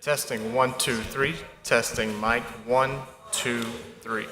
Testing 1, 2, 3. Testing mic 1, 2, 3.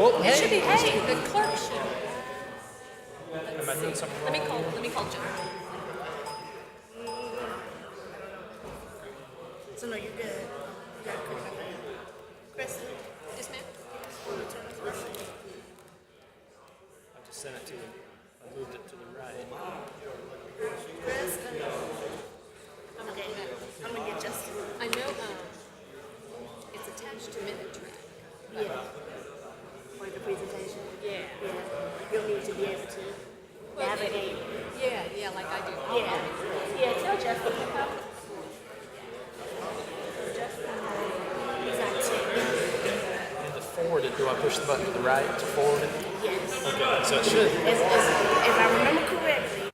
Oh, It should be, hey. hey, the clerk should. Am I doing something Let wrong? me call Joe. So no, you're good. You got it. Chris, Yes, ma'am. I just sent it to him. I moved it to the right. Chris, okay, I'm gonna get Justin. I know it's attached to minute track. Yeah. For the presentation. Yeah. Yeah. You'll need to be able to Well, navigate. Yeah, like I do. Yeah. Yeah, tell Justin to come. Justin, he's on 10. And to forward it, do I push the button to the right to forward it? Yes. Okay, so it should. If I remember correctly,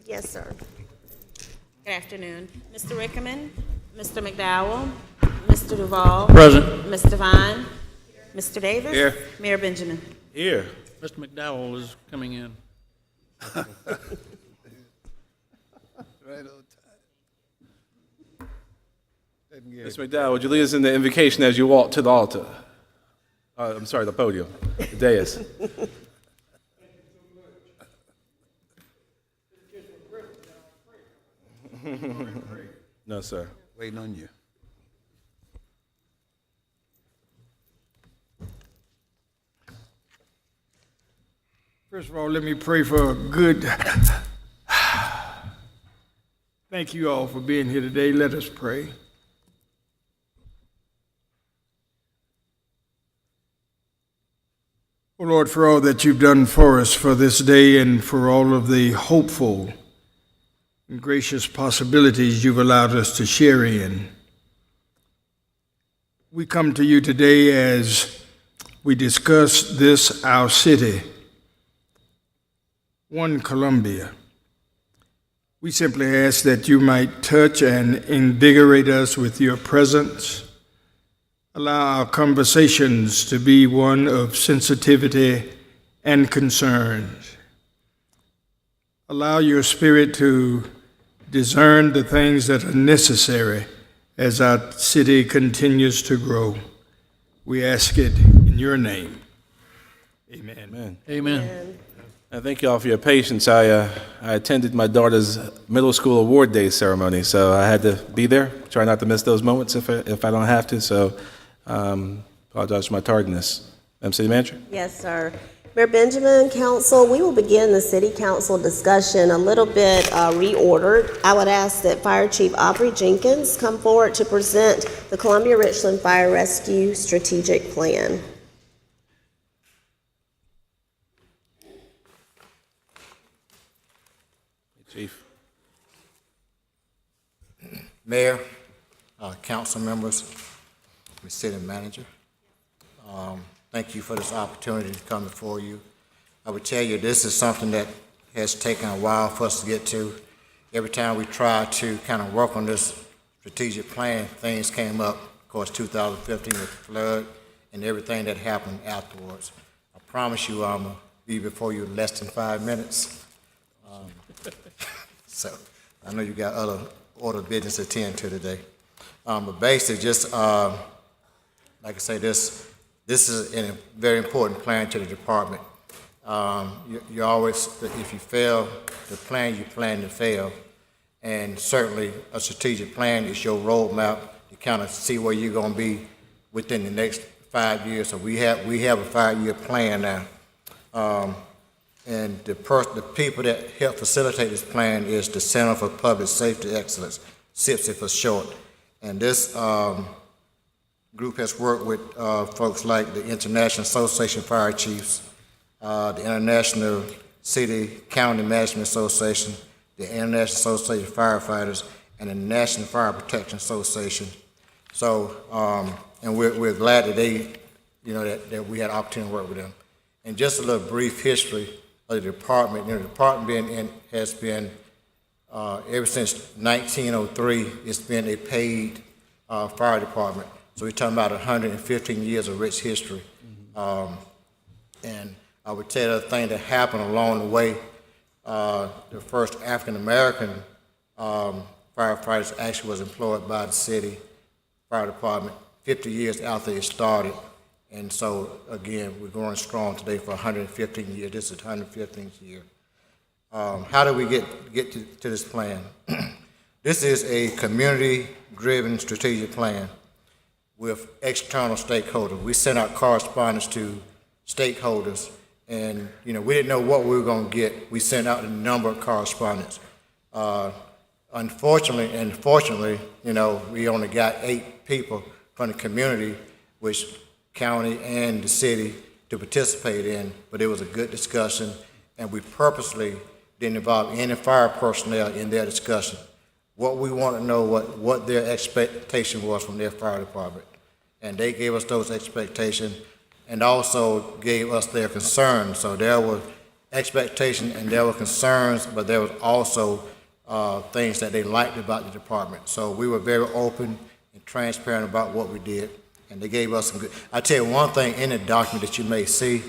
Yes, sir. Good afternoon. Mr. Rickerman, Mr. McDowell, Mr. Duval. Present. Ms. Devine, Mr. Davis. Here. Mayor Benjamin. Here. Mr. McDowell is coming in. Right on time. Mr. McDowell, would you lead us in the invocation as you walk to the altar? I'm sorry, the podium, the dais. No, sir. Waiting on you. First of all, let me pray for a good. Thank you all for being here today. Let us pray. Oh Lord, for all that you've done for us for this day and for all of the hopeful and gracious possibilities you've allowed us to share in. We come to you today as we discuss this, our city, one Columbia. We simply ask that you might touch and invigorate us with your presence. Allow our conversations to be one of sensitivity and concern. Allow your Spirit to discern the things that are necessary as our city continues to grow. We ask it in your name. Amen. Amen. Amen. Thank you all for your patience. I attended my daughter's middle school award day ceremony, so I had to be there. Try not to miss those moments if I don't have to. So apologize for my tardiness. City Manager? Yes, sir. Mayor Benjamin, council, we will begin the city council discussion a little bit reordered. I would ask that Fire Chief Aubrey Jenkins come forward to present the Columbia-Richland Fire Rescue Strategic Plan. Chief. Mayor, council members, the city manager, thank you for this opportunity to come before you. I would tell you this is something that has taken a while for us to get to. Every time we try to kind of work on this strategic plan, things came up. Of course, 2015 with the flood and everything that happened afterwards. I promise you I'm going to be before you in less than 5 minutes. So I know you got other order of business to attend to today. But basically, just like I say, this is a very important plan to the department. You always, if you fail to plan, you plan to fail. And certainly, a strategic plan is your roadmap to kind of see where you're going to be within the next 5 years. So we have a 5-year plan now. And the people that help facilitate this plan is the Center for Public Safety Excellence, CPSE for short. And this group has worked with folks like the International Association of Fire Chiefs, the International City County Management Association, the International Association of Firefighters, and the National Fire Protection Association. So, and we're glad that they, that we had opportunity to work with them. And just a little brief history of the department. The department has been, ever since 1903, it's been a paid fire department. So we're talking about 115 years of rich history. And I would tell you the thing that happened along the way, the first African-American firefighters actually was employed by the city fire department 50 years after it started. And so, again, we're going strong today for 115 years. This is 115th year. How do we get to this plan? This is a community-driven strategic plan with external stakeholders. We sent out correspondence to stakeholders, and we didn't know what we were going to get. We sent out a number of correspondence. Unfortunately and fortunately, we only got 8 people from the community, which county and the city, to participate in, but it was a good discussion, and we purposely didn't involve any fire personnel in their discussion. What we want to know what their expectation was from their fire department, and they gave us those expectations and also gave us their concerns. So there were expectations and there were concerns, but there was also things that they liked about the department. So we were very open and transparent about what we did, and they gave us some good. I tell you one thing in the document that you may see,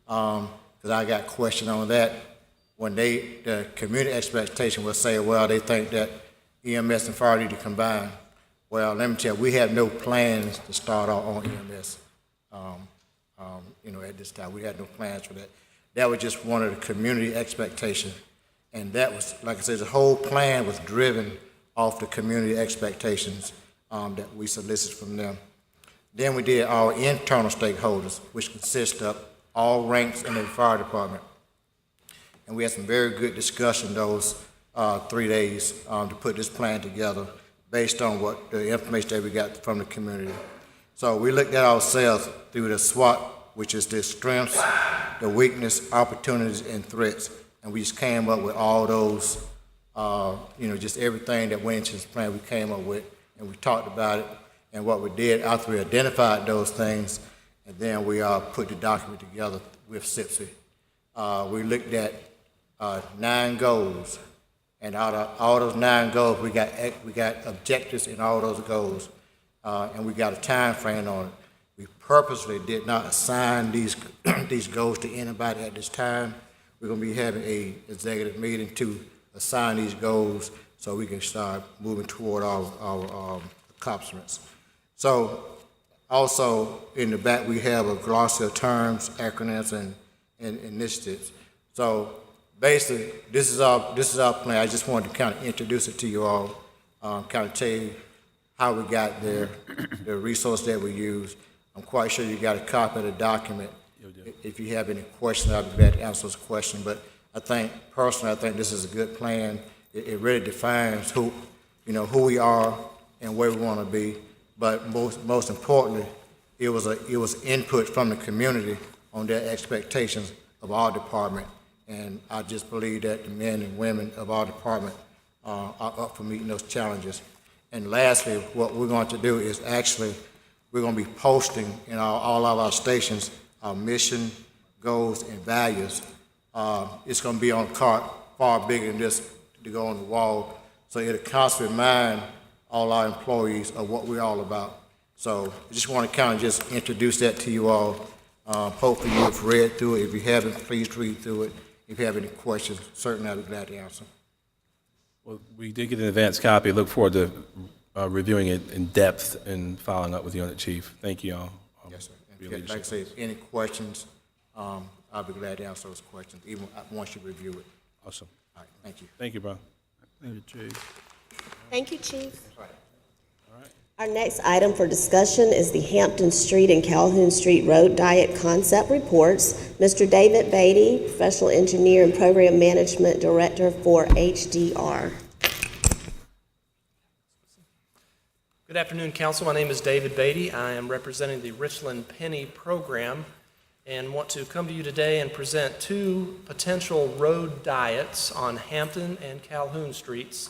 because I got questioned on that, when the community expectation will say, well, they think that EMS and fire need to combine. Well, let me tell you, we have no plans to start out on EMS. At this time, we had no plans for that. That was just one of the community expectations, and that was, like I said, the whole plan was driven off the community expectations that we solicited from them. Then we did our internal stakeholders, which consist of all ranks in the fire department, and we had some very good discussion those 3 days to put this plan together based on what the information that we got from the community. So we looked at ourselves through the SWOT, which is the strengths, the weakness, opportunities, and threats. And we just came up with all those, just everything that went into this plan we came up with, and we talked about it. And what we did after we identified those things, and then we put the document together with SIPSI. We looked at 9 goals, and out of all those 9 goals, we got objectives in all those goals, and we got a time frame on it. We purposely did not assign these goals to anybody at this time. We're going to be having a executive meeting to assign these goals so we can start moving toward our accomplishments. So also in the back we have a glossary of terms, acronyms, and initiatives. So basically this is our plan. I just wanted to kind of introduce it to you all, kind of tell you how we got there, the resource that we used. I'm quite sure you got a copy of the document. If you have any questions, I'll be glad to answer those questions. But I think this is a good plan. It really defines who we are and where we want to be. But most importantly, it was input from the community on their expectations of our department. And I just believe that the men and women of our department are up for meeting those challenges. And lastly, what we're going to do is we're going to be posting in all of our stations our mission, goals, and values. It's going to be on a card far bigger than this to go on the wall. So it'll constantly remind all our employees of what we're all about. So I just want to kind of just introduce that to you all. Hopefully you've read through it. If you haven't, please read through it. If you have any questions, certainly I'll be glad to answer. Well, we did get an advance copy. Look forward to reviewing it in depth and following up with you on it, Chief. Thank you all. Yes, sir. And like I say, if any questions, I'll be glad to answer those questions, even once you review it. Awesome. All right, thank you. Thank you, bro. Thank you, Chief. Thank you, Chief. All right. Our next item for discussion is the Hampton Street and Calhoun Street Road Diet Concept Reports. Mr. David Beatty, Professional Engineer and Program Management Director for HDR. Good afternoon, Council. My name is David Beatty. I am representing the Richland Penny Program and want to come to you today and present 2 potential road diets on Hampton and Calhoun Streets.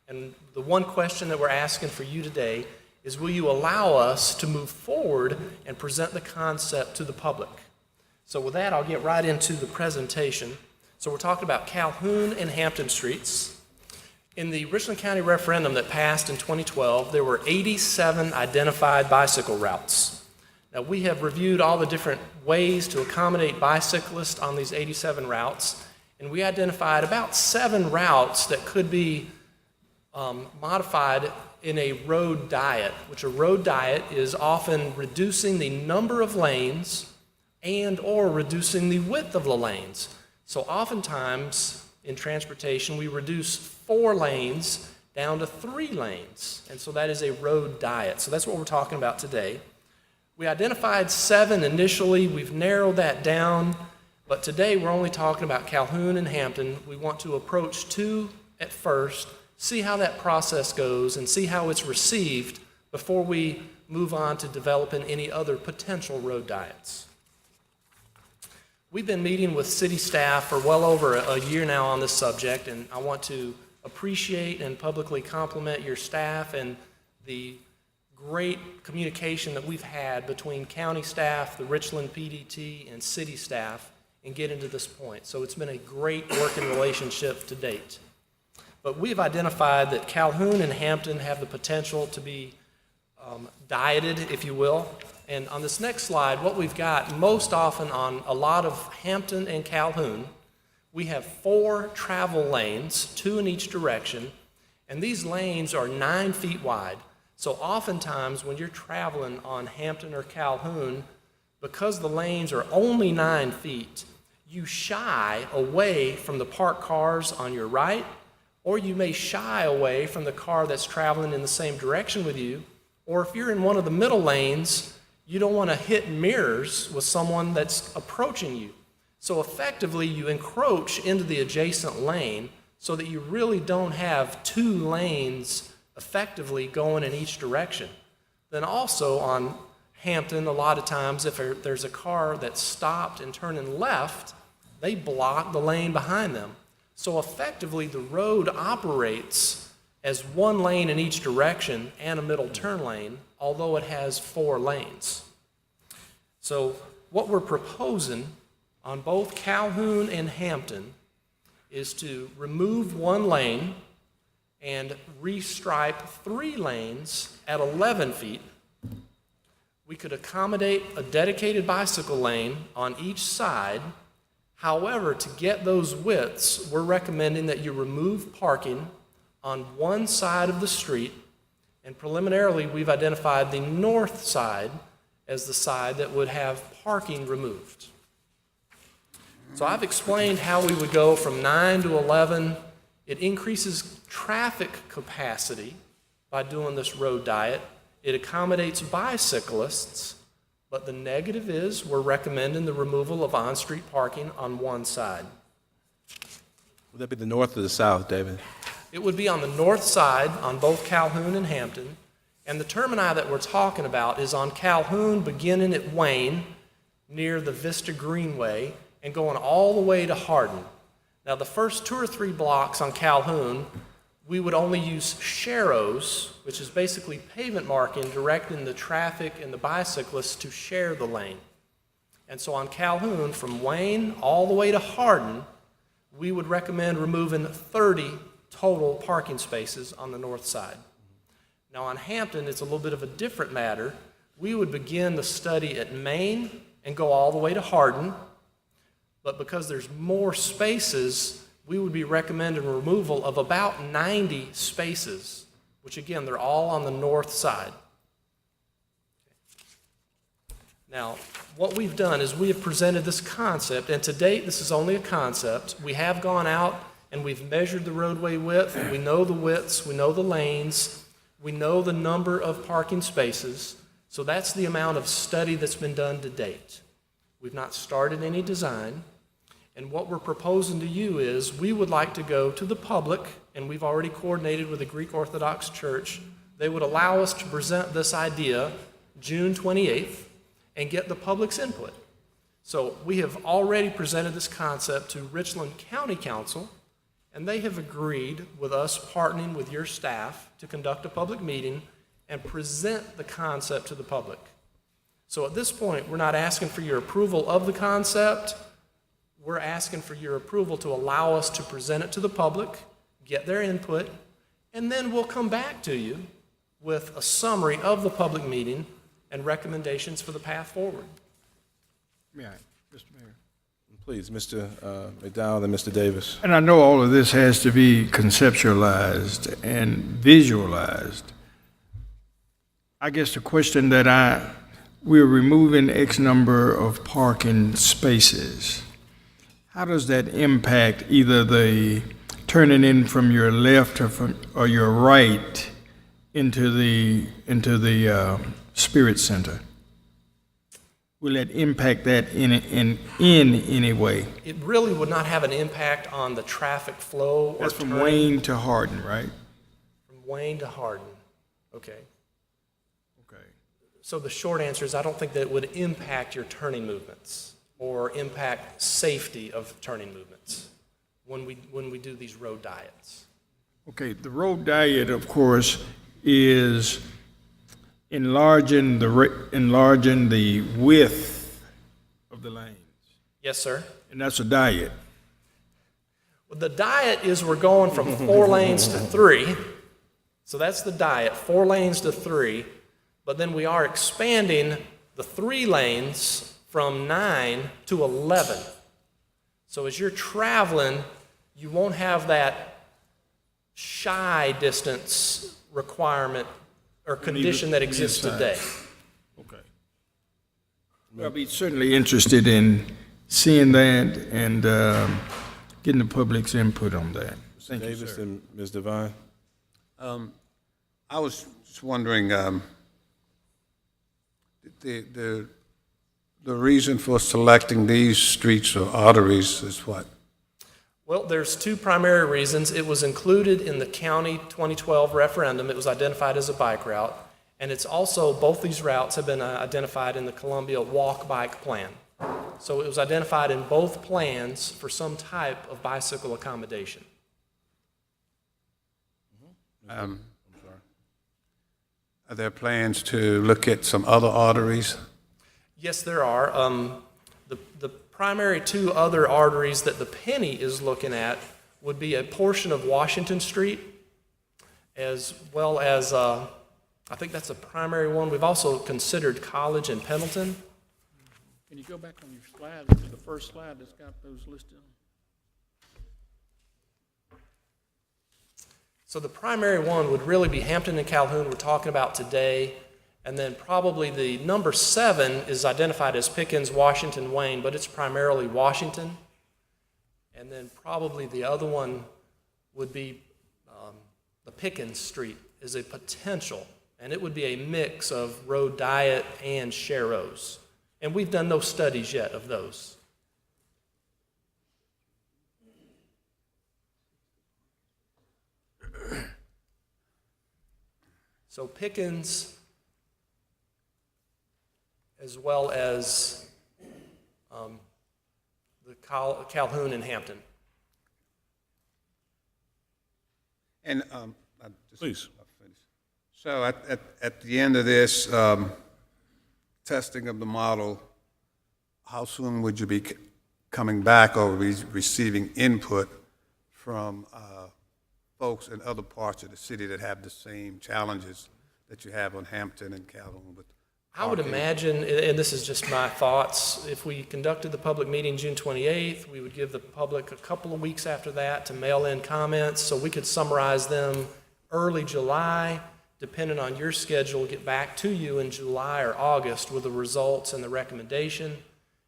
And the one question that we're asking for you today is, will you allow us to move forward and present the concept to the public? So with that, I'll get right into the presentation. So we're talking about Calhoun and Hampton Streets. In the Richland County referendum that passed in 2012, there were 87 identified bicycle routes. Now, we have reviewed all the different ways to accommodate bicyclists on these 87 routes, and we identified about 7 routes that could be modified in a road diet, which a road diet is often reducing the number of lanes and or reducing the width of the lanes. So oftentimes in transportation, we reduce 4 lanes down to 3 lanes, and so that is a road diet. So that's what we're talking about today. We identified 7 initially. We've narrowed that down, but today we're only talking about Calhoun and Hampton. We want to approach 2 at first, see how that process goes, and see how it's received before we move on to developing any other potential road diets. We've been meeting with city staff for well over a year now on this subject, and I want to appreciate and publicly compliment your staff and the great communication that we've had between county staff, the Richland PDT, and city staff and getting to this point. So it's been a great working relationship to date. But we've identified that Calhoun and Hampton have the potential to be dieted, if you will. And on this next slide, what we've got most often on a lot of Hampton and Calhoun, we have 4 travel lanes, 2 in each direction, and these lanes are 9 feet wide. So oftentimes when you're traveling on Hampton or Calhoun, because the lanes are only 9 feet, you shy away from the parked cars on your right, or you may shy away from the car that's traveling in the same direction with you, or if you're in one of the middle lanes, you don't want to hit mirrors with someone that's approaching you. So effectively, you encroach into the adjacent lane so that you really don't have 2 lanes effectively going in each direction. Then also on Hampton, a lot of times if there's a car that's stopped and turning left, they block the lane behind them. So effectively, the road operates as 1 lane in each direction and a middle turn lane, although it has 4 lanes. So what we're proposing on both Calhoun and Hampton is to remove 1 lane and restripe 3 lanes at 11 feet. We could accommodate a dedicated bicycle lane on each side. However, to get those widths, we're recommending that you remove parking on 1 side of the street, and preliminarily we've identified the north side as the side that would have parking removed. So I've explained how we would go from 9 to 11. It increases traffic capacity by doing this road diet. It accommodates bicyclists, but the negative is we're recommending the removal of on-street parking on 1 side. Would that be the north or the south, David? It would be on the north side on both Calhoun and Hampton, and the termini that we're talking about is on Calhoun beginning at Wayne near the Vista Greenway and going all the way to Hardin. Now the first 2 or 3 blocks on Calhoun, we would only use sharrows, which is basically pavement marking directing the traffic and the bicyclists to share the lane. And so on Calhoun, from Wayne all the way to Hardin, we would recommend removing 30 total parking spaces on the north side. Now on Hampton, it's a little bit of a different matter. We would begin the study at Main and go all the way to Hardin, but because there's more spaces, we would be recommending removal of about 90 spaces, which again, they're all on the north side. Now, what we've done is we have presented this concept, and to date, this is only a concept. We have gone out and we've measured the roadway width. We know the widths, we know the lanes, we know the number of parking spaces. So that's the amount of study that's been done to date. We've not started any design. And what we're proposing to you is we would like to go to the public, and we've already coordinated with the Greek Orthodox Church. They would allow us to present this idea June 28th and get the public's input. So we have already presented this concept to Richland County Council, and they have agreed with us partnering with your staff to conduct a public meeting and present the concept to the public. So at this point, we're not asking for your approval of the concept. We're asking for your approval to allow us to present it to the public, get their input, and then we'll come back to you with a summary of the public meeting and recommendations for the path forward. Yeah, Mr. Mayor. Please, Mr. McDowell and Mr. Davis. And I know all of this has to be conceptualized and visualized. I guess the question that we're removing X number of parking spaces. How does that impact either the turning in from your left or your right into the Spirit Center? Will that impact that in any way? It really would not have an impact on the traffic flow or That's from turning. Wayne to Hardin, right? From Wayne to Hardin. Okay. Okay. So the short answer is I don't think that it would impact your turning movements or impact safety of turning movements when we do these road diets. Okay, the road diet, of course, is enlarging the width of the lanes. Yes, sir. And that's a diet. The diet is we're going from 4 lanes to 3. So that's the diet, 4 lanes to 3. But then we are expanding the 3 lanes from 9 to 11. So as you're traveling, you won't have that shy distance requirement or condition that exists today. Okay. I'll be certainly interested in seeing that and getting the public's input on that. Thank you, Davis sir. and Ms. Devine? I was just wondering, the reason for selecting these streets or arteries is what? Well, there's 2 primary reasons. It was included in the county 2012 referendum. It was identified as a bike route. And it's also, both these routes have been identified in the Columbia Walk-Bike Plan. So it was identified in both plans for some type of bicycle accommodation. Are there plans to look at some other arteries? Yes, there are. The primary 2 other arteries that the Penny is looking at would be a portion of Washington Street, as well as, I think that's a primary one. We've also considered College and Pendleton. Can you go back on your slide, to the first slide that's got those listed on? So the primary one would really be Hampton and Calhoun we're talking about today. And then probably the number 7 is identified as Pickens, Washington, Wayne, but it's primarily Washington. And then probably the other one would be the Pickens Street is a potential. And it would be a mix of road diet and sharrows. And we've done no studies yet of those. So Pickens, as well as the Calhoun and Hampton. And Please. so at the end of this testing of the model, how soon would you be coming back or receiving input from folks in other parts of the city that have the same challenges that you have on Hampton and Calhoun with I would imagine, and this is just my thoughts, if we conducted the public meeting June 28th, we would give the public a couple of weeks after that to mail in comments, so we could summarize them early July, depending on your schedule, get back to you in July or August with the results and the recommendation.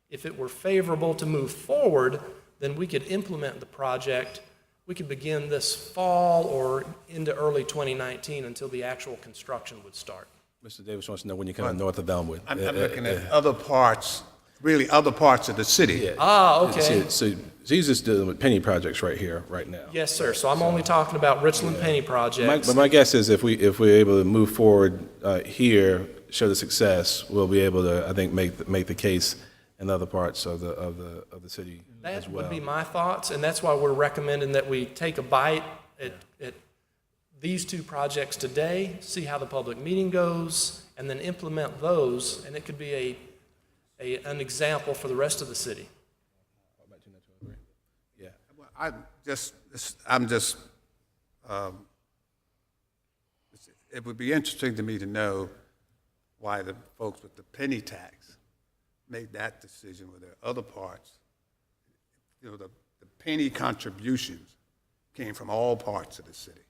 If it were favorable to move forward, then we could implement the project. We could begin this fall or into early 2019 until the actual construction would start. Mr. Davis wants to know when you're coming north of Elmwood. I'm looking at other parts, really other parts of the city. Yeah. Ah, okay. So he's just dealing with penny projects right here, right now. Yes, sir. So I'm only talking about Richland Penny projects. But my guess is if we're able to move forward here, show the success, we'll be able to, I think, make the case in other parts of the city as That well. would be my thoughts, and that's why we're recommending that we take a bite at these 2 projects today, see how the public meeting goes, and then implement those, and it could be an example for the rest of the city. Yeah. It would be interesting to me to know why the folks with the penny tax made that decision with their other parts. You know, the penny contributions came from all parts of the city.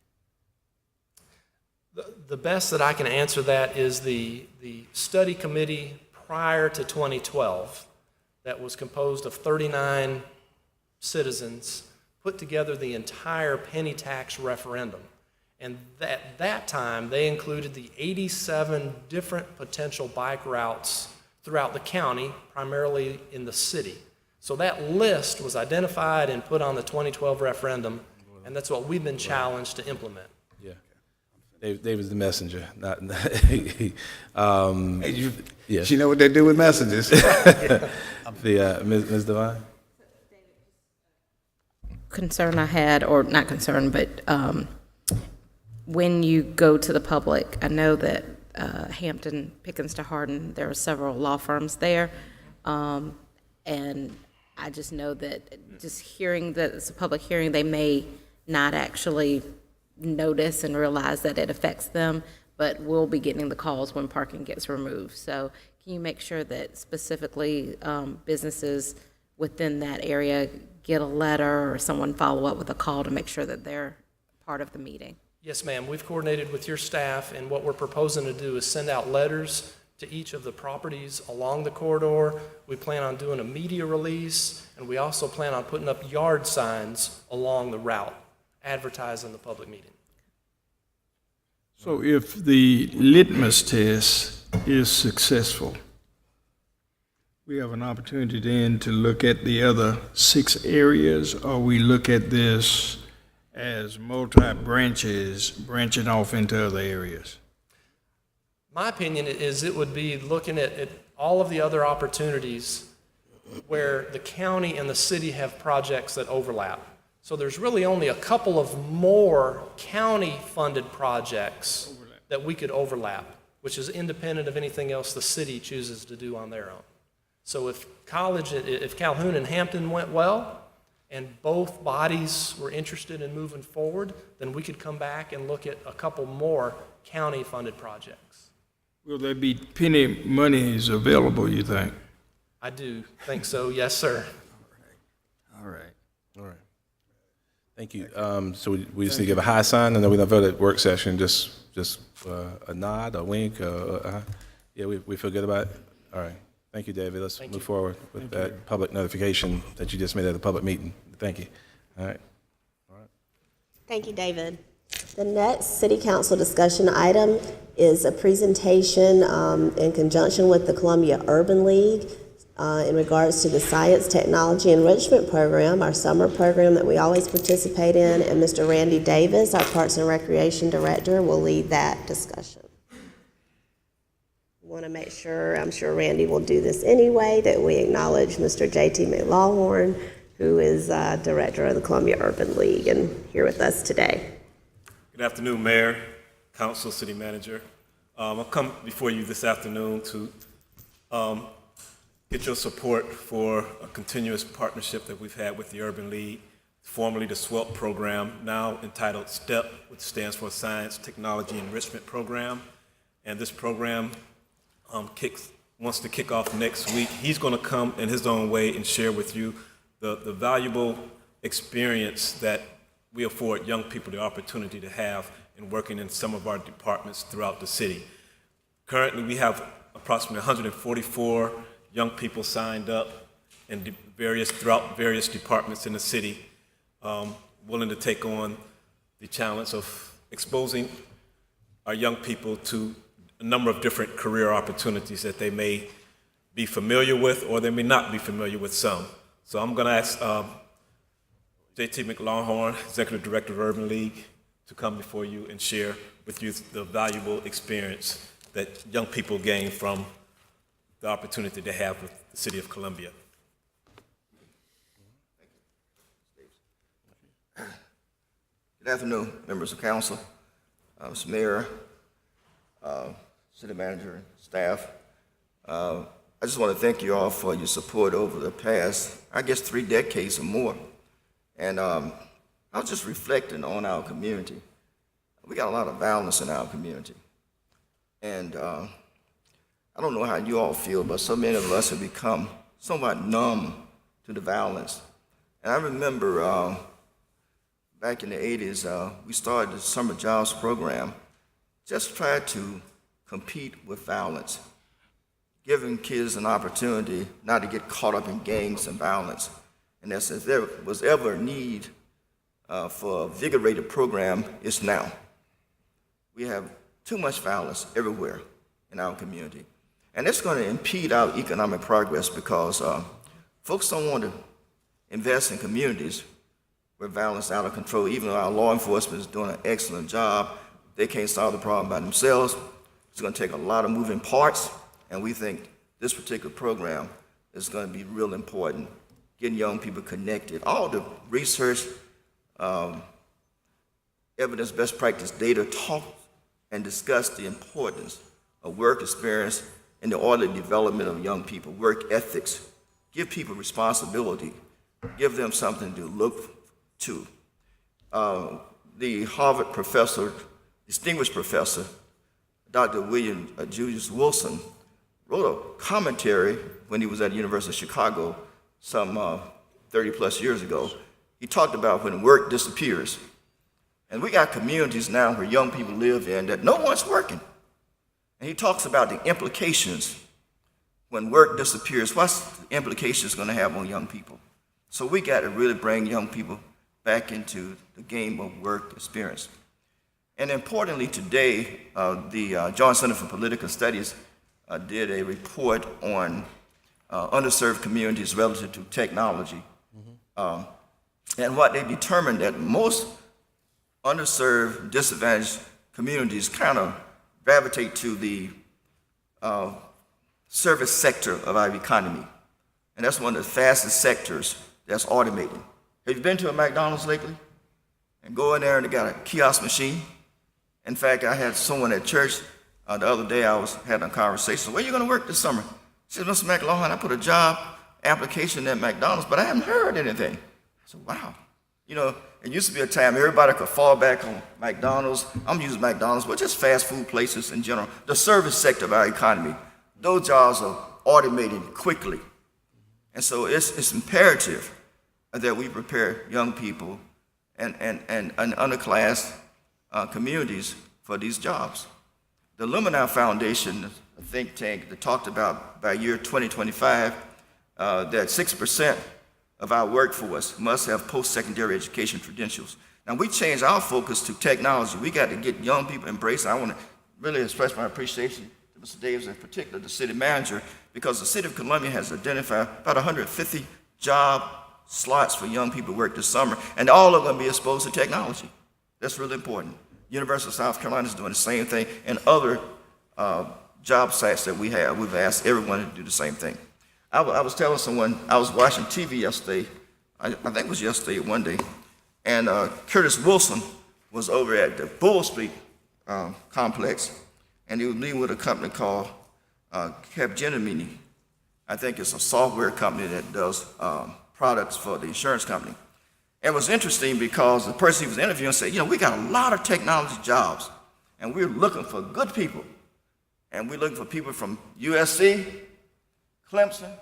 The best that I can answer that is the study committee prior to 2012 that was composed of 39 citizens put together the entire penny tax referendum. And at that time, they included the 87 different potential bike routes throughout the county, primarily in the city. So that list was identified and put on the 2012 referendum, and that's what we've been challenged to implement. Yeah. Dave is the messenger, not. Hey, Yeah. you know what they do with messages. Ms. Devine? Concern I had, or not concern, but when you go to the public, I know that Hampton, Pickens to Hardin, there are several law firms there, and I just know that just hearing that it's a public hearing, they may not actually notice and realize that it affects them, but we'll be getting the calls when parking gets removed. So can you make sure that specifically businesses within that area get a letter or someone follow up with a call to make sure that they're part of the meeting? Yes, ma'am. We've coordinated with your staff, and what we're proposing to do is send out letters to each of the properties along the corridor. We plan on doing a media release, and we also plan on putting up yard signs along the route, advertising the public meeting. So if the litmus test is successful, we have an opportunity then to look at the other 6 areas, or we look at this as multi-branches branching off into other areas? My opinion is it would be looking at all of the other opportunities where the county and the city have projects that overlap. So there's really only a couple of more county-funded projects that we could overlap, which is independent of anything else the city chooses to do on their own. So if Calhoun and Hampton went well, and both bodies were interested in moving forward, then we could come back and look at a couple more county-funded projects. Will there be penny monies available, you think? I do think so, yes, sir. All right. All right. Thank you. So we just need to give a high sign, and then we're going to vote at work session. Just a nod, a wink. Yeah, we feel good about it. All right. Thank you, David. Let's move forward with that public notification that you just made at the public meeting. Thank you. All right. Thank you, David. The next city council discussion item is a presentation in conjunction with the Columbia Urban League in regards to the Science Technology Enrichment Program, our summer program that we always participate in, and Mr. Randy Davis, our Parks and Recreation Director, will lead that discussion. Want to make sure, I'm sure Randy will do this anyway, that we acknowledge Mr. J.T. McLaughlin, who is Director of the Columbia Urban League and here with us today. Good afternoon, Mayor, Council, City Manager. I've come before you this afternoon to get your support for a continuous partnership that we've had with the Urban League, formerly the SWELP program, now entitled STEP, which stands for Science Technology Enrichment Program. And this program wants to kick off next week. He's going to come in his own way and share with you the valuable experience that we afford young people the opportunity to have in working in some of our departments throughout the city. Currently, we have approximately 144 young people signed up in throughout various departments in the city, willing to take on the challenge of exposing our young people to a number of different career opportunities that they may be familiar with or they may not be familiar with some. So I'm going to ask J.T. McLaughlin, Executive Director of Urban League, to come before you and share with you the valuable experience that young people gain from the opportunity they have with the City of Columbia. Good afternoon, members of council, Mr. Mayor, City Manager, and staff. I just want to thank you all for your support over the past, I guess, 3 decades or more. And I was just reflecting on our community. We got a lot of violence in our community. And I don't know how you all feel, but so many of us have become somewhat numb to the violence. And I remember back in the 80s, we started the Summer Jobs Program, just tried to compete with violence, giving kids an opportunity not to get caught up in gangs and violence. And if there was ever a need for a invigorated program, it's now. We have too much violence everywhere in our community. And it's going to impede our economic progress because folks don't want to invest in communities where violence is out of control. Even though our law enforcement is doing an excellent job, they can't solve the problem by themselves. It's going to take a lot of moving parts, and we think this particular program is going to be real important, getting young people connected. All the research, evidence, best practice data talk and discuss the importance of work experience and the orderly development of young people, work ethics, give people responsibility, give them something to look to. The Harvard professor, distinguished professor, Dr. William Julius Wilson, wrote a commentary when he was at the University of Chicago some 30 plus years ago. He talked about when work disappears. And we got communities now where young people live in that no one's working. And he talks about the implications when work disappears. What's the implications going to have on young people? So we got to really bring young people back into the game of work experience. And importantly today, the Joint Center for Political Studies did a report on underserved communities relative to technology. And what they determined that most underserved, disadvantaged communities kind of gravitate to the service sector of our economy. And that's one of the fastest sectors that's automated. Have you been to a McDonald's lately? And go in there and they got a kiosk machine. In fact, I had someone at church the other day, I was having a conversation. Where are you going to work this summer? She said, Mr. McLaughlin, I put a job application at McDonald's, but I haven't heard anything. I said, wow. You know, it used to be a time everybody could fall back on McDonald's. I'm using McDonald's, but just fast food places in general. The service sector of our economy, those jobs are automating quickly. And so it's imperative that we prepare young people and underclass communities for these jobs. The Lumina Foundation, a think tank that talked about by year 2025 that 6% of our workforce must have post-secondary education credentials. Now we changed our focus to technology. We got to get young people embraced. I want to really express my appreciation to Mr. Davis, in particular, the city manager, because the city of Columbia has identified about 150 job slots for young people to work this summer, and all are going to be exposed to technology. That's really important. University of South Carolina is doing the same thing, and other job sites that we have, we've asked everyone to do the same thing. I was telling someone, I was watching TV yesterday, I think it was yesterday, one day, and Curtis Wilson was over at the Bull Street complex, and he was meeting with a company called Capgemini. I think it's a software company that does products for the insurance company. It was interesting because the person he was interviewing said, you know, we got a lot of technology jobs, and we're looking for good people. And we're looking for people from USC, Clemson,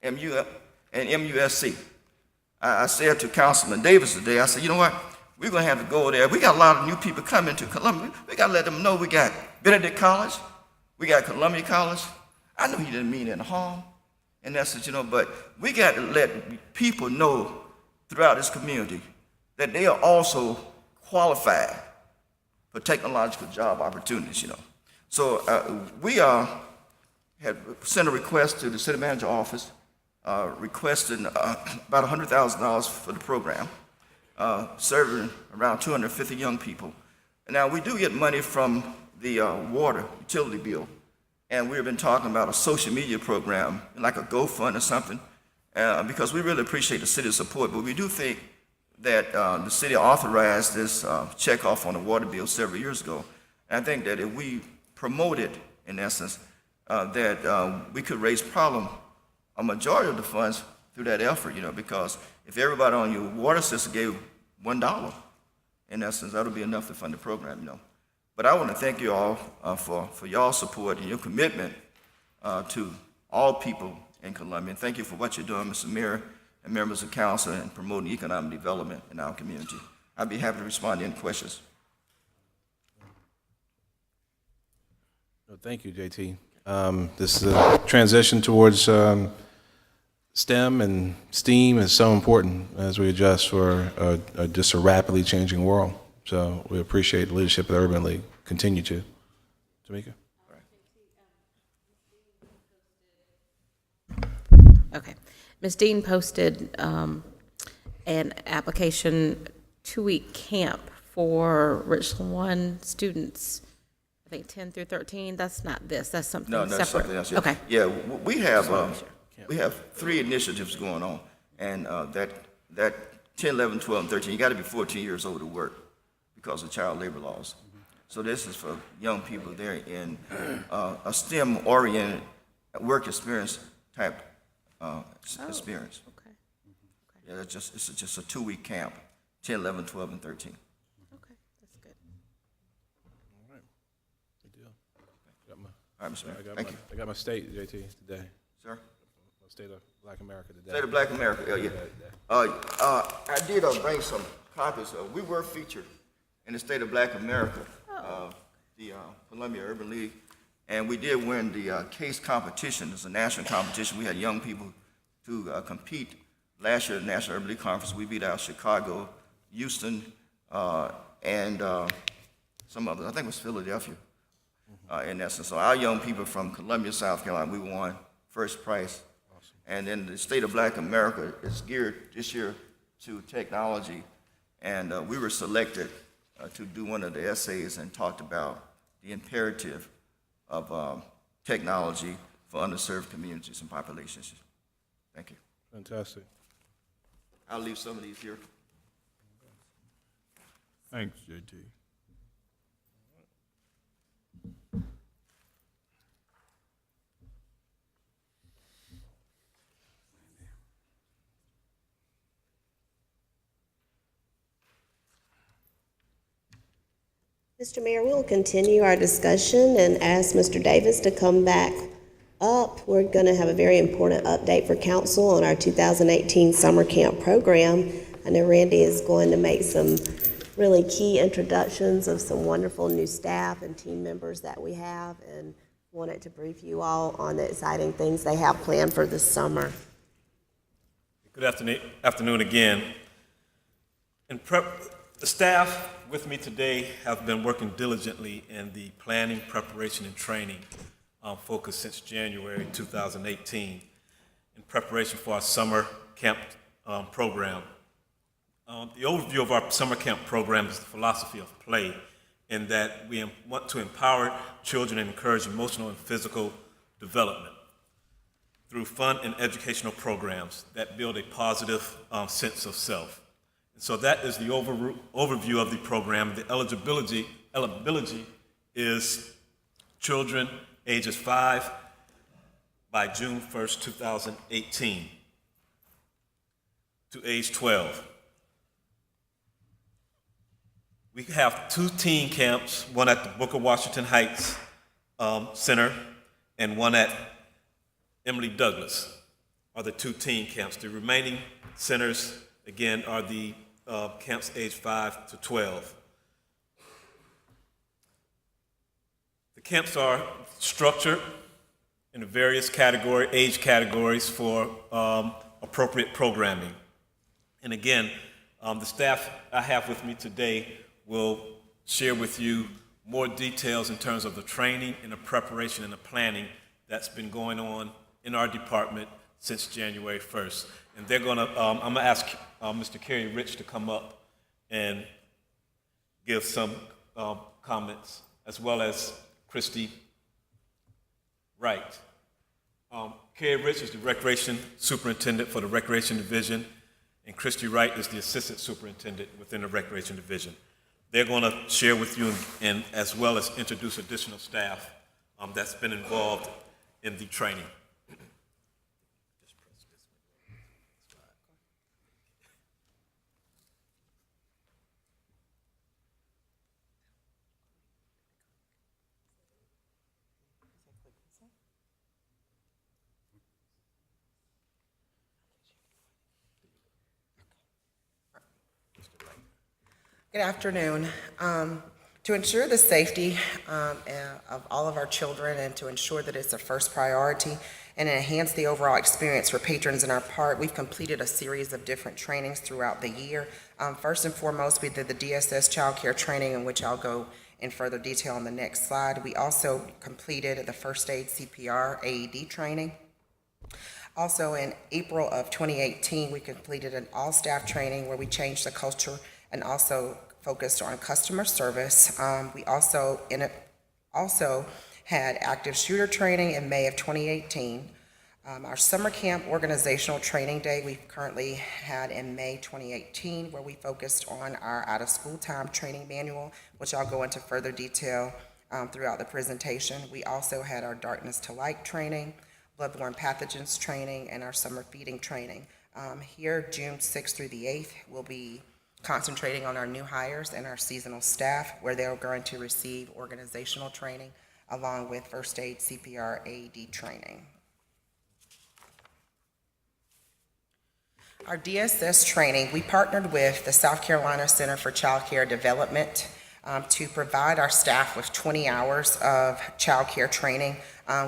and MUSC. I said to Councilman Davis today, I said, you know what, we're going to have to go there. We got a lot of new people coming to Columbia. We got to let them know we got Benedict College, we got Columbia College. I know he didn't mean any harm, and that's it, you know, but we got to let people know throughout this community that they are also qualified for technological job opportunities, you know. So we had sent a request to the city manager office requesting about $100,000 for the program, serving around 250 young people. Now, we do get money from the water utility bill, and we've been talking about a social media program, like a GoFund or something, because we really appreciate the city's support, but we do think that the city authorized this check off on the water bill several years ago. And I think that if we promote it, in essence, that we could raise probably a majority of the funds through that effort, you know, because if everybody on your water system gave $1, in essence, that'll be enough to fund the program, you know. But I want to thank you all for y'all's support and your commitment to all people in Columbia. And thank you for what you're doing, Mr. Mayor and members of council, in promoting economic development in our community. I'd be happy to respond to any questions. Well, thank you, JT. This transition towards STEM and STEAM is so important as we adjust for just a rapidly changing world. So we appreciate the leadership of the Urban League. Continue to. Tamika? Okay. Ms. Dean posted an application 2-week camp for Richland 1 students, I think 10 through 13. That's not this. That's something No, separate. that's something else. Yeah. Okay. Yeah, we have 3 initiatives going on, and that 10, 11, 12, and 13, you got to be 14 years old to work because of child labor laws. So this is for young people there in a STEM-oriented work experience type experience. Okay, Yeah, it's just a 2-week camp, 10, 11, 12, and 13. okay, that's good. All right. Good deal. Got my, All right, Mr. Mayor. I got Thank my, you. I got my state, JT, today. Sir? My state of Black America today. State of Black America, yeah. I did bring some copies. We were featured in the State of Black America, the Columbia Urban League, and we did win the case competition. It's a national competition. We had young people to compete. Last year at the National Urban League Conference, we beat out Chicago, Houston, and some others. I think it was Philadelphia in essence. So our young people from Columbia, South Carolina, we won first prize. And then the State of Black America is geared this year to technology, and we were selected to do one of the essays and talked about the imperative of technology for underserved communities and populations. Thank you. Fantastic. I'll leave some of these here. Thanks, JT. Mr. Mayor, we'll continue our discussion and ask Mr. Davis to come back up. We're going to have a very important update for council on our 2018 summer camp program. I know Randy is going to make some really key introductions of some wonderful new staff and team members that we have, and wanted to brief you all on the exciting things they have planned for this summer. Good afternoon again. The staff with me today have been working diligently in the planning, preparation, and training focus since January 2018 in preparation for our summer camp program. The overview of our summer camp program is the philosophy of play, in that we want to empower children and encourage emotional and physical development through fun and educational programs that build a positive sense of self. And so that is the overview of the program. The eligibility is children ages 5 by June 1st, 2018 to age 12. We have 2 teen camps, one at the Booker Washington Heights Center and one at Emily Douglas are the 2 teen camps. The remaining centers, again, are the camps age 5 to 12. The camps are structured in the various age categories for appropriate programming. And again, the staff I have with me today will share with you more details in terms of the training and the preparation and the planning that's been going on in our department since January 1st. And they're gonna, I'm gonna ask Mr. Kerry Rich to come up and give some comments, as well as Christy Wright. Kerry Rich is the Recreation Superintendent for the Recreation Division, and Christy Wright is the Assistant Superintendent within the Recreation Division. They're going to share with you and as well as introduce additional staff that's been involved in the training. Good afternoon. To ensure the safety of all of our children and to ensure that it's a first priority and enhance the overall experience for patrons in our park, we've completed a series of different trainings throughout the year. First and foremost, we did the DSS child care training, in which I'll go in further detail on the next slide. We also completed the first aid CPR AED training. Also, in April of 2018, we completed an all-staff training where we changed the culture and also focused on customer service. We also had active shooter training in May of 2018. Our summer camp organizational training day we currently had in May 2018, where we focused on our out-of-school time training manual, which I'll go into further detail throughout the presentation. We also had our darkness to light training, bloodborne pathogens training, and our summer feeding training. Here, June 6th through the 8th, we'll be concentrating on our new hires and our seasonal staff, where they're going to receive organizational training along with first aid, CPR, AED training. Our DSS training, we partnered with the South Carolina Center for Child Care Development to provide our staff with 20 hours of child care training.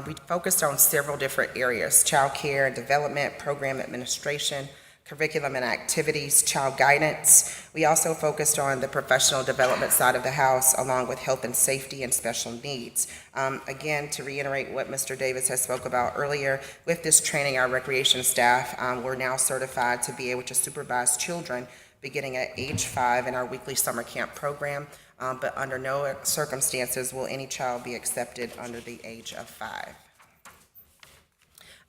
We focused on several different areas: child care and development, program administration, curriculum and activities, child guidance. We also focused on the professional development side of the house, along with health and safety and special needs. Again, to reiterate what Mr. Davis has spoke about earlier, with this training, our recreation staff, we're now certified to be able to supervise children beginning at age 5 in our weekly summer camp program, but under no circumstances will any child be accepted under the age of 5.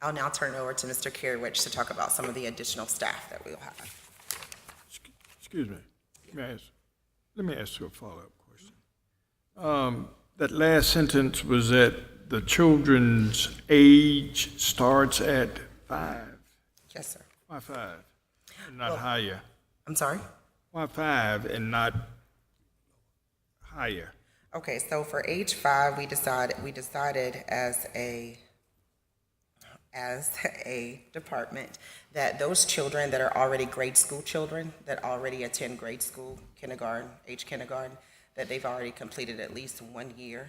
I'll now turn it over to Mr. Carriwich to talk about some of the additional staff that we'll have. Excuse me. Let me ask you a follow-up question. That last sentence was that the children's age starts at 5. Yes, sir. Why 5 and not higher? I'm sorry? Why 5 and not higher? Okay, so for age 5, we decided as a department that those children that are already grade school children, that already attend grade school, kindergarten, that they've already completed at least 1 year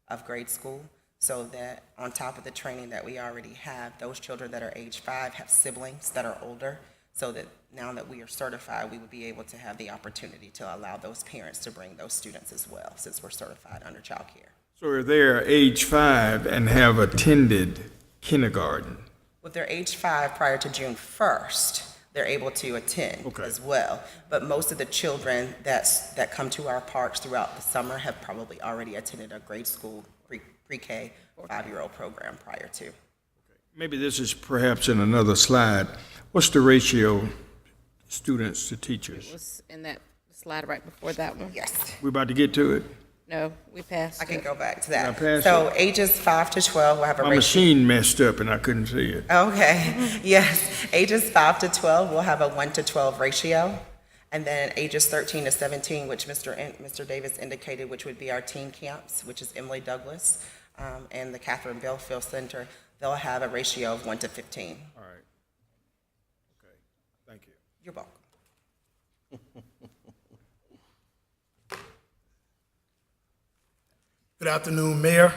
of grade school, so that on top of the training that we already have, those children that are age 5 have siblings that are older, so that now that we are certified, we would be able to have the opportunity to allow those parents to bring those students as well, since we're certified under child care. So if they're age 5 and have attended kindergarten? If they're age 5 prior to June 1st, they're able to attend as well. But most of the children that come to our parks throughout the summer have probably already attended a grade school pre-K 5-year-old program prior to. Maybe this is perhaps in another slide. What's the ratio students to teachers? It was in that slide right before that one. Yes. We're about to get to it? No, we passed I can it. go back to that. pass So it? ages 5 to 12 will have a My ratio. machine messed up and I couldn't see it. Okay, yes. Ages 5 to 12 will have a 1 to 12 ratio. And then ages 13 to 17, which Mr. Davis indicated, which would be our teen camps, which is Emily Douglas and the Catherine Belfield Center, they'll have a ratio of 1 to 15. All right. Okay, thank you. You're welcome. Good afternoon, Mayor.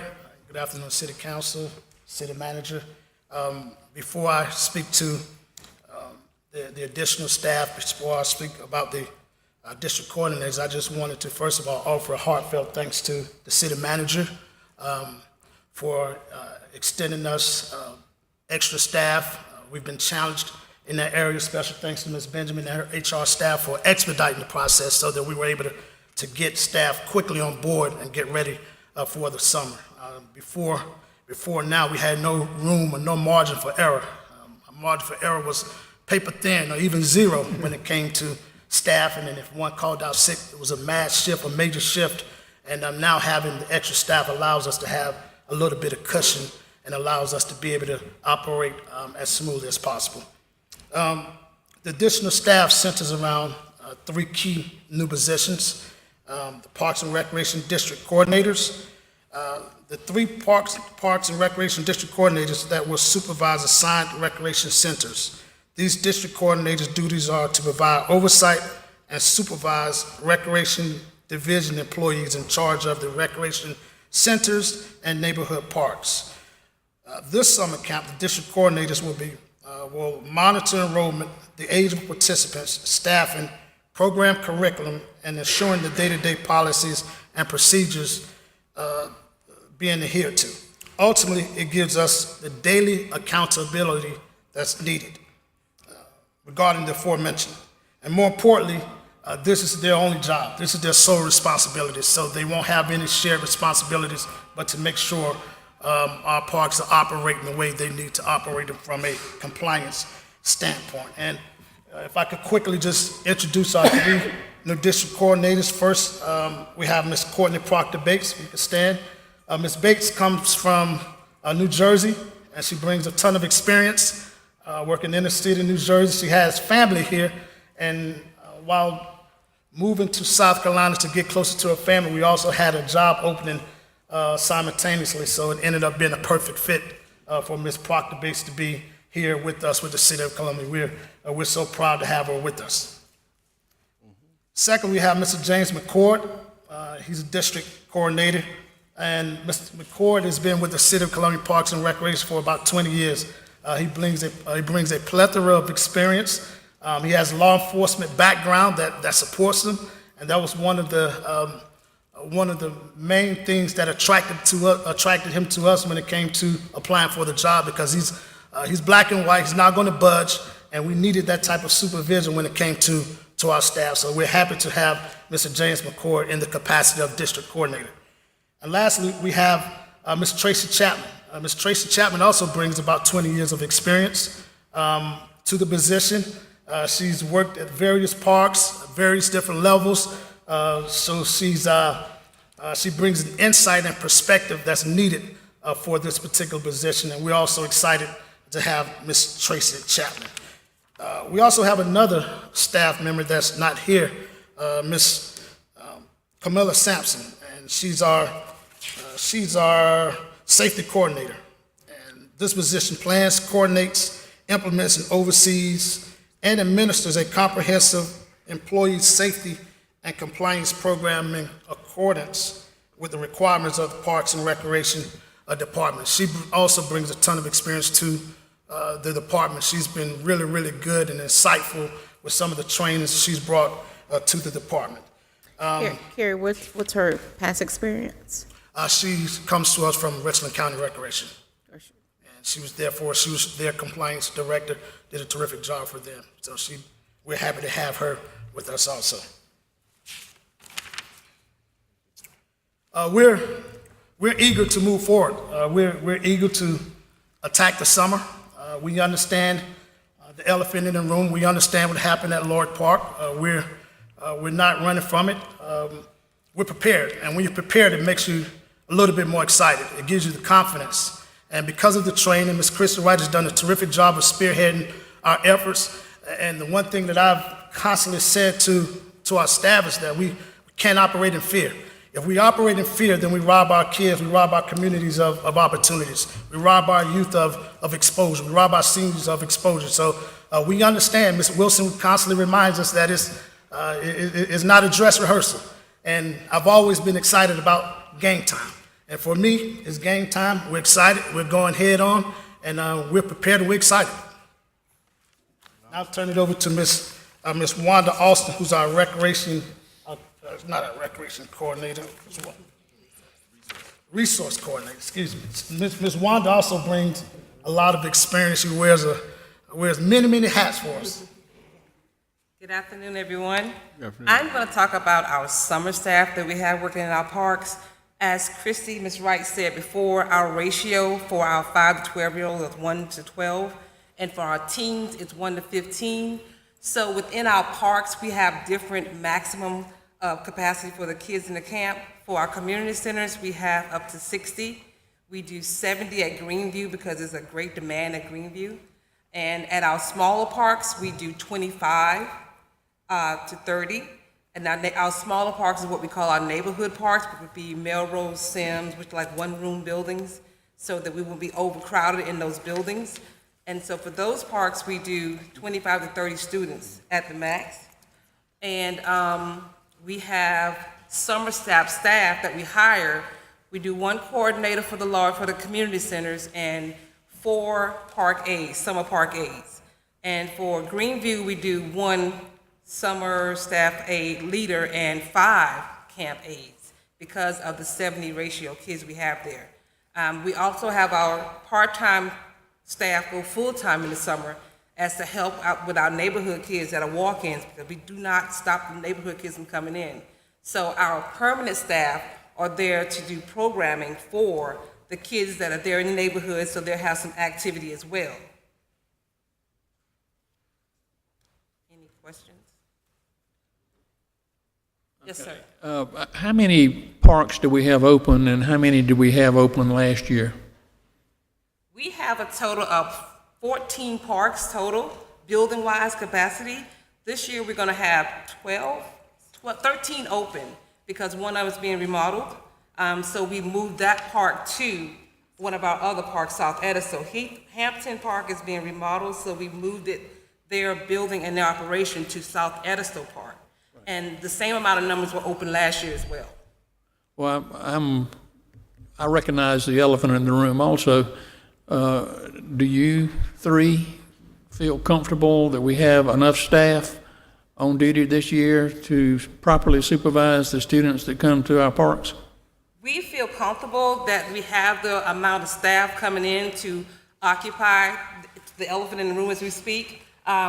Good afternoon, City Council, City Manager. Before I speak to the additional staff, before I speak about the district coordinators, I just wanted to first of all offer a heartfelt thanks to the City Manager for extending us extra staff. We've been challenged in that area. Special thanks to Ms. Benjamin and her HR staff for expediting the process so that we were able to get staff quickly on board and get ready for the summer. Before now, we had no room or no margin for error. Our margin for error was paper thin or even zero when it came to staff, and then if one called out sick, it was a mass shift, a major shift, and now having the extra staff allows us to have a little bit of cushion and allows us to be able to operate as smoothly as possible. The additional staff centers around 3 key new positions. The Parks and Recreation District Coordinators. The 3 Parks and Recreation District Coordinators that will supervise assigned recreation centers. These district coordinators' duties are to provide oversight and supervise recreation division employees in charge of the recreation centers and neighborhood parks. This summer camp, the district coordinators will monitor enrollment, the age of participants, staffing, program curriculum, and ensuring the day-to-day policies and procedures being adhered to. Ultimately, it gives us the daily accountability that's needed regarding the aforementioned. And more importantly, this is their only job. This is their sole responsibility, so they won't have any shared responsibilities but to make sure our parks are operating the way they need to operate from a compliance standpoint. And if I could quickly just introduce our 3 new district coordinators. First, we have Ms. Courtney Proctor Bates. We can stand. Ms. Bates comes from New Jersey, and she brings a ton of experience working in the city of New Jersey. She has family here, and while moving to South Carolina to get closer to her family, we also had a job opening simultaneously, so it ended up being a perfect fit for Ms. Proctor Bates to be here with us with the City of Columbia. We're so proud to have her with us. Second, we have Mr. James McCord. He's a district coordinator, and Mr. McCord has been with the City of Columbia Parks and Recreation for about 20 years. He brings a plethora of experience. He has a law enforcement background that supports him, and that was one of the main things that attracted him to us when it came to applying for the job, because he's black and white. He's not going to budge, and we needed that type of supervision when it came to our staff. So we're happy to have Mr. James McCord in the capacity of district coordinator. And lastly, we have Ms. Tracy Chapman. Ms. Tracy Chapman also brings about 20 years of experience to the position. She's worked at various parks, various different levels, so she brings an insight and perspective that's needed for this particular position, and we're also excited to have Ms. Tracy Chapman. We also have another staff member that's not here, Ms. Camilla Sampson, and she's our safety coordinator. And this position plans, coordinates, implements, and oversees and administers a comprehensive employee safety and compliance program in accordance with the requirements of the Parks and Recreation Department. She also brings a ton of experience to the department. She's been really, really good and insightful with some of the trainings she's brought to the department. Carrie, what's her past experience? She comes to us from Richland County Recreation. And she was their compliance director, did a terrific job for them. So we're happy to have her with us also. We're eager to move forward. We're eager to attack the summer. We understand the elephant in the room. We understand what happened at Lord Park. We're not running from it. We're prepared, and when you're prepared, it makes you a little bit more excited. It gives you the confidence. And because of the training, Ms. Krista Wright has done a terrific job of spearheading our efforts. And the one thing that I've constantly said to our staff is that we can't operate in fear. If we operate in fear, then we rob our kids, we rob our communities of opportunities. We rob our youth of exposure. We rob our seniors of exposure. So we understand. Ms. Wilson constantly reminds us that it's not a dress rehearsal. And I've always been excited about game time. And for me, it's game time. We're excited. We're going head on, and we're prepared and we're excited. Now I'll turn it over to Miss Wanda Austin, who's our recreation, not our recreation coordinator, resource coordinator, excuse me. Miss Wanda also brings a lot of experience. She wears many, many hats for us. Good afternoon, everyone. I'm going to talk about our summer staff that we have working in our parks. As Ms. Wright said before, our ratio for our 5 to 12-year-olds is 1 to 12, and for our teens, it's 1 to 15. So within our parks, we have different maximum capacity for the kids in the camp. For our community centers, we have up to 60. We do 70 at Greenview because there's a great demand at Greenview. And at our smaller parks, we do 25 to 30. And our smaller parks is what we call our neighborhood parks, which would be Melrose, Sims, which are like one-room buildings, so that we won't be overcrowded in those buildings. And so for those parks, we do 25 to 30 students at the max. And we have summer staff that we hire. We do 1 coordinator for the community centers and 4 park aides, summer park aides. And for Greenview, we do 1 summer staff aide leader and 5 camp aides because of the 70 ratio kids we have there. We also have our part-time staff go full-time in the summer as to help out with our neighborhood kids that are walk-ins, because we do not stop the neighborhood kids from coming in. So our permanent staff are there to do programming for the kids that are there in the neighborhood, so they'll have some activity as well. Any questions? Yes, sir. How many parks do we have open, and how many did we have open last year? We have a total of 14 parks total, building-wise capacity. This year, we're gonna have 13 open because one of them is being remodeled. So we moved that park to one of our other parks, South Edisto. Hampton Park is being remodeled, so we moved it, their building and their operation to South Edisto Park. And the same amount of numbers were open last year as well. Well, I recognize the elephant in the room also. Do you three feel comfortable that we have enough staff on duty this year to properly supervise the students that come to our parks? We feel comfortable that we have the amount of staff coming in to occupy the elephant in the room as we speak,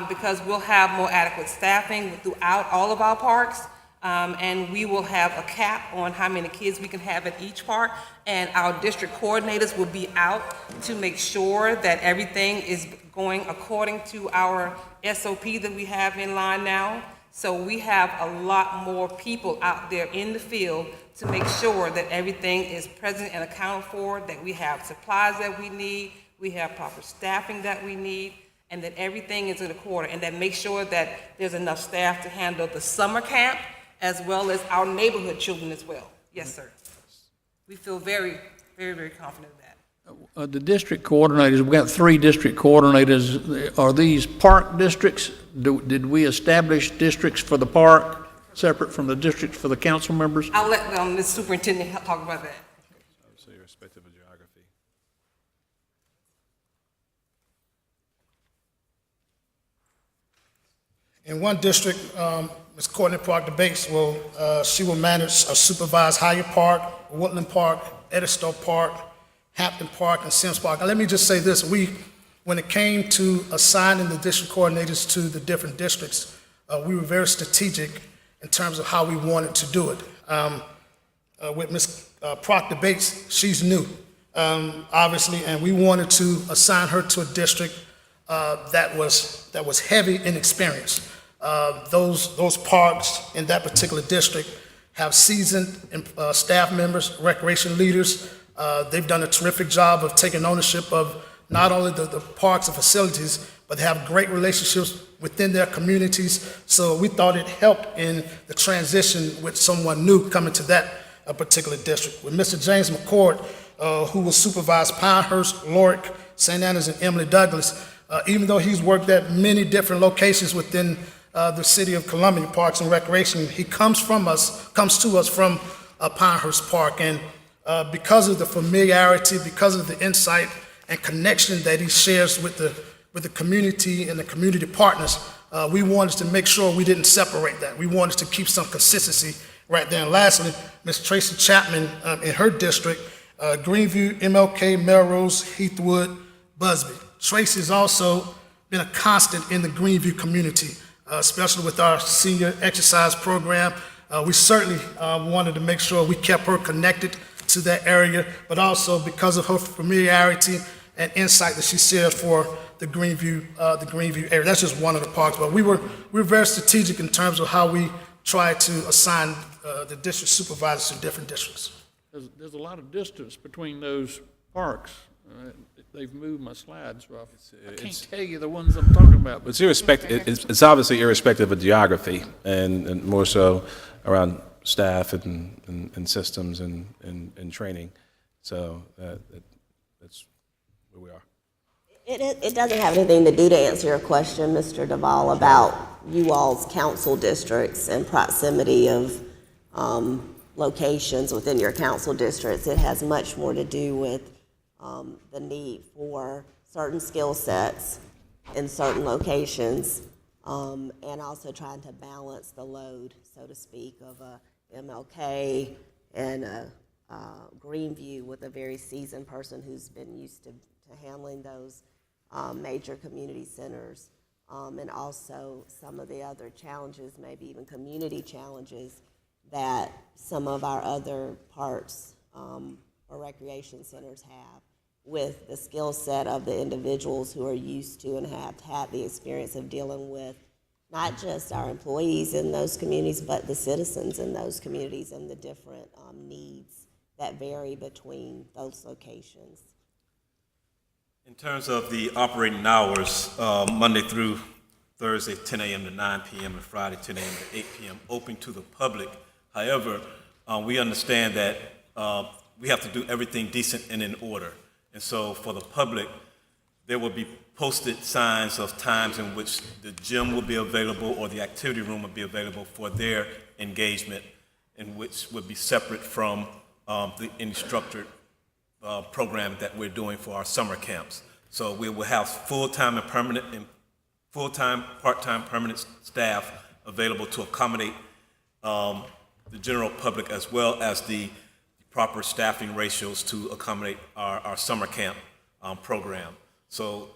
because we'll have more adequate staffing throughout all of our parks, and we will have a cap on how many kids we can have at each park, and our district coordinators will be out to make sure that everything is going according to our SOP that we have in line now. So we have a lot more people out there in the field to make sure that everything is present and accounted for, that we have supplies that we need, we have proper staffing that we need, and that everything is in order, and that make sure that there's enough staff to handle the summer camp as well as our neighborhood children as well. Yes, sir. We feel very, very, very confident of that. The district coordinators, we've got 3 district coordinators. Are these park districts? Did we establish districts for the park separate from the districts for the council members? I'll let the superintendent talk about that. So irrespective of geography. In one district, Ms. Courtney Park DeBates she will manage or supervise Hyatt Park, Woodland Park, Edisto Park, Hampton Park, and Sims Park. Now, let me just say this. When it came to assigning the district coordinators to the different districts, we were very strategic in terms of how we wanted to do it. With Ms. Proctor Bates, she's new, obviously, and we wanted to assign her to a district that was heavy in experience. Those parks in that particular district have seasoned staff members, recreation leaders. They've done a terrific job of taking ownership of not only the parks and facilities, but they have great relationships within their communities. So we thought it helped in the transition with someone new coming to that particular district. With Mr. James McCord, who will supervise Pinehurst, Lorick, St. Andrews, and Emily Douglas, even though he's worked at many different locations within the city of Columbia, Parks and Recreation, he comes to us from Pinehurst Park. And because of the familiarity, because of the insight and connection that he shares with the community and the community partners, we wanted to make sure we didn't separate that. We wanted to keep some consistency right there. And lastly, Ms. Tracy Chapman in her district, Greenview, MLK, Melrose, Heathwood, Busby. Tracy's also been a constant in the Greenview community, especially with our senior exercise program. We certainly wanted to make sure we kept her connected to that area, but also because of her familiarity and insight that she shares for the Greenview area. That's just one of the parks, but we're very strategic in terms of how we try to assign the district supervisors to different districts. There's a lot of distance between those parks. They've moved my slides, so I can't tell you the ones I'm talking about. But It's obviously irrespective of geography, and more so around staff and systems and training. So that's where we are. It doesn't have anything to do to answer your question, Mr. Duvall, about you all's council districts and proximity of locations within your council districts. It has much more to do with the need for certain skill sets in certain locations, and also trying to balance the load, so to speak, of a MLK and a Greenview with a very seasoned person who's been used to handling those major community centers, and also some of the other challenges, maybe even community challenges that some of our other parks or recreation centers have, with the skill set of the individuals who are used to and have had the experience of dealing with not just our employees in those communities, but the citizens in those communities and the different needs that vary between those locations. In terms of the operating hours, Monday through Thursday, 10 a.m. to 9 p.m., and Friday, 10 a.m. to 8 p.m., open to the public. However, we understand that we have to do everything decent and in order. And so for the public, there will be posted signs of times in which the gym will be available or the activity room will be available for their engagement, in which would be separate from the instructor program that we're doing for our summer camps. So we will have full-time, part-time, permanent staff available to accommodate the general public, as well as the proper staffing ratios to accommodate our summer camp program. So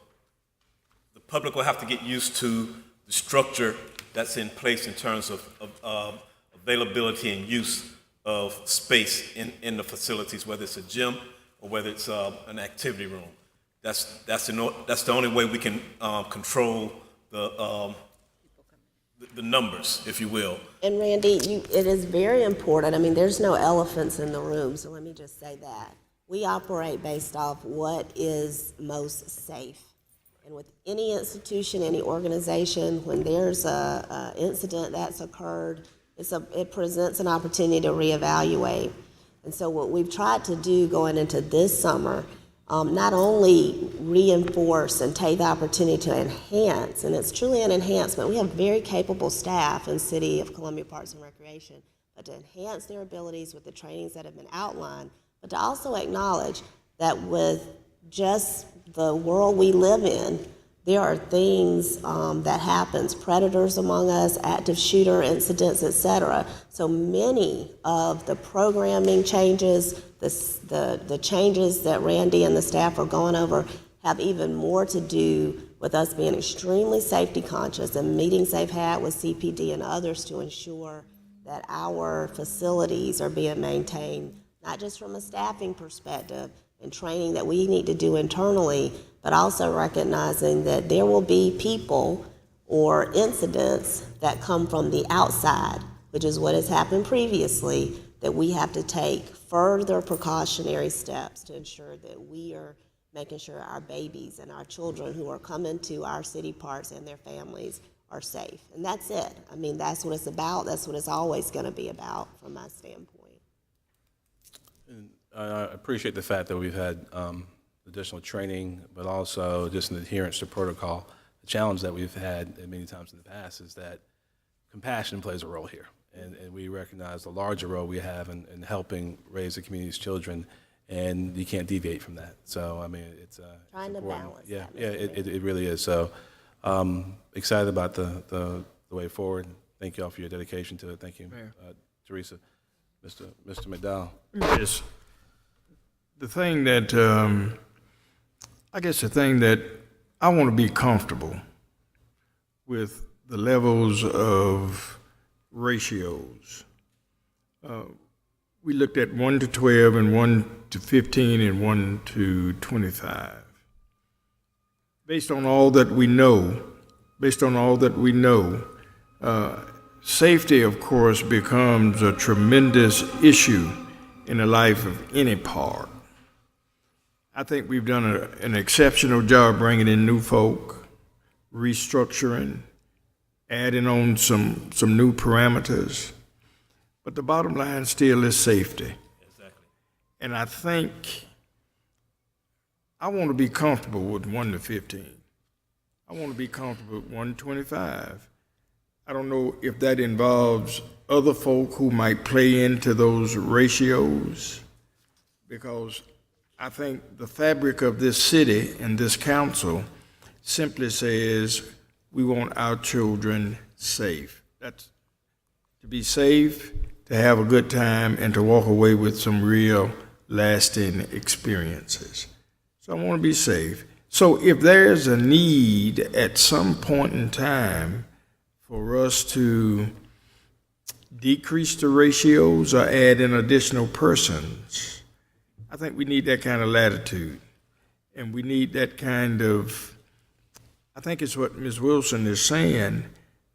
the public will have to get used to the structure that's in place in terms of availability and use of space in the facilities, whether it's a gym or whether it's an activity room. That's the only way we can control the numbers, if you will. And Randy, it is very important. I mean, there's no elephants in the room, so let me just say that. We operate based off what is most safe. And with any institution, any organization, when there's a incident that's occurred, it presents an opportunity to reevaluate. And so what we've tried to do going into this summer, not only reinforce and take the opportunity to enhance, and it's truly an enhancement. We have very capable staff in City of Columbia Parks and Recreation, but to enhance their abilities with the trainings that have been outlined, but to also acknowledge that with just the world we live in, there are things that happens, predators among us, active shooter incidents, etc. So many of the programming changes, the changes that Randy and the staff are going over have even more to do with us being extremely safety conscious and meeting Safe Hat with CPD and others to ensure that our facilities are being maintained, not just from a staffing perspective and training that we need to do internally, but also recognizing that there will be people or incidents that come from the outside, which is what has happened previously, that we have to take further precautionary steps to ensure that we are making sure our babies and our children who are coming to our city parks and their families are safe. And that's it. I mean, that's what it's about. That's what it's always going to be about from my standpoint. And I appreciate the fact that we've had additional training, but also just an adherence to protocol. The challenge that we've had many times in the past is that compassion plays a role here. And we recognize the larger role we have in helping raise the community's children, and you can't deviate from that. So, I mean, it's trying to balance. Yeah, it really is. So, excited about the way forward. Thank you all for your dedication to it. Thank you, Teresa, Mr. McDowell. Yes. The thing that, I guess the thing that I want to be comfortable with the levels of ratios. We looked at 1 to 12 and 1 to 15 and 1 to 25. Based on all that we know, safety, of course, becomes a tremendous issue in the life of any park. I think we've done an exceptional job bringing in new folk, restructuring, adding on some new parameters. But the bottom line still is safety. Exactly. And I think I want to be comfortable with 1 to 15. I want to be comfortable with 125. I don't know if that involves other folk who might play into those ratios, because I think the fabric of this city and this council simply says we want our children safe. That's to be safe, to have a good time, and to walk away with some real lasting experiences. So I want to be safe. So if there's a need at some point in time for us to decrease the ratios or add in additional persons, I think we need that kind of latitude. And we need that kind of, I think it's what Ms. Wilson is saying,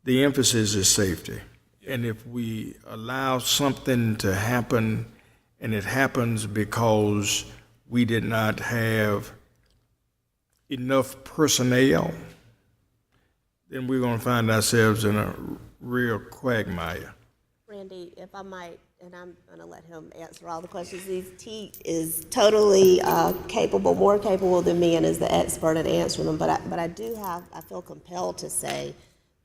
the emphasis is safety. And if we allow something to happen, and it happens because we did not have enough personnel, then we're going to find ourselves in a real quagmire. Randy, if I might, and I'm going to let him answer all the questions. He is totally capable, more capable than me, and is the expert at answering them. But I feel compelled to say,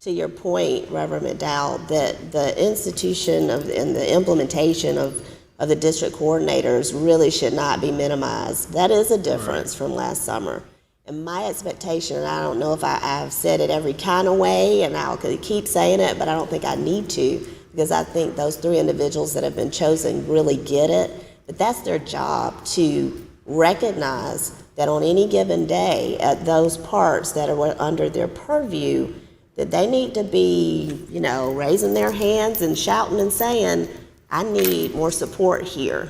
to your point, Reverend McDowell, that the institution and the implementation of the district coordinators really should not be minimized. That is a difference from last summer. And my expectation, and I don't know if I've said it every kind of way, and I'll keep saying it, but I don't think I need to, because I think those 3 individuals that have been chosen really get it. But that's their job, to recognize that on any given day, at those parts that are under their purview, that they need to be, raising their hands and shouting and saying, I need more support here.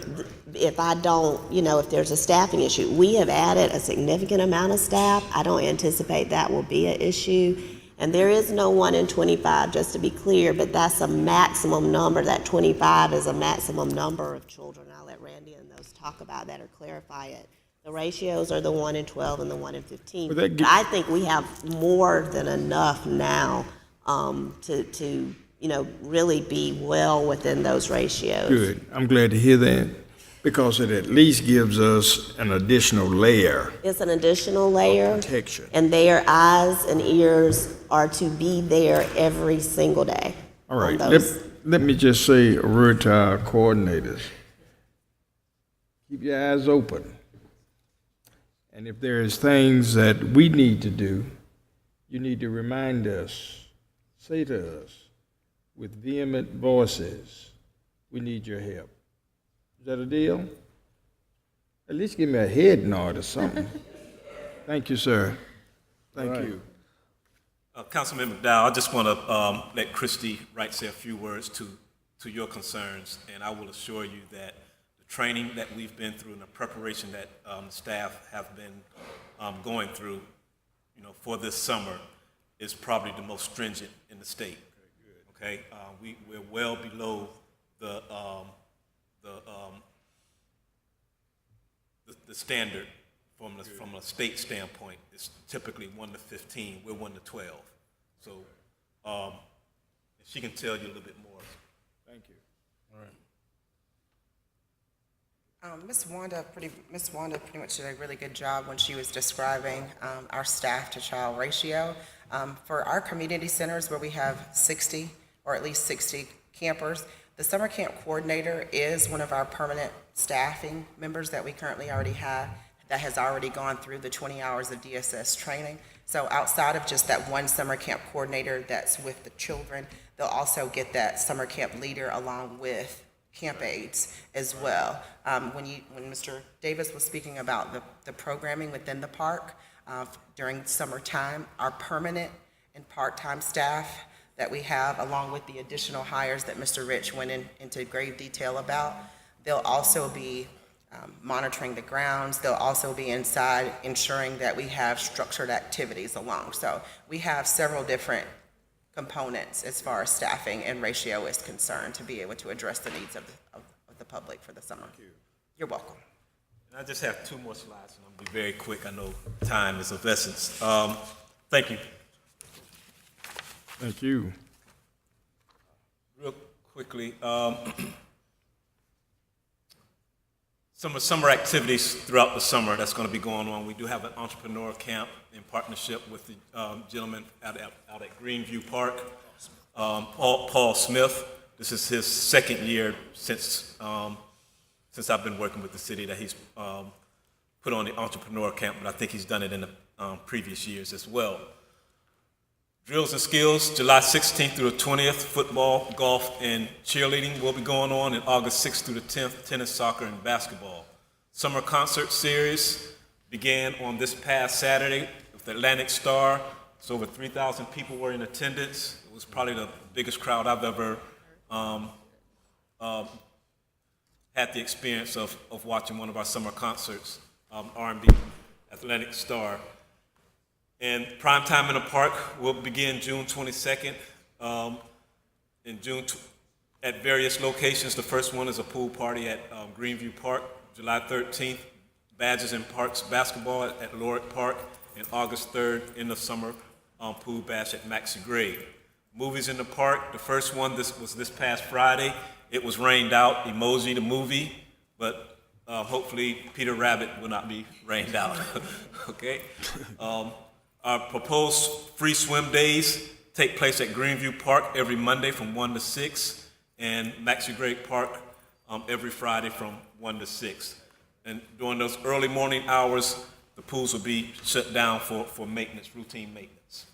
If I don't, if there's a staffing issue, we have added a significant amount of staff. I don't anticipate that will be an issue. And there is no 1 in 25, just to be clear, but that's a maximum number. That 25 is a maximum number of children. I'll let Randy and those talk about that or clarify it. The ratios are the 1 in 12 and the 1 in 15. But I think we have more than enough now to really be well within those ratios. Good. I'm glad to hear that, because it at least gives us an additional layer. It's an additional layer. Of protection. And their eyes and ears are to be there every single day. All right. Let me just say a word to our coordinators. Keep your eyes open. And if there's things that we need to do, you need to remind us, say to us, with vehement voices, we need your help. Is that a deal? At least give me a head nod or something. Thank you, sir. Thank you. Councilman McDowell, I just want to let Christy Wright say a few words to your concerns, and I will assure you that the training that we've been through and the preparation that the staff have been going through, for this summer is probably the most stringent in the state. Okay, we're well below the standard from a state standpoint. It's typically 1 to 15. We're 1 to 12. So she can tell you a little bit more. Thank you. All right. Ms. Wanda pretty much did a really good job when she was describing our staff to child ratio. For our community centers where we have 60 or at least 60 campers, the summer camp coordinator is one of our permanent staffing members that we currently already have that has already gone through the 20 hours of DSS training. So outside of just that one summer camp coordinator that's with the children, they'll also get that summer camp leader along with camp aides as well. When Mr. Davis was speaking about the programming within the park during summertime, our permanent and part-time staff that we have, along with the additional hires that Mr. Rich went into grave detail about, they'll also be monitoring the grounds. They'll also be inside ensuring that we have structured activities along. So we have several different components as far as staffing and ratio is concerned to be able to address the needs of the public for the summer. Thank you. You're welcome. And I just have 2 more slides, and I'm going to be very quick. I know time is of essence. Thank you. Thank you. Real quickly, some summer activities throughout the summer that's going to be going on. We do have an entrepreneur camp in partnership with the gentleman out at Greenview Park, Paul Smith. This is his 2nd year since I've been working with the city that he's put on the entrepreneur camp, but I think he's done it in the previous years as well. Drills and skills, July 16th through the 20th, football, golf, and cheerleading will be going on, and August 6th through the 10th, tennis, soccer, and basketball. Summer concert series began on this past Saturday with the Atlantic Star. So over 3,000 people were in attendance. It was probably the biggest crowd I've ever had the experience of watching one of our summer concerts, R&B, Atlantic Star. And Prime Time in the Park will begin June 22nd at various locations. The first one is a pool party at Greenview Park, July 13th, Badges and Parks basketball at Lorick Park, and August 3rd in the summer pool bash at Maxi Grade. Movies in the park, the first one was this past Friday. It was rained out, Emoji the movie, but hopefully Peter Rabbit will not be rained out, okay? Our proposed free swim days take place at Greenview Park every Monday from 1 to 6, and Maxi Grade Park every Friday from 1 to 6. And during those early morning hours, the pools will be shut down for maintenance, routine maintenance.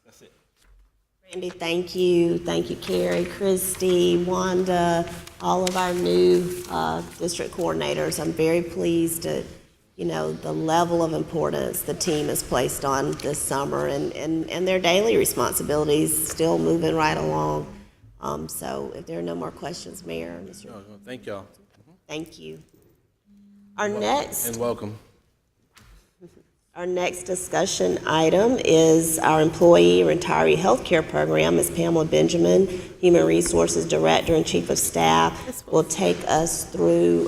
That's it. Randy, thank you. Thank you, Carrie, Christy, Wanda, all of our new district coordinators. I'm very pleased at, the level of importance the team has placed on this summer and their daily responsibilities still moving right along. So if there are no more questions, Mayor, Mr. No, thank y'all. Thank you. Our next And welcome. Our next discussion item is our employee retiree health care program. Ms. Pamela Benjamin, Human Resources Director and Chief of Staff, will take us through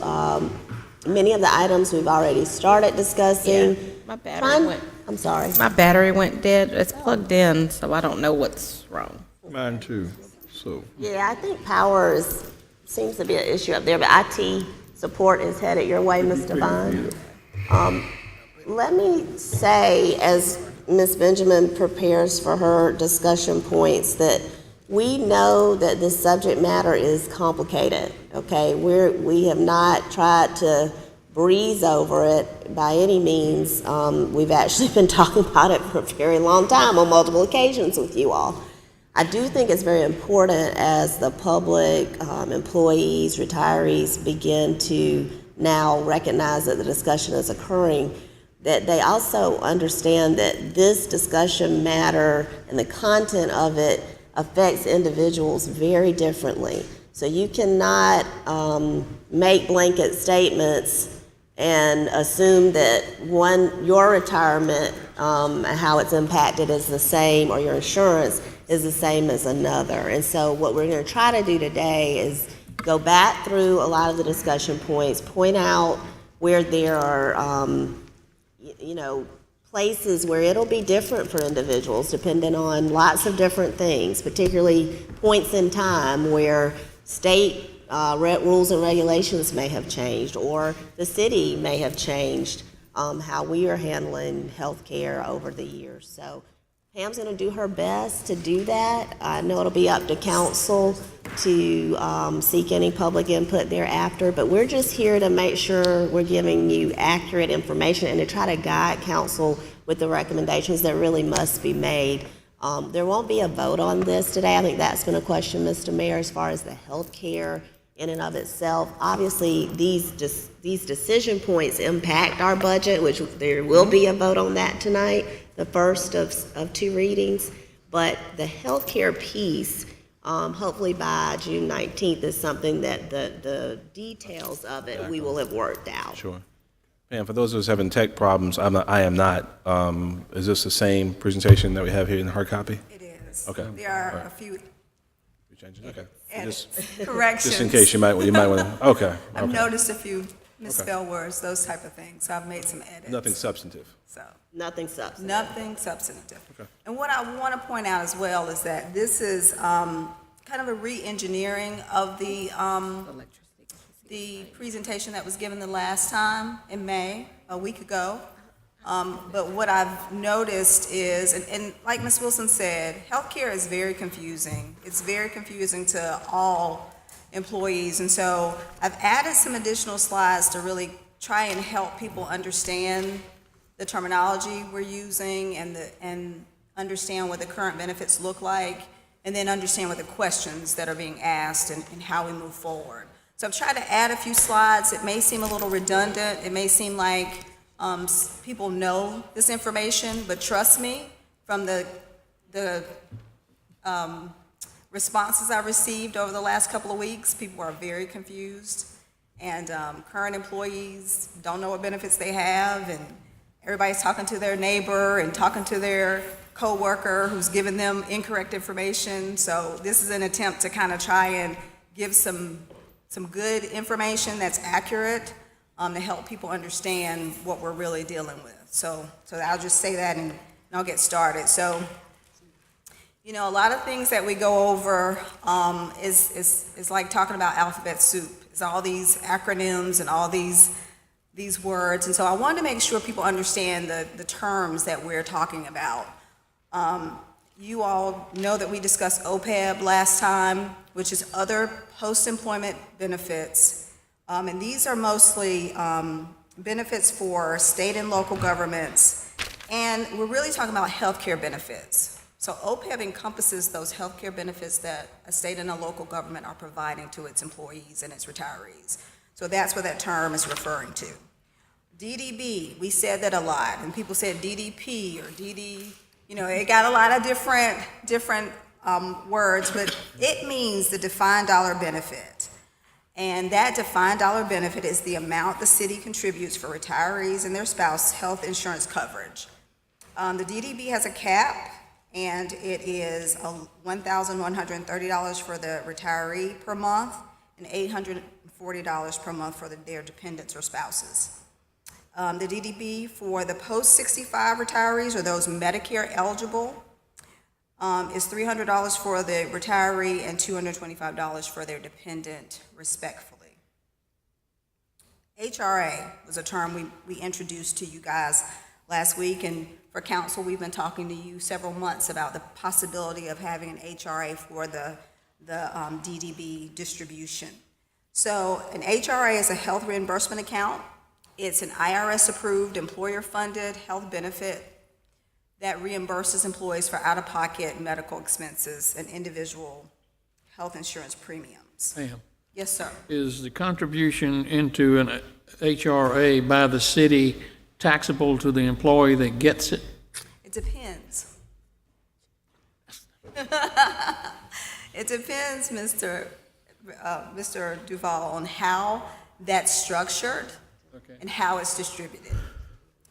many of the items we've already started discussing. Yeah, my battery went. I'm sorry. My battery went dead. It's plugged in, so I don't know what's wrong. Mine too, so. Yeah, I think power seems to be an issue up there, but IT support is headed your way, Mr. Vine. Let me say, as Ms. Benjamin prepares for her discussion points, that we know that this subject matter is complicated, okay? We have not tried to breeze over it by any means. We've actually been talking about it for a very long time on multiple occasions with you all. I do think it's very important as the public, employees, retirees begin to now recognize that the discussion is occurring, that they also understand that this discussion matter and the content of it affects individuals very differently. So you cannot make blanket statements and assume that your retirement and how it's impacted is the same, or your insurance is the same as another. And so what we're going to try to do today is go back through a lot of the discussion points, point out where there are places where it'll be different for individuals depending on lots of different things, particularly points in time where state rules and regulations may have changed, or the city may have changed how we are handling health care over the years. So Pam's going to do her best to do that. I know it'll be up to council to seek any public input thereafter, but we're just here to make sure we're giving you accurate information and to try to guide council with the recommendations that really must be made. There won't be a vote on this today. I think that's been a question, Mr. Mayor, as far as the health care in and of itself. Obviously, these decision points impact our budget, which there will be a vote on that tonight, the first of two readings. But the healthcare piece, hopefully by June 19th, is something that the details of it we will have worked out. Sure. Pam, for those of us having tech problems, I am not. Is this the same presentation that we have here in the hard copy? It is. Okay. There are All right. a few Okay. corrections. Just in case you might want to. Okay. I've noticed a few misspelled words, those type of things. So I've made some edits. Nothing substantive. So Nothing substantive. nothing substantive. Okay. And what I want to point out as well is that this is kind of a re-engineering of the presentation that was given the last time in May, a week ago. But what I've noticed is, and like Ms. Wilson said, healthcare is very confusing. It's very confusing to all employees. And so I've added some additional slides to really try and help people understand the terminology we're using and understand what the current benefits look like, and then understand what the questions that are being asked and how we move forward. So I've tried to add a few slides. It may seem a little redundant. It may seem like people know this information, but trust me, from the responses I received over the last couple of weeks, people are very confused, and current employees don't know what benefits they have, and everybody's talking to their neighbor and talking to their coworker who's giving them incorrect information. So this is an attempt to kind of try and give some good information that's accurate, to help people understand what we're really dealing with. So I'll just say that and I'll get started. So, you know, a lot of things that we go over is like talking about alphabet soup. It's all these acronyms and all these words. And so I wanted to make sure people understand the terms that we're talking about. You all know that we discussed OPEB last time, which is other post-employment benefits. And these are mostly benefits for state and local governments. And we're really talking about healthcare benefits. So OPEB encompasses those healthcare benefits that a state and a local government are providing to its employees and its retirees. So that's what that term is referring to. DDB, we said that a lot, and people said DDP or DD, you know, it got a lot of different words, but it means the defined dollar benefit. And that defined dollar benefit is the amount the city contributes for retirees and their spouse health insurance coverage. The DDB has a cap, and it is $1,130 for the retiree per month and $840 per month for their dependents or spouses. The DDB for the post-65 retirees, or those Medicare eligible, is $300 for the retiree and $225 for their dependent, respectfully. HRA was a term we introduced to you guys last week, and for council, we've been talking to you several months about the possibility of having an HRA for the DDB distribution. So an HRA is a health reimbursement account. It's an IRS-approved, employer-funded health benefit that reimburses employees for out-of-pocket medical expenses and individual health insurance premiums. Ma'am, Yes, sir. is the contribution into an HRA by the city taxable to the employee that gets it? It depends. It depends, Mr. Duval, on how that's structured and how it's distributed.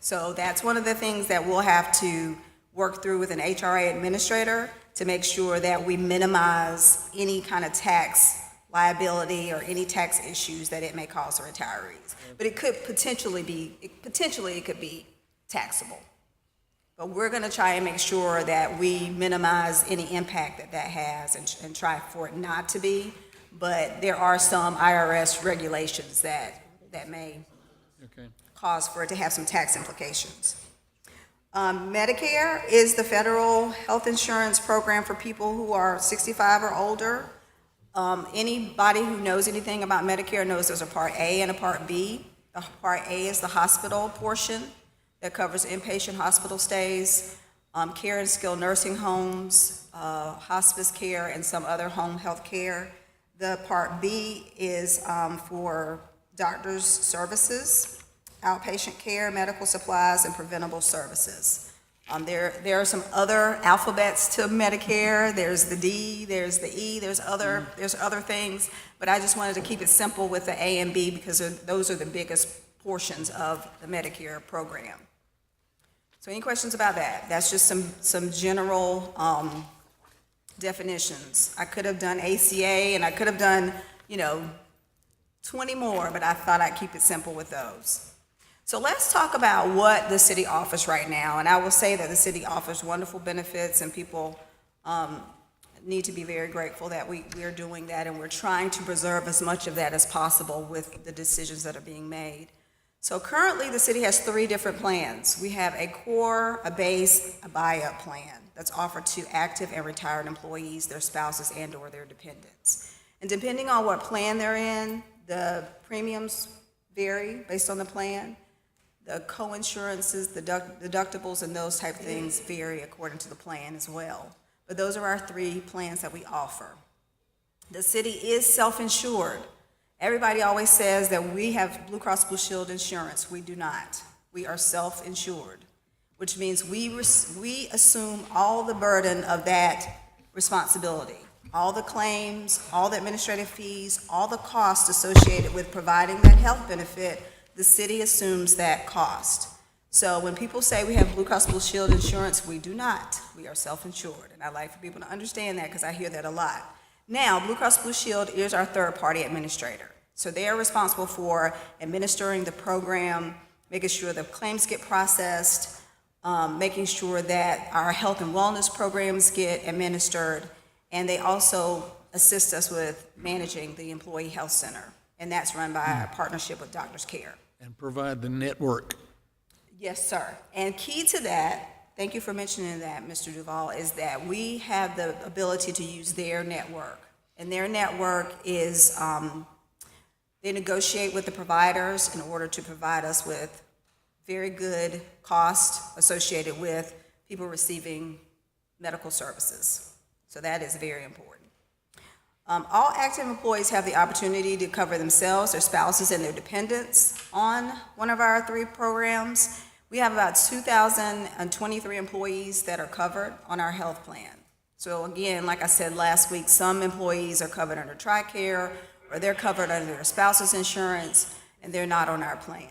So that's one of the things that we'll have to work through with an HRA administrator to make sure that we minimize any kind of tax liability or any tax issues that it may cause for retirees. But it could potentially it could be taxable. But we're going to try and make sure that we minimize any impact that has and try for it not to be. But there are some IRS regulations that may cause for it to have some tax implications. Medicare is the federal health insurance program for people who are 65 or older. Anybody who knows anything about Medicare knows there's a Part A and a Part B. The Part A is the hospital portion that covers inpatient hospital stays, care in skilled nursing homes, hospice care, and some other home health care. The Part B is for doctors' services, outpatient care, medical supplies, and preventable services. There are some other alphabets to Medicare. There's the D, there's the E, there's other things, but I just wanted to keep it simple with the A and B because those are the biggest portions of the Medicare program. So any questions about that? That's just some general definitions. I could have done ACA and I could have done, 20 more, but I thought I'd keep it simple with those. So let's talk about what the city offers right now. And I will say that the city offers wonderful benefits, and people need to be very grateful that we are doing that, and we're trying to preserve as much of that as possible with the decisions that are being made. So currently, the city has 3 different plans. We have a core, a base, a buy-up plan that's offered to active and retired employees, their spouses, and/or their dependents. And depending on what plan they're in, the premiums vary based on the plan. The co-insurances, the deductibles, and those type of things vary according to the plan as well. But those are our 3 plans that we offer. The city is self-insured. Everybody always says that we have Blue Cross Blue Shield insurance. We do not. We are self-insured, which means we assume all the burden of that responsibility, all the claims, all the administrative fees, all the costs associated with providing that health benefit. The city assumes that cost. So when people say we have Blue Cross Blue Shield insurance, we do not. We are self-insured, and I like for people to understand that because I hear that a lot. Now, Blue Cross Blue Shield is our third-party administrator. So they are responsible for administering the program, making sure the claims get processed, making sure that our health and wellness programs get administered, and they also assist us with managing the Employee Health Center, and that's run by a partnership with Doctors Care. And provide the network. Yes, sir. And key to that, thank you for mentioning that, Mr. Duval, is that we have the ability to use their network. And their network is, they negotiate with the providers in order to provide us with very good cost associated with people receiving medical services. So that is very important. All active employees have the opportunity to cover themselves, their spouses, and their dependents on one of our 3 programs. We have about 2,023 employees that are covered on our health plan. So again, like I said last week, some employees are covered under TRICARE, or they're covered under their spouse's insurance, and they're not on our plan.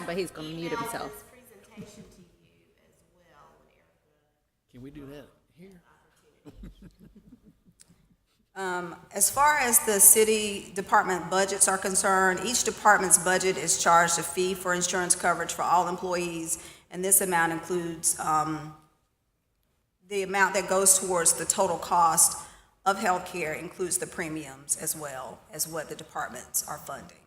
But he's going to mute himself. Can we do that here? As far as the city department budgets are concerned, each department's budget is charged a fee for insurance coverage for all employees, and this amount includes the amount that goes towards the total cost of health care, includes the premiums as well as what the departments are funding.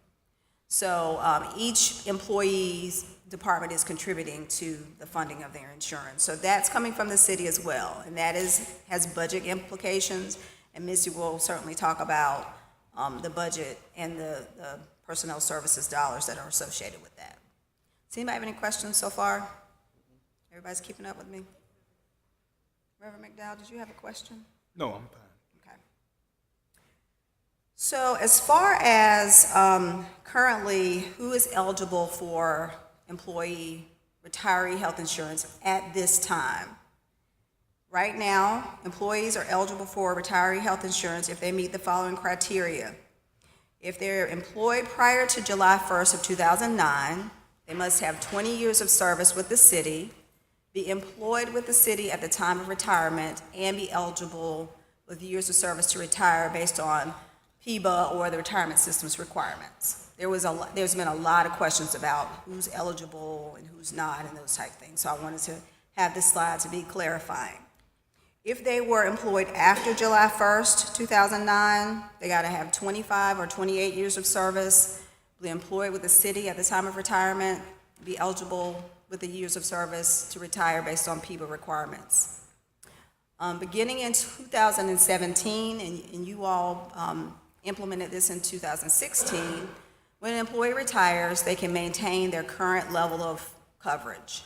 So each employee's department is contributing to the funding of their insurance. So that's coming from the city as well, and that has budget implications, and Missy will certainly talk about the budget and the personnel services dollars that are associated with that. Does anybody have any questions so far? Everybody's keeping up with me? Reverend McDowell, did you have a question? No, I'm fine. Okay. So as far as currently who is eligible for employee retiree health insurance at this time, right now, employees are eligible for retiree health insurance if they meet the following criteria. If they're employed prior to July 1st of 2009, they must have 20 years of service with the city, be employed with the city at the time of retirement, and be eligible with years of service to retire based on PIBA or the retirement system's requirements. There's been a lot of questions about who's eligible and who's not and those type of things, so I wanted to have this slide to be clarifying. If they were employed after July 1st, 2009, they got to have 25 or 28 years of service, be employed with the city at the time of retirement, be eligible with the years of service to retire based on PIBA requirements. Beginning in 2017, and you all implemented this in 2016, when an employee retires, they can maintain their current level of coverage.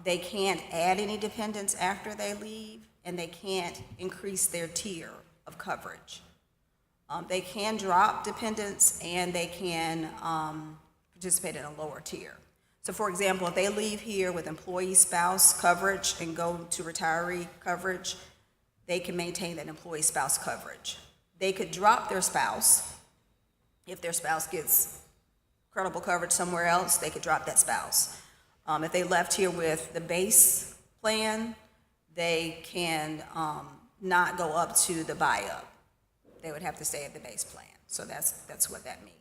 They can't add any dependents after they leave, and they can't increase their tier of coverage. They can drop dependents, and they can participate in a lower tier. So for example, if they leave here with employee spouse coverage and go to retiree coverage, they can maintain that employee spouse coverage. They could drop their spouse. If their spouse gets credible coverage somewhere else, they could drop that spouse. If they left here with the base plan, they can not go up to the buy-up. They would have to stay at the base plan. So that's what that means.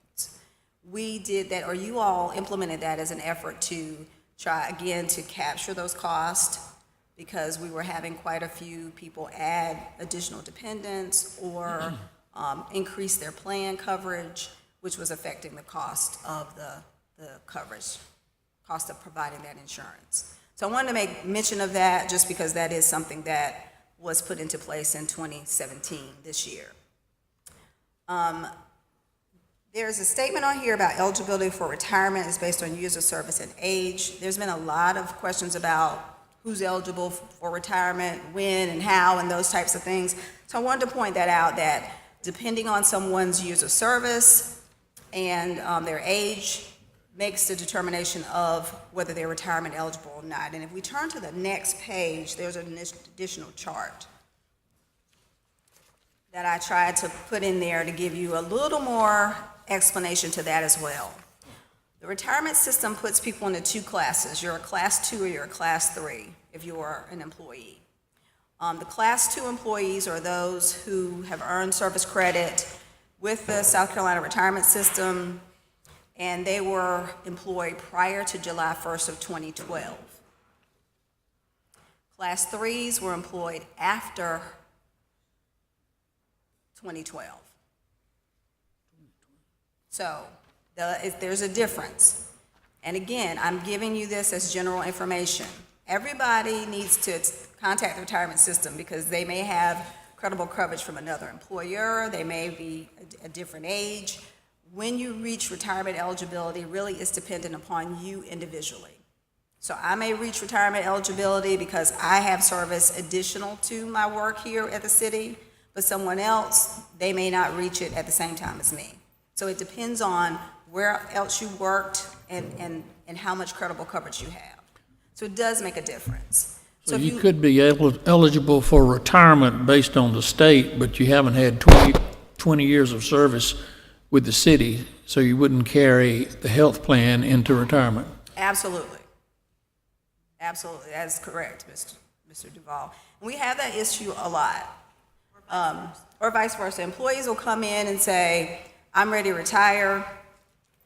We did that, or you all implemented that as an effort to try, again, to capture those costs, because we were having quite a few people add additional dependents or increase their plan coverage, which was affecting the cost of the coverage, cost of providing that insurance. So I wanted to make mention of that just because that is something that was put into place in 2017, this year. There's a statement on here about eligibility for retirement is based on years of service and age. There's been a lot of questions about who's eligible for retirement, when and how, and those types of things. So I wanted to point that out, that depending on someone's years of service and their age makes the determination of whether they're retirement eligible or not. And if we turn to the next page, there's an additional chart that I tried to put in there to give you a little more explanation to that as well. The retirement system puts people into two classes. You're a Class 2 or you're a Class 3 if you are an employee. The Class 2 employees are those who have earned service credit with the South Carolina retirement system, and they were employed prior to July 1st of 2012. Class 3s were employed after 2012. So there's a difference. And again, I'm giving you this as general information. Everybody needs to contact the retirement system because they may have credible coverage from another employer, they may be a different age. When you reach retirement eligibility really is dependent upon you individually. So I may reach retirement eligibility because I have service additional to my work here at the city, but someone else, they may not reach it at the same time as me. So it depends on where else you worked and how much credible coverage you have. So it does make a difference. So you could be eligible for retirement based on the state, but you haven't had 20 years of service with the city, so you wouldn't carry the health plan into retirement. Absolutely. Absolutely, that's correct, Mr. Duvall. We have that issue a lot. Or vice versa. Employees will come in and say, I'm ready to retire.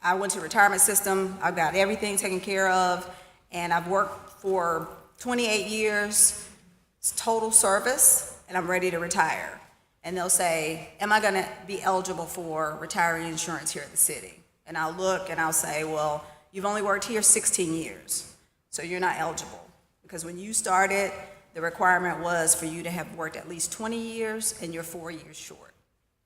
I went to the retirement system. I've got everything taken care of, and I've worked for 28 years, it's total service, and I'm ready to retire. And they'll say, am I going to be eligible for retiree insurance here at the city? And I'll look and I'll say, well, you've only worked here 16 years, so you're not eligible. Because when you started, the requirement was for you to have worked at least 20 years, and you're 4 years short.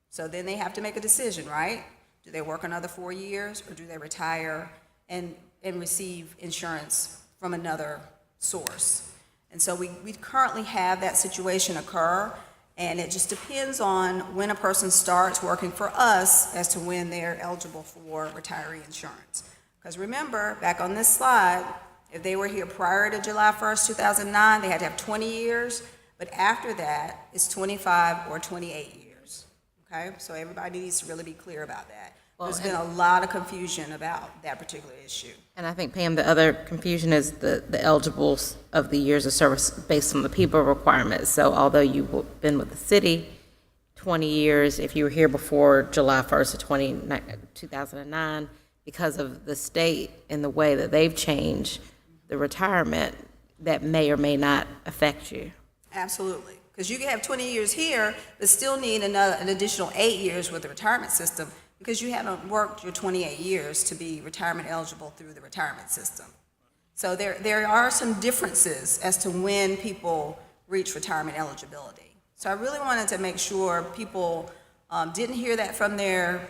So then they have to make a decision, right? Do they work another 4 years, or do they retire and receive insurance from another source? And so we currently have that situation occur, and it just depends on when a person starts working for us as to when they're eligible for retiree insurance. Because remember, back on this slide, if they were here prior to July 1st, 2009, they had to have 20 years, but after that, it's 25 or 28 years, okay? So everybody needs to really be clear about that. There's been a lot of confusion about that particular issue. And I think, Pam, the other confusion is the eligibles of the years of service based on the people requirements. So although you've been with the city 20 years, if you were here before July 1st of 2009, because of the state and the way that they've changed the retirement, that may or may not affect you. Absolutely, because you can have 20 years here, but still need an additional 8 years with the retirement system because you haven't worked your 28 years to be retirement eligible through the retirement system. So there are some differences as to when people reach retirement eligibility. So I really wanted to make sure people didn't hear that from their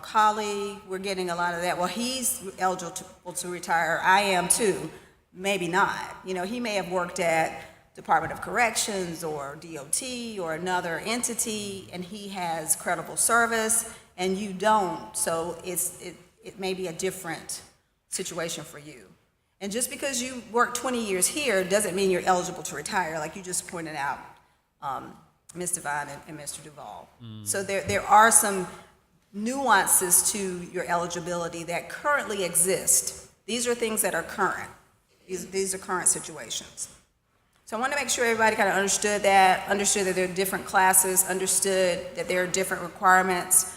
colleague. We're getting a lot of that. Well, he's eligible to retire. I am too. Maybe not. You know, he may have worked at Department of Corrections or DOT or another entity, and he has credible service, and you don't. So it may be a different situation for you. And just because you work 20 years here doesn't mean you're eligible to retire, like you just pointed out, Ms. Devine and Mr. Duvall. So there are some nuances to your eligibility that currently exist. These are things that are current. These are current situations. So I want to make sure everybody kind of understood that there are different classes, understood that there are different requirements.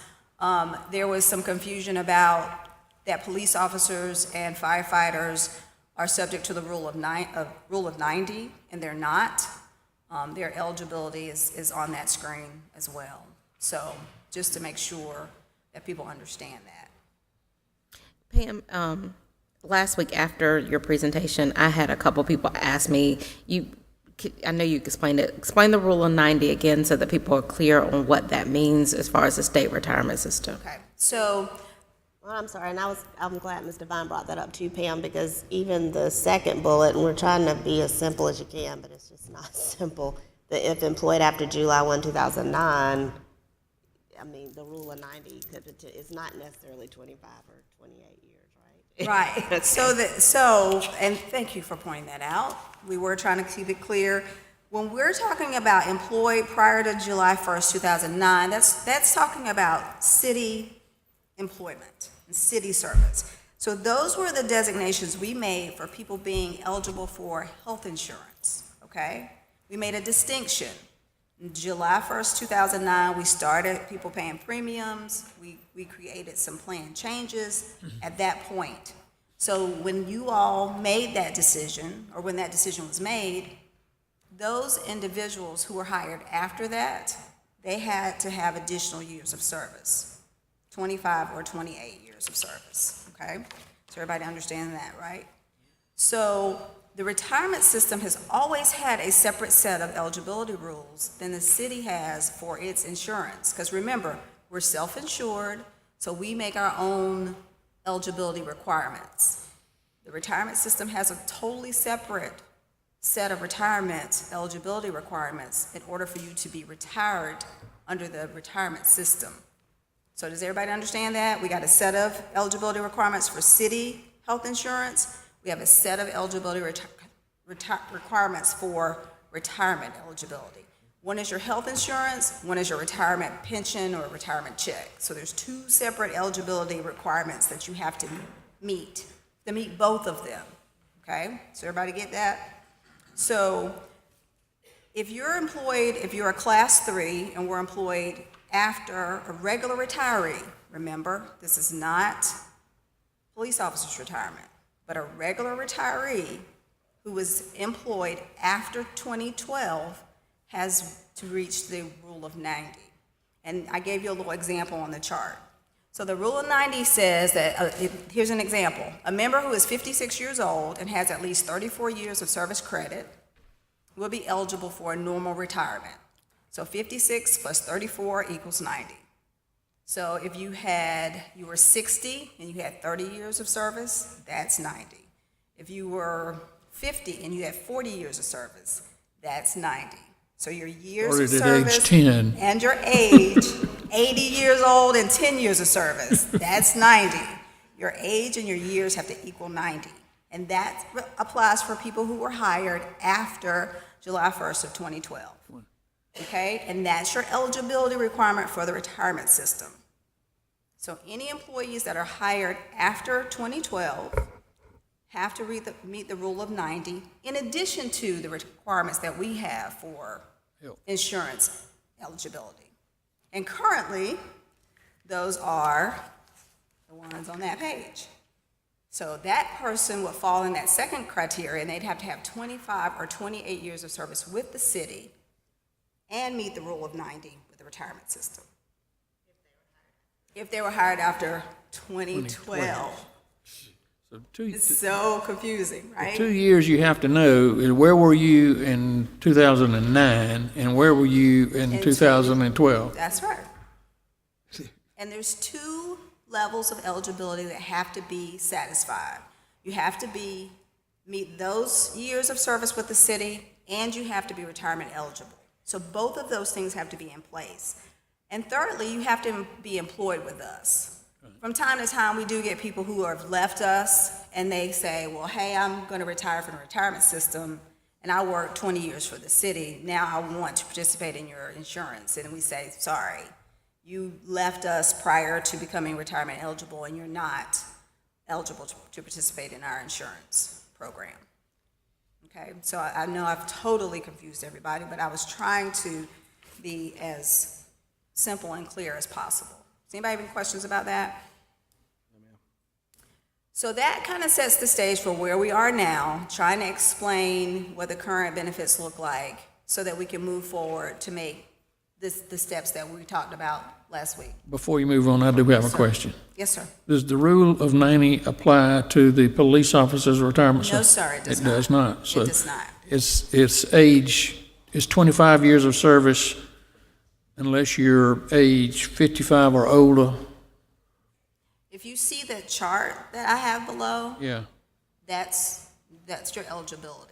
There was some confusion about that police officers and firefighters are subject to the rule of 90, and they're not. Their eligibility is on that screen as well. So just to make sure that people understand that. Pam, last week after your presentation, I had a couple people ask me, I know you explained it, explain the rule of 90 again so that people are clear on what that means as far as the state retirement system. Okay, so. Well, I'm sorry, and I'm glad Ms. Devine brought that up too, Pam, because even the second bullet, and we're trying to be as simple as you can, but it's just not simple, that if employed after July 1, 2009, I mean, the rule of 90, it's not necessarily 25 or 28 years, right? Right, so, and thank you for pointing that out. We were trying to keep it clear. When we're talking about employed prior to July 1st, 2009, that's talking about city employment and city service. So those were the designations we made for people being eligible for health insurance, okay? We made a distinction. July 1st, 2009, we started people paying premiums. We created some plan changes at that point. So when you all made that decision, or when that decision was made, those individuals who were hired after that, they had to have additional years of service, 25 or 28 years of service, okay? So everybody understand that, right? So the retirement system has always had a separate set of eligibility rules than the city has for its insurance. Because remember, we're self-insured, so we make our own eligibility requirements. The retirement system has a totally separate set of retirement eligibility requirements in order for you to be retired under the retirement system. So does everybody understand that? We got a set of eligibility requirements for city health insurance. We have a set of eligibility requirements for retirement eligibility. One is your health insurance, one is your retirement pension or retirement check. So there's two separate eligibility requirements that you have to meet both of them, okay? So everybody get that? So if you're employed, if you're a class 3 and we're employed after a regular retiree, remember, this is not police officer's retirement, but a regular retiree who was employed after 2012 has to reach the rule of 90. And I gave you a little example on the chart. So the rule of 90 says that, here's an example. A member who is 56 years old and has at least 34 years of service credit will be eligible for a normal retirement. So 56 plus 34 equals 90. So if you were 60 and you had 30 years of service, that's 90. If you were 50 and you had 40 years of service, that's 90. So your years of service age 10. and your age, 80 years old and 10 years of service, that's 90. Your age and your years have to equal 90. And that applies for people who were hired after July 1st of 2012. Okay, and that's your eligibility requirement for the retirement system. So any employees that are hired after 2012 have to meet the rule of 90, in addition to the requirements that we have for insurance eligibility. And currently, those are the ones on that page. So that person would fall in that second criteria, and they'd have to have 25 or 28 years of service with the city and meet the rule of 90 with the retirement system. If they were hired after 2012. So It's so confusing, right? 2 years you have to know is where were you in 2009 and where were you in 2012? That's right. And there's two levels of eligibility that have to be satisfied. You have to meet those years of service with the city, and you have to be retirement eligible. So both of those things have to be in place. And thirdly, you have to be employed with us. From time to time, we do get people who have left us, and they say, well, hey, I'm going to retire from the retirement system, and I worked 20 years for the city. Now I want to participate in your insurance. And we say, sorry, you left us prior to becoming retirement eligible, and you're not eligible to participate in our insurance program. Okay, so I know I've totally confused everybody, but I was trying to be as simple and clear as possible. Does anybody have any questions about that? So that kind of sets the stage for where we are now, trying to explain what the current benefits look like so that we can move forward to make the steps that we talked about last week. Before you move on, I do have a question. Yes, sir. Does the rule of 90 apply to the police officer's retirement? No, sir, it does not. It does not. So It does not. it's age, it's 25 years of service unless you're age 55 or older. If you see the chart that I have below, Yeah. that's your eligibility.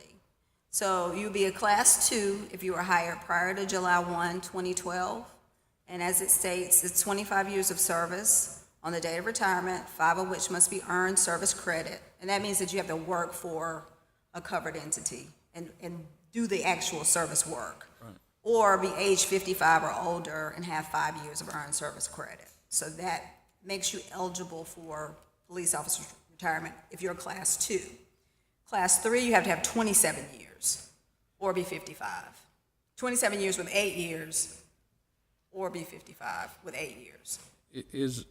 So you'd be a class 2 if you were hired prior to July 1, 2012. And as it states, it's 25 years of service on the date of retirement, 5 of which must be earned service credit. And that means that you have to work for a covered entity and do the actual service work. Right. Or be age 55 or older and have 5 years of earned service credit. So that makes you eligible for police officer retirement if you're a Class 2. Class 3, you have to have 27 years or be 55. 27 years with 8 years or be 55 with 8 years. Is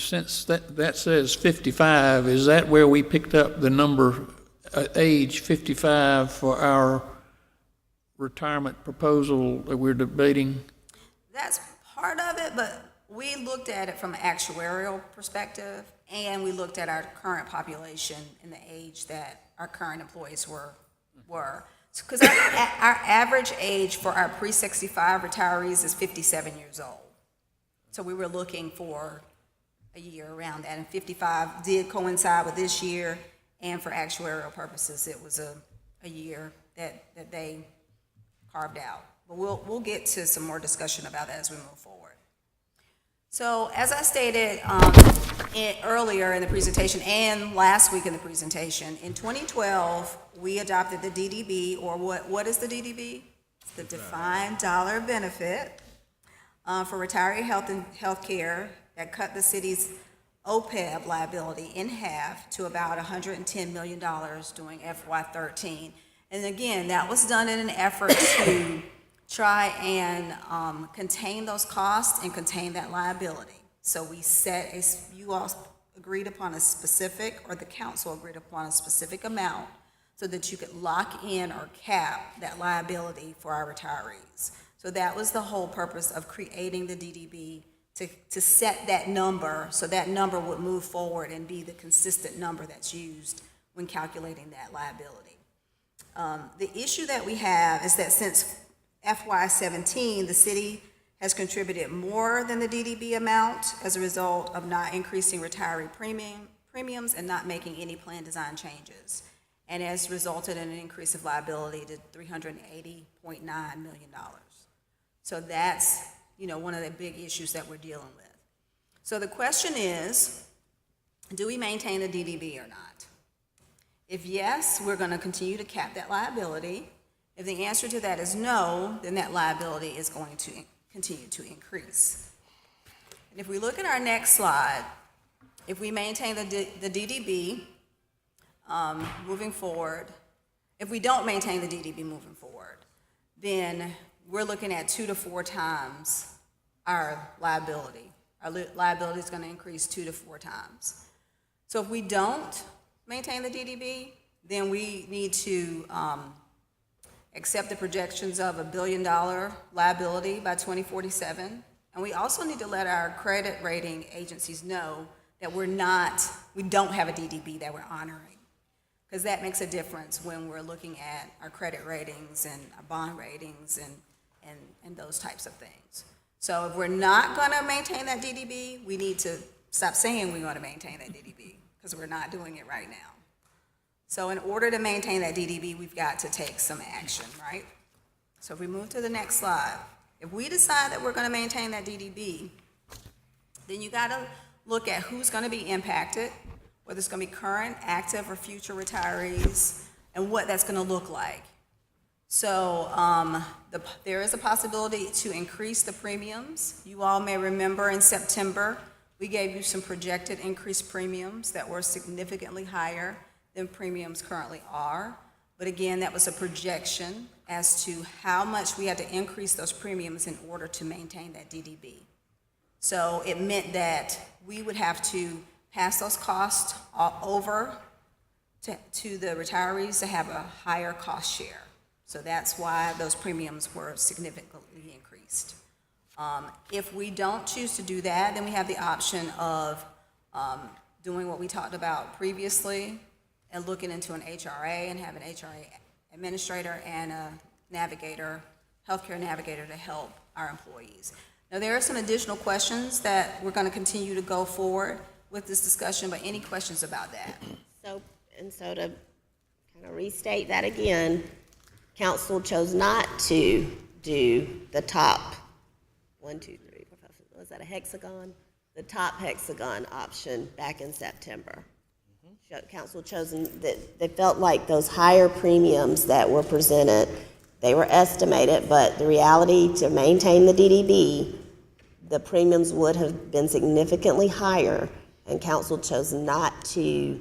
since that says 55, is that where we picked up the number, age 55 for our retirement proposal that we're debating? That's part of it, but we looked at it from an actuarial perspective, and we looked at our current population and the age that our current employees were. Because our average age for our pre-65 retirees is 57 years old. So we were looking for a year around that, and 55 did coincide with this year, and for actuarial purposes, it was a year that they carved out. But we'll get to some more discussion about that as we move forward. So as I stated earlier in the presentation and last week in the presentation, in 2012, we adopted the DDB, or what is the DDB? It's the Defined Dollar Benefit for retiree health care that cut the city's OPEB liability in half to about $110 million during FY13. And again, that was done in an effort to try and contain those costs and contain that liability. So we set you all agreed upon a specific, or the council agreed upon a specific amount so that you could lock in or cap that liability for our retirees. So that was the whole purpose of creating the DDB, to set that number, so that number would move forward and be the consistent number that's used when calculating that liability. The issue that we have is that since FY17, the city has contributed more than the DDB amount as a result of not increasing retiree premiums and not making any plan design changes, and has resulted in an increase of liability to $380.9 million. So that's, one of the big issues that we're dealing with. So the question is, do we maintain the DDB or not? If yes, we're going to continue to cap that liability. If the answer to that is no, then that liability is going to continue to increase. And if we look at our next slide, if we maintain the DDB moving forward, if we don't maintain the DDB moving forward, then we're looking at 2 to 4 times our liability. Our liability is going to increase 2 to 4 times. So if we don't maintain the DDB, then we need to accept the projections of $1 billion liability by 2047. And we also need to let our credit rating agencies know that we don't have a DDB that we're honoring, because that makes a difference when we're looking at our credit ratings and our bond ratings and those types of things. So if we're not going to maintain that DDB, we need to stop saying we're going to maintain that DDB, because we're not doing it right now. So in order to maintain that DDB, we've got to take some action, right? So if we move to the next slide, if we decide that we're going to maintain that DDB, then you got to look at who's going to be impacted, whether it's going to be current, active, or future retirees, and what that's going to look like. So there is a possibility to increase the premiums. You all may remember in September, we gave you some projected increased premiums that were significantly higher than premiums currently are. But again, that was a projection as to how much we had to increase those premiums in order to maintain that DDB. So it meant that we would have to pass those costs over to the retirees to have a higher cost share. So that's why those premiums were significantly increased. If we don't choose to do that, then we have the option of doing what we talked about previously and looking into an HRA and have an HRA administrator and a navigator, healthcare navigator, to help our employees. Now, there are some additional questions that we're going to continue to go forward with this discussion, but any questions about that? So to kind of restate that again, council chose not to do the top 1, 2, 3, 4, 5, 6, was that a hexagon? The top hexagon option back in September. Council chosen that they felt like those higher premiums that were presented, they were estimated, but the reality, to maintain the DDB, the premiums would have been significantly higher and council chose not to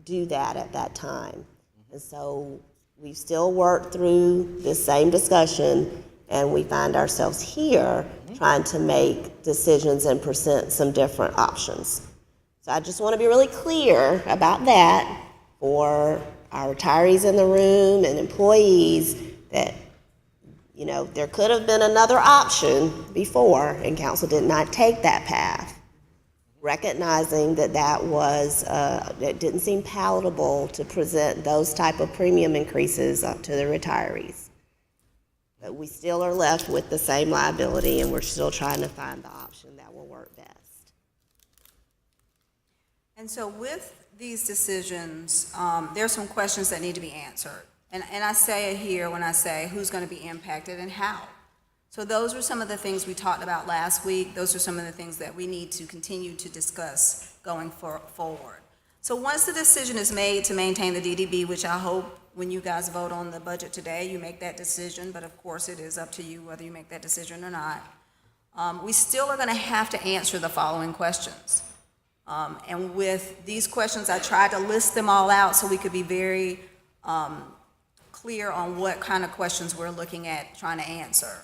do that at that time. And so we've still worked through this same discussion, and we find ourselves here trying to make decisions and present some different options. So I just want to be really clear about that for our retirees in the room and employees that, you know, there could have been another option before, and council did not take that path, recognizing that that was, it didn't seem palatable to present those type of premium increases up to the retirees. But we still are left with the same liability, and we're still trying to find the option that will work best. And so with these decisions, there's some questions that need to be answered. And I say it here when I say who's going to be impacted and how. So those are some of the things we talked about last week. Those are some of the things that we need to continue to discuss going forward. So once the decision is made to maintain the DDB, which I hope when you guys vote on the budget today, you make that decision, but of course it is up to you whether you make that decision or not. We still are going to have to answer the following questions. And with these questions, I tried to list them all out so we could be very clear on what kind of questions we're looking at trying to answer.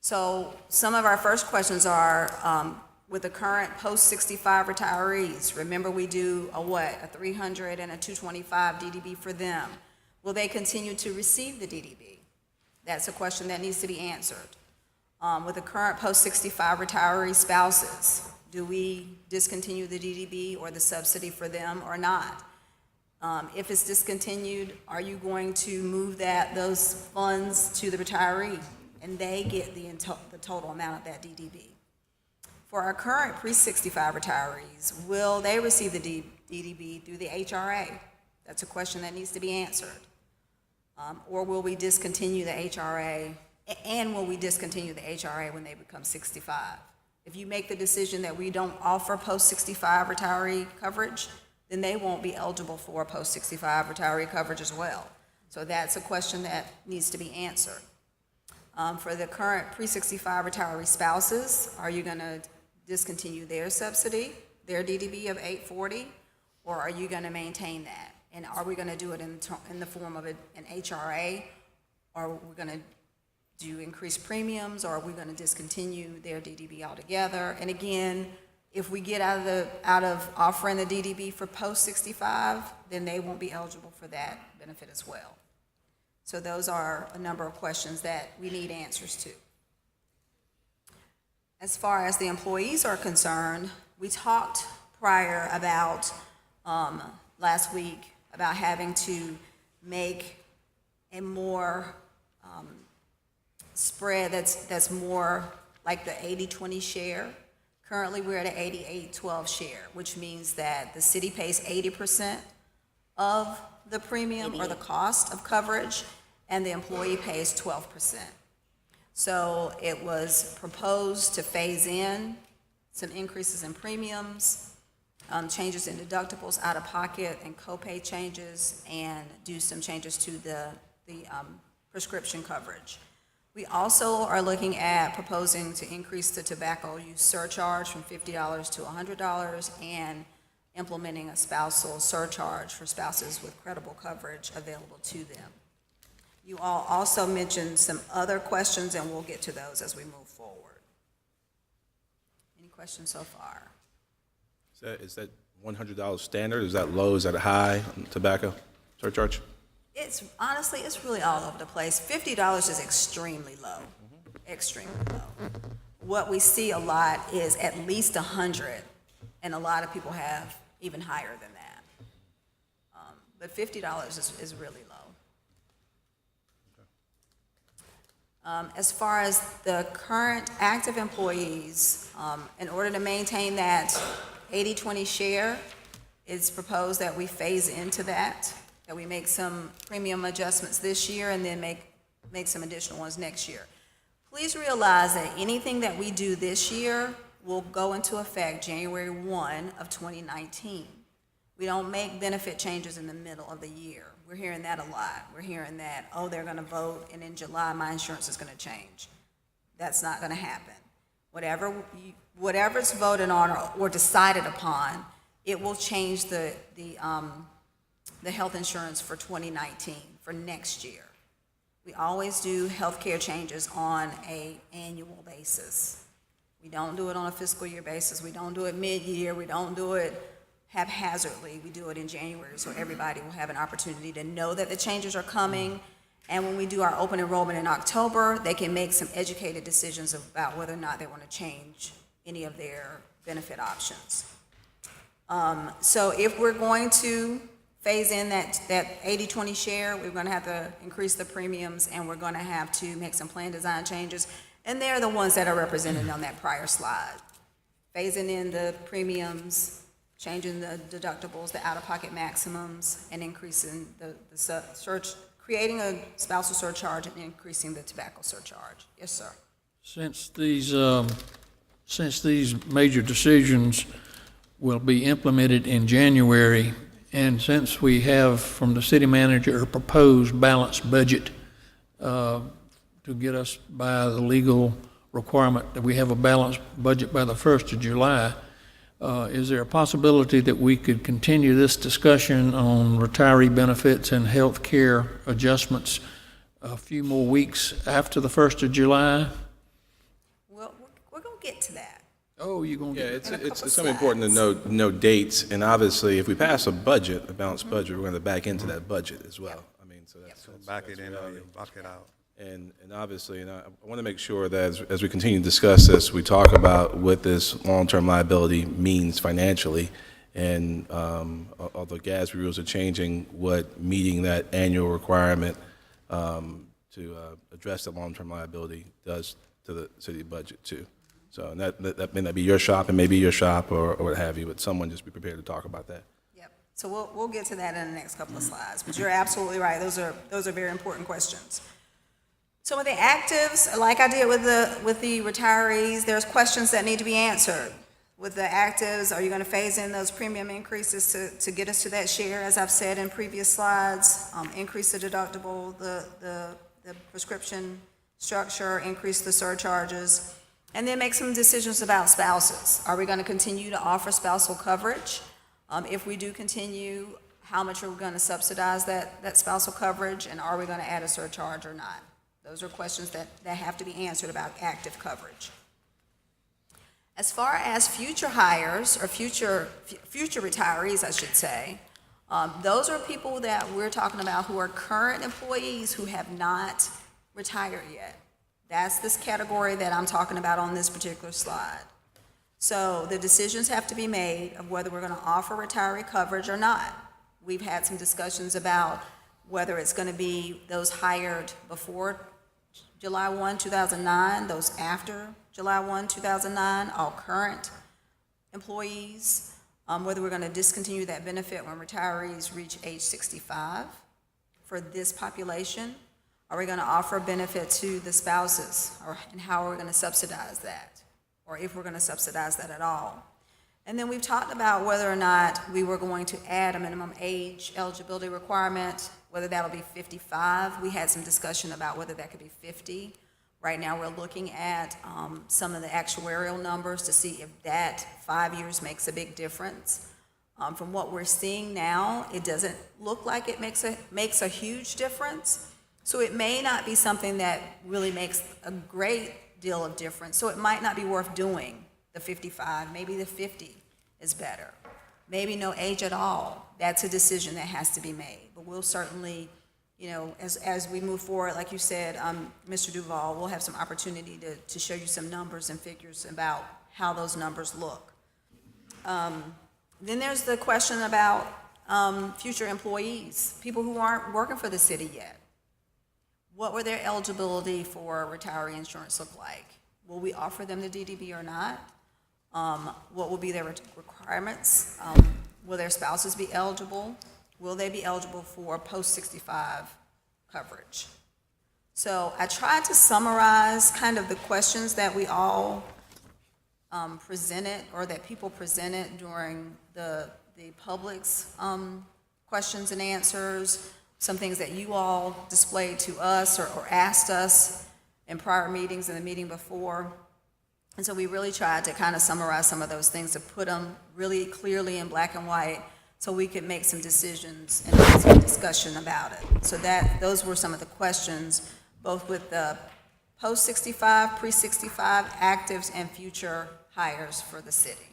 So some of our first questions are, with the current post-65 retirees, remember we do a 300 and a 225 DDB for them. Will they continue to receive the DDB? That's a question that needs to be answered. With the current post-65 retiree spouses, do we discontinue the DDB or the subsidy for them or not? If it's discontinued, are you going to move those funds to the retiree and they get the total amount of that DDB? For our current pre-65 retirees, will they receive the DDB through the HRA? That's a question that needs to be answered. Or will we discontinue the HRA, and will we discontinue the HRA when they become 65? If you make the decision that we don't offer post-65 retiree coverage, then they won't be eligible for post-65 retiree coverage as well. So that's a question that needs to be answered. For the current pre-65 retiree spouses, are you going to discontinue their subsidy, their DDB of $840, or are you going to maintain that? And are we going to do it in the form of an HRA, or are we going to do increased premiums, or are we going to discontinue their DDB altogether? And again, if we get out of offering the DDB for post-65, then they won't be eligible for that benefit as well. So those are a number of questions that we need answers to. As far as the employees are concerned, we talked prior about, last week, about having to make a more spread that's more like the 80-20 share. Currently, we're at an 88-12 share, which means that the city pays 80% of the premium or the cost of coverage, and the employee pays 12%. So it was proposed to phase in some increases in premiums, changes in deductibles, out-of-pocket, and copay changes, and do some changes to the prescription coverage. We also are looking at proposing to increase the tobacco use surcharge from $50 to $100 and implementing a spousal surcharge for spouses with credible coverage available to them. You all also mentioned some other questions, and we'll get to those as we move forward. Any questions so far? Is that $100 standard? Is that low? Is that high on tobacco surcharge? It's honestly, it's really all over the place. $50 is extremely low, extremely low. What we see a lot is at least 100, and a lot of people have even higher than that. But $50 is really low. As far as the current active employees, in order to maintain that 80-20 share, it's proposed that we phase into that we make some premium adjustments this year and then make some additional ones next year. Please realize that anything that we do this year will go into effect January 1 of 2019. We don't make benefit changes in the middle of the year. We're hearing that a lot. We're hearing that, oh, they're going to vote, and in July, my insurance is going to change. That's not going to happen. Whatever's voted on or decided upon it will change the health insurance for 2019, for next year. We always do healthcare changes on an annual basis. We don't do it on a fiscal year basis. We don't do it mid-year. We don't do it haphazardly. We do it in January, so everybody will have an opportunity to know that the changes are coming. And when we do our open enrollment in October, they can make some educated decisions about whether or not they want to change any of their benefit options. So if we're going to phase in that 80-20 share, we're going to have to increase the premiums, and we're going to have to make some plan design changes. And they're the ones that are represented on that prior slide. Phasing in the premiums, changing the deductibles, the out-of-pocket maximums, and increasing creating a spousal surcharge and increasing the tobacco surcharge. Yes, sir. Since these major decisions will be implemented in January, and since we have from the city manager a proposed balanced budget to get us by the legal requirement that we have a balanced budget by the 1st of July, is there a possibility that we could continue this discussion on retiree benefits and health care adjustments a few more weeks after the 1st of July? Well, we're going to get to that. Oh, you're going to get to that. It's something important to know dates, and obviously, if we pass a balanced budget, we're going to back into that budget as well. I mean, so that's Back it in or you buck it out. And obviously, I want to make sure that as we continue to discuss this, we talk about what this long-term liability means financially. And although GASB rules are changing, what meeting that annual requirement to address the long-term liability does to the city budget too. So and that may not be your shop, and maybe your shop or what have you, but someone just be prepared to talk about that. Yep. So we'll get to that in the next couple of slides. But you're absolutely right. Those are very important questions. So with the actives, like I did with the retirees, there's questions that need to be answered. With the actives, are you going to phase in those premium increases to get us to that share, as I've said in previous slides? Increase the deductible, the prescription structure, increase the surcharges, and then make some decisions about spouses. Are we going to continue to offer spousal coverage? If we do continue, how much are we going to subsidize that spousal coverage, and are we going to add a surcharge or not? Those are questions that have to be answered about active coverage. As far as future hires, or future retirees, I should say, those are people that we're talking about who are current employees who have not retired yet. That's this category that I'm talking about on this particular slide. So the decisions have to be made of whether we're going to offer retiree coverage or not. We've had some discussions about whether it's going to be those hired before July 1, 2009, those after July 1, 2009, all current employees, whether we're going to discontinue that benefit when retirees reach age 65 for this population. Are we going to offer a benefit to the spouses, and how are we going to subsidize that, or if we're going to subsidize that at all? And then we've talked about whether or not we were going to add a minimum age eligibility requirement, whether that'll be 55. We had some discussion about whether that could be 50. Right now, we're looking at some of the actuarial numbers to see if that 5 years makes a big difference. From what we're seeing now, it doesn't look like it makes a huge difference. So it may not be something that really makes a great deal of difference. So it might not be worth doing the 55. Maybe the 50 is better. Maybe no age at all. That's a decision that has to be made. But we'll certainly, as we move forward, like you said, Mr. Duval, we'll have some opportunity to show you some numbers and figures about how those numbers look. Then there's the question about future employees, people who aren't working for the city yet. What will their eligibility for retiree insurance look like? Will we offer them the DDB or not? What will be their requirements? Will their spouses be eligible? Will they be eligible for post-65 coverage? So I tried to summarize kind of the questions that we all presented, or that people presented during the public's questions and answers, some things that you all displayed to us or asked us in prior meetings and the meeting before. And so we really tried to kind of summarize some of those things, to put them really clearly in black and white, so we could make some decisions and have some discussion about it. So those were some of the questions, both with the post-65, pre-65 actives and future hires for the city.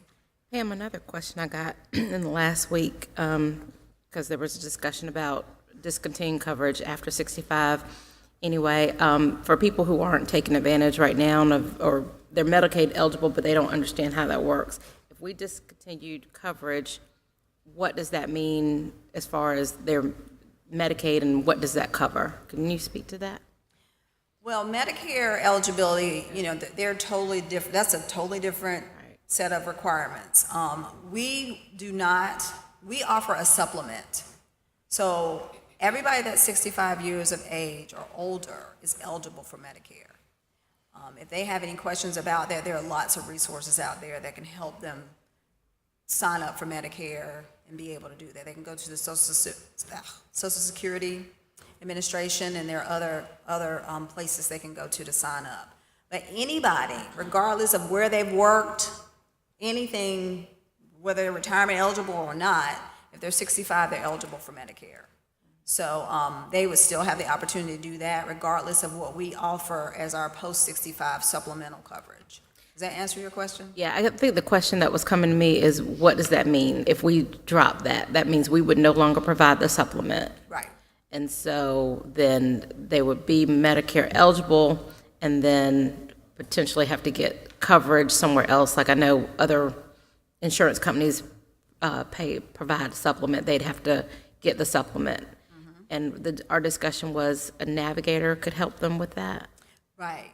Pam, another question I got in the last week, because there was a discussion about discontinued coverage after 65. Anyway, for people who aren't taking advantage right now, or they're Medicaid eligible, but they don't understand how that works. If we discontinued coverage, what does that mean as far as their Medicaid, and what does that cover? Can you speak to that? Well, Medicare eligibility, they're totally different. That's a totally different set of requirements. We offer a supplement. So everybody that's 65 years of age or older is eligible for Medicare. If they have any questions about that, there are lots of resources out there that can help them sign up for Medicare and be able to do that. They can go to the Social Security Administration, and there are other places they can go to sign up. But anybody, regardless of where they've worked, anything, whether they're retirement eligible or not, if they're 65, they're eligible for Medicare. So they would still have the opportunity to do that regardless of what we offer as our post-65 supplemental coverage. Does that answer your question? Yeah, I think the question that was coming to me is, what does that mean? If we drop that, that means we would no longer provide the supplement. Right. And so then they would be Medicare eligible and then potentially have to get coverage somewhere else. Like I know other insurance companies provide a supplement. They'd have to get the supplement. And our discussion was a navigator could help them with that. Right.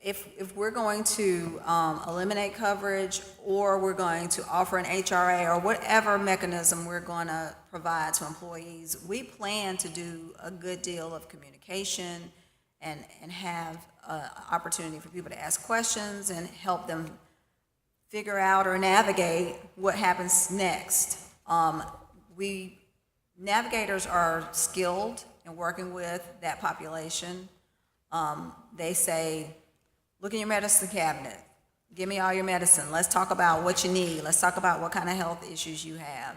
If we're going to eliminate coverage, or we're going to offer an HRA, or whatever mechanism we're going to provide to employees, we plan to do a good deal of communication and have an opportunity for people to ask questions and help them figure out or navigate what happens next. Navigators are skilled in working with that population. They say, look in your medicine cabinet, give me all your medicine, let's talk about what you need, let's talk about what kind of health issues you have.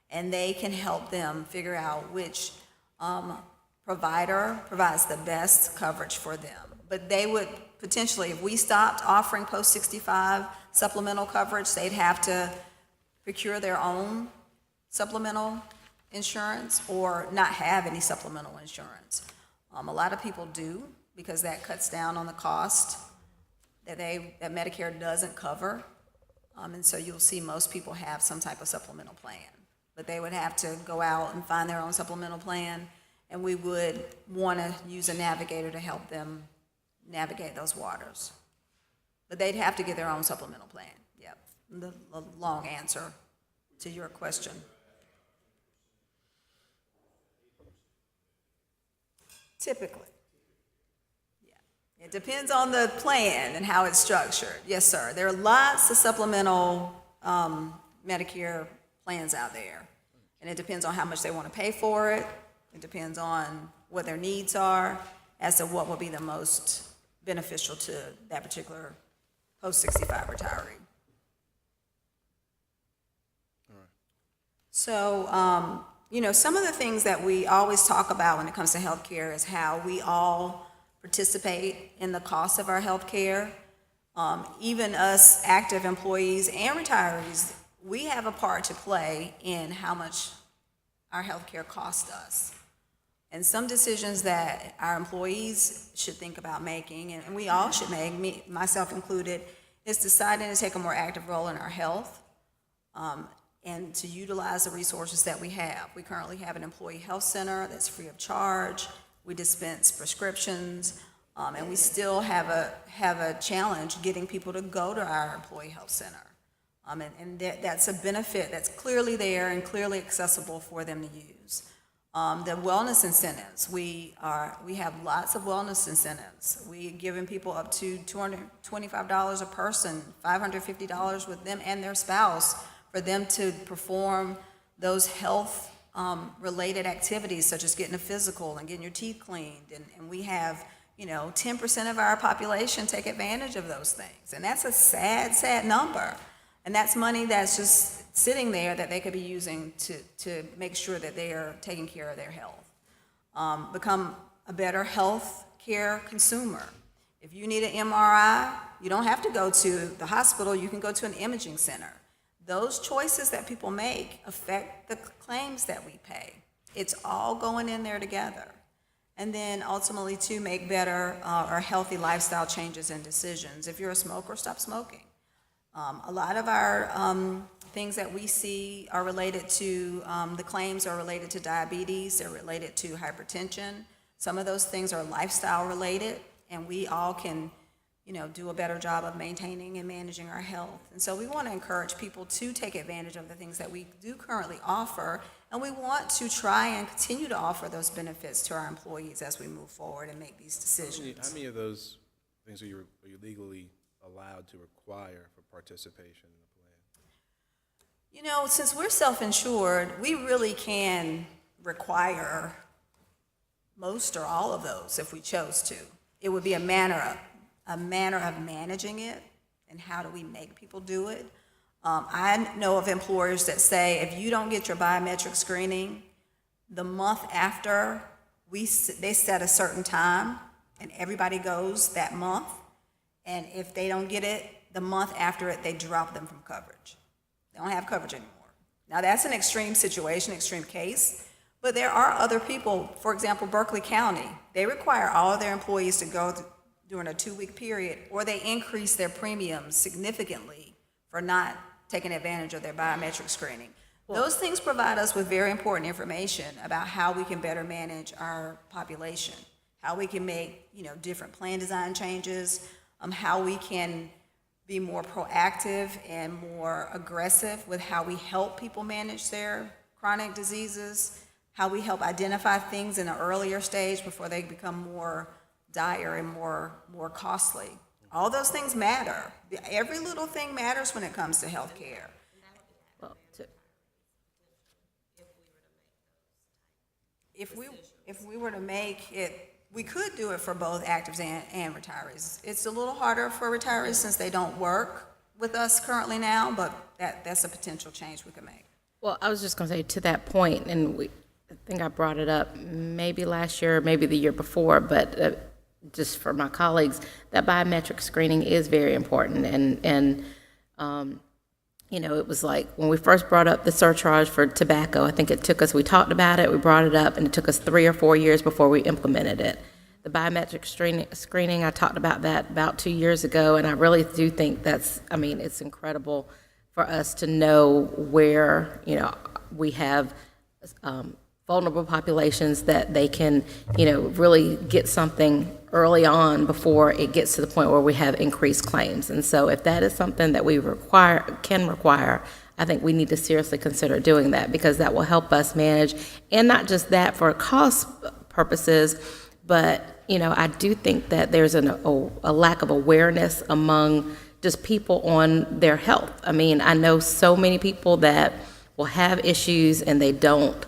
And they can help them figure out which provider provides the best coverage for them. But they would potentially, if we stopped offering post-65 supplemental coverage, they'd have to procure their own supplemental insurance or not have any supplemental insurance. A lot of people do, because that cuts down on the cost that Medicare doesn't cover. And so you'll see most people have some type of supplemental plan. But they would have to go out and find their own supplemental plan, and we would want to use a navigator to help them navigate those waters. But they'd have to get their own supplemental plan. Yep, the long answer to your question. Typically. Yeah. It depends on the plan and how it's structured. Yes, sir. There are lots of supplemental Medicare plans out there. And it depends on how much they want to pay for it. It depends on what their needs are as to what will be the most beneficial to that particular post-65 retiree. So, some of the things that we always talk about when it comes to healthcare is how we all participate in the cost of our healthcare. Even us active employees and retirees, we have a part to play in how much our healthcare costs us. And some decisions that our employees should think about making, and we all should make, myself included, is deciding to take a more active role in our health. And to utilize the resources that we have. We currently have an employee health center that's free of charge. We dispense prescriptions, and we still have a challenge getting people to go to our employee health center. And that's a benefit that's clearly there and clearly accessible for them to use. The wellness incentives, we have lots of wellness incentives. We are giving people up to $225 a person, $550 with them and their spouse, for them to perform those health related activities, such as getting a physical and getting your teeth cleaned. And we have 10% of our population take advantage of those things. And that's a sad, sad number. And that's money that's just sitting there that they could be using to make sure that they are taking care of their health. Become a better health care consumer. If you need an MRI, you don't have to go to the hospital, you can go to an imaging center. Those choices that people make affect the claims that we pay. It's all going in there together. And then ultimately to make better or healthy lifestyle changes and decisions. If you're a smoker, stop smoking. A lot of our things that we see are related to, the claims are related to diabetes, they're related to hypertension. Some of those things are lifestyle related, and we all can, do a better job of maintaining and managing our health. And so we want to encourage people to take advantage of the things that we do currently offer, and we want to try and continue to offer those benefits to our employees as we move forward and make these decisions. How many of those things are you legally allowed to require for participation in the plan? Since we're self-insured, we really can require most or all of those if we chose to. It would be a manner of managing it, and how do we make people do it. I know of employers that say if you don't get your biometric screening, the month after, they set a certain time, and everybody goes that month, and if they don't get it, the month after it, they drop them from coverage. They don't have coverage anymore. Now, that's an extreme situation, extreme case, but there are other people, for example, Berkeley County, they require all of their employees to go during a 2-week period, or they increase their premiums significantly for not taking advantage of their biometric screening. Those things provide us with very important information about how we can better manage our population, how we can make, different plan design changes, how we can be more proactive and more aggressive with how we help people manage their chronic diseases, how we help identify things in an earlier stage before they become more dire and more costly. All those things matter. Every little thing matters when it comes to health care. If we were to make it, we could do it for both actives and retirees. It's a little harder for retirees since they don't work with us currently now, but that's a potential change we could make. Well, I was just going to say to that point, and I think I brought it up maybe last year, maybe the year before, but just for my colleagues, that biometric screening is very important. And it was like when we first brought up the surcharge for tobacco, I think we talked about it, we brought it up, and it took us 3 or 4 years before we implemented it. The biometric screening, I talked about that about 2 years ago, and I really do think it's incredible for us to know where, we have vulnerable populations that they can, really get something early on before it gets to the point where we have increased claims. And so if that is something that we can require, I think we need to seriously consider doing that, because that will help us manage, and not just that for cost purposes, but, I do think that there's a lack of awareness among just people on their health. I mean, I know so many people that will have issues and they don't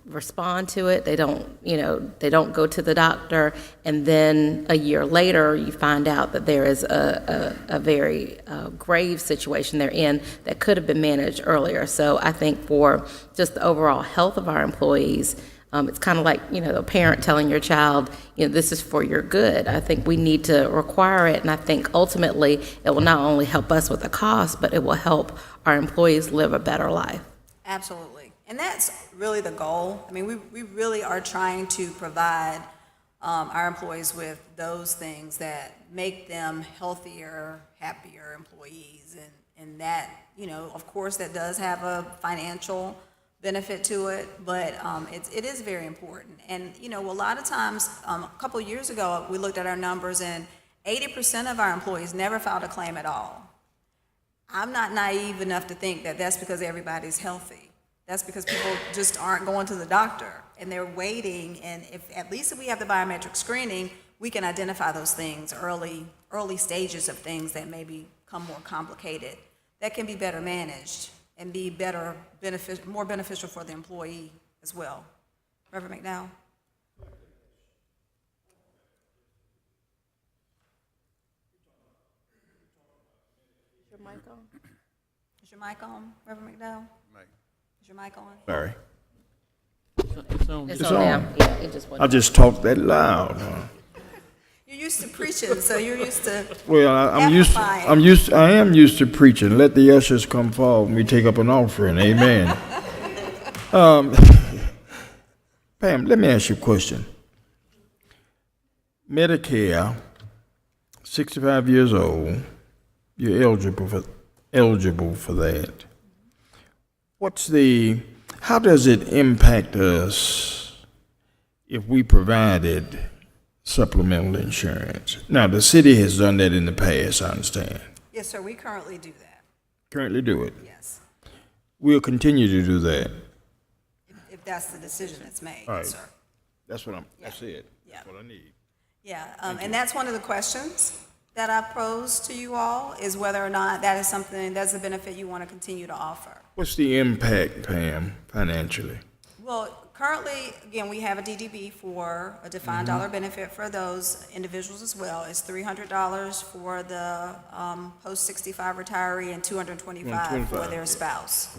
respond to it. They don't go to the doctor, and then a year later you find out that there is a very grave situation they're in that could have been managed earlier. So I think for just the overall health of our employees, it's kind of like, a parent telling your child, this is for your good. I think we need to require it, and I think ultimately it will not only help us with the cost, but it will help our employees live a better life. Absolutely. And that's really the goal. I mean, we really are trying to provide our employees with those things that make them healthier, happier employees. And that, of course, that does have a financial benefit to it, but it is very important. And, a lot of times, a couple of years ago, we looked at our numbers, and 80% of our employees never filed a claim at all. I'm not naive enough to think that that's because everybody's healthy. That's because people just aren't going to the doctor, and they're waiting. And at least if we have the biometric screening, we can identify those things early stages of things that may become more complicated, that can be better managed and be more beneficial for the employee as well. Reverend McDowell? your mic on? Is your mic on, Reverend McDowell? Is your mic on? Sorry. It's on. It's on now. Yeah, it just I wasn't. just talked that loud. Huh? You're used to preaching, so you're used to Well, amplifying. I am used to preaching. Let the ushers come forward and we take up an offering. Amen. Pam, let me ask you a question. Medicare, 65 years old, you're eligible for that. How does it impact us if we provided supplemental insurance? Now, the city has done that in the past, I understand. Yes, sir, we currently do that. Currently do it. Yes, We'll continue to do that. if that's the decision that's made, All right. yes, sir. That's it. Yeah. That's what I need. Yeah, and that's one of the questions that I posed to you all, is whether or not that is something, that's a benefit you want to continue to offer. What's the impact, Pam, financially? Well, currently, again, we have a DDB for a defined dollar benefit for those individuals as well. It's $300 for the post-65 retiree and $225 for their spouse.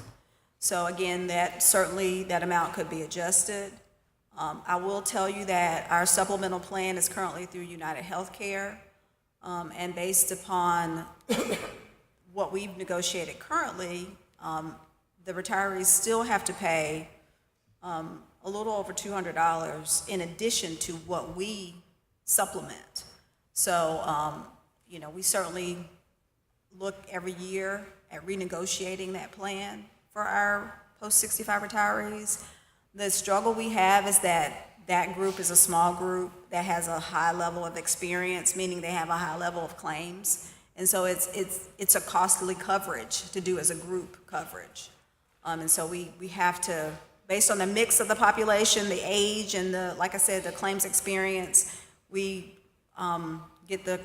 So again, that amount could be adjusted. I will tell you that our supplemental plan is currently through United Healthcare, and based upon what we've negotiated currently, the retirees still have to pay a little over $200 in addition to what we supplement. So, we certainly look every year at renegotiating that plan for our post-65 retirees. The struggle we have is that group is a small group that has a high level of experience, meaning they have a high level of claims. And so it's a costly coverage to do as a group coverage. And so we have to, based on the mix of the population, the age, and like I said, the claims experience, we get the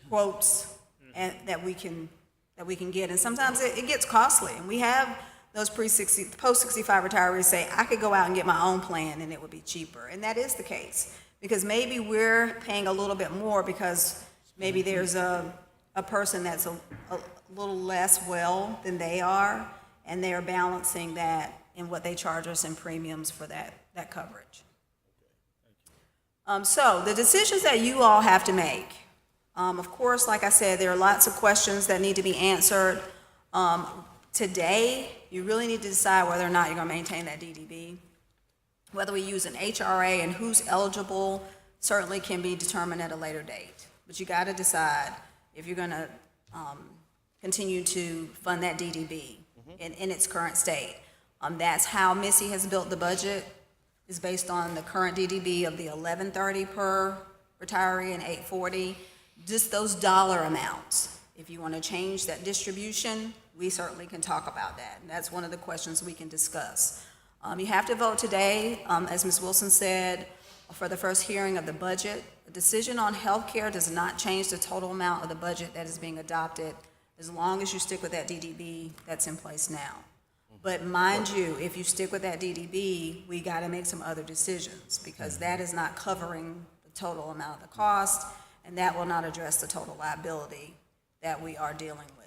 quotes that we can get. And sometimes it gets costly. And we have those post-65 retirees say, I could go out and get my own plan and it would be cheaper. And that is the case, because maybe we're paying a little bit more because maybe there's a person that's a little less well than they are, and they are balancing that in what they charge us in premiums for that coverage. So the decisions that you all have to make, of course, like I said, there are lots of questions that need to be answered. Today, you really need to decide whether or not you're going to maintain that DDB. Whether we use an HRA and who's eligible certainly can be determined at a later date. But you got to decide if you're going to continue to fund that DDB in its current state. That's how Missy has built the budget, is based on the current DDB of the $1130 per retiree and $840. Just those dollar amounts. If you want to change that distribution, we certainly can talk about that. And that's one of the questions we can discuss. You have to vote today, as Ms. Wilson said, for the first hearing of the budget. The decision on health care does not change the total amount of the budget that is being adopted, as long as you stick with that DDB that's in place now. But mind you, if you stick with that DDB, we got to make some other decisions, because that is not covering the total amount of the cost, and that will not address the total liability that we are dealing with.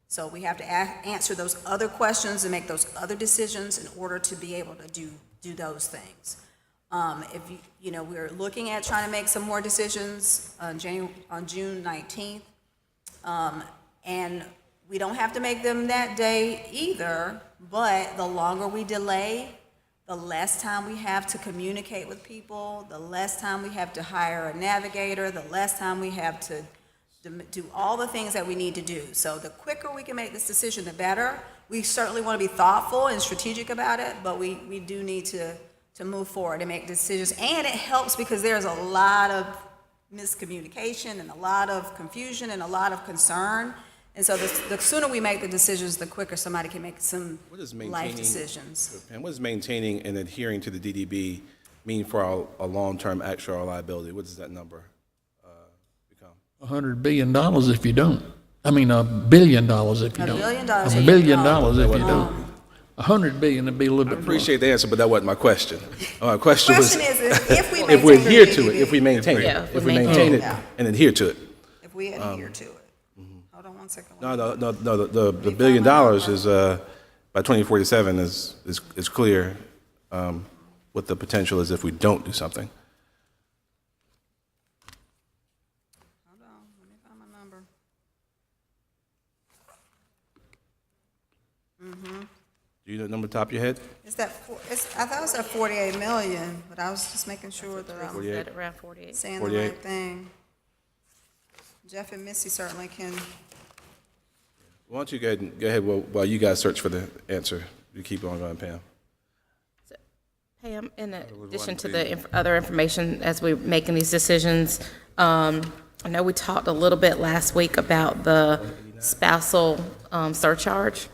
So we have to answer those other questions and make those other decisions in order to be able to do those things. If we're looking at trying to make some more decisions on June 19th, and we don't have to make them that day either, but the longer we delay, the less time we have to communicate with people, the less time we have to hire a navigator, the less time we have to do all the things that we need to do. So the quicker we can make this decision, the better. We certainly want to be thoughtful and strategic about it, but we do need to move forward and make decisions. And it helps because there's a lot of miscommunication and a lot of confusion and a lot of concern. And so the sooner we make the decisions, the quicker somebody can make some life decisions. And what does maintaining and adhering to the DDB mean for a long-term actuarial liability? What does that number become? $100 billion if you don't. I mean, $1 billion if you don't. $1 billion $1 if you billion don't. if you don't. 100 billion would be a little bit I more. appreciate the answer, but that wasn't my question. My question was, is if we if we maintain adhere the to it, DDB. if we maintain it, Yeah, if we maintain it and adhere to it. If we adhere to it. Hold on one second. No, the $1 billion is, by 2047 is clear, what the potential is if we don't do something. Hold on, let me find my number. Do you know the number top of your head? Is that, I thought it was at 48 million, but I was just making sure that I'm 48. Right around 48. saying the 48. right thing. Jeff and Missy certainly can. Why don't you go ahead while you guys search for the answer. You keep on going, Pam. Pam, in addition to the other information as we're making these decisions, I know we talked a little bit last week about the spousal surcharge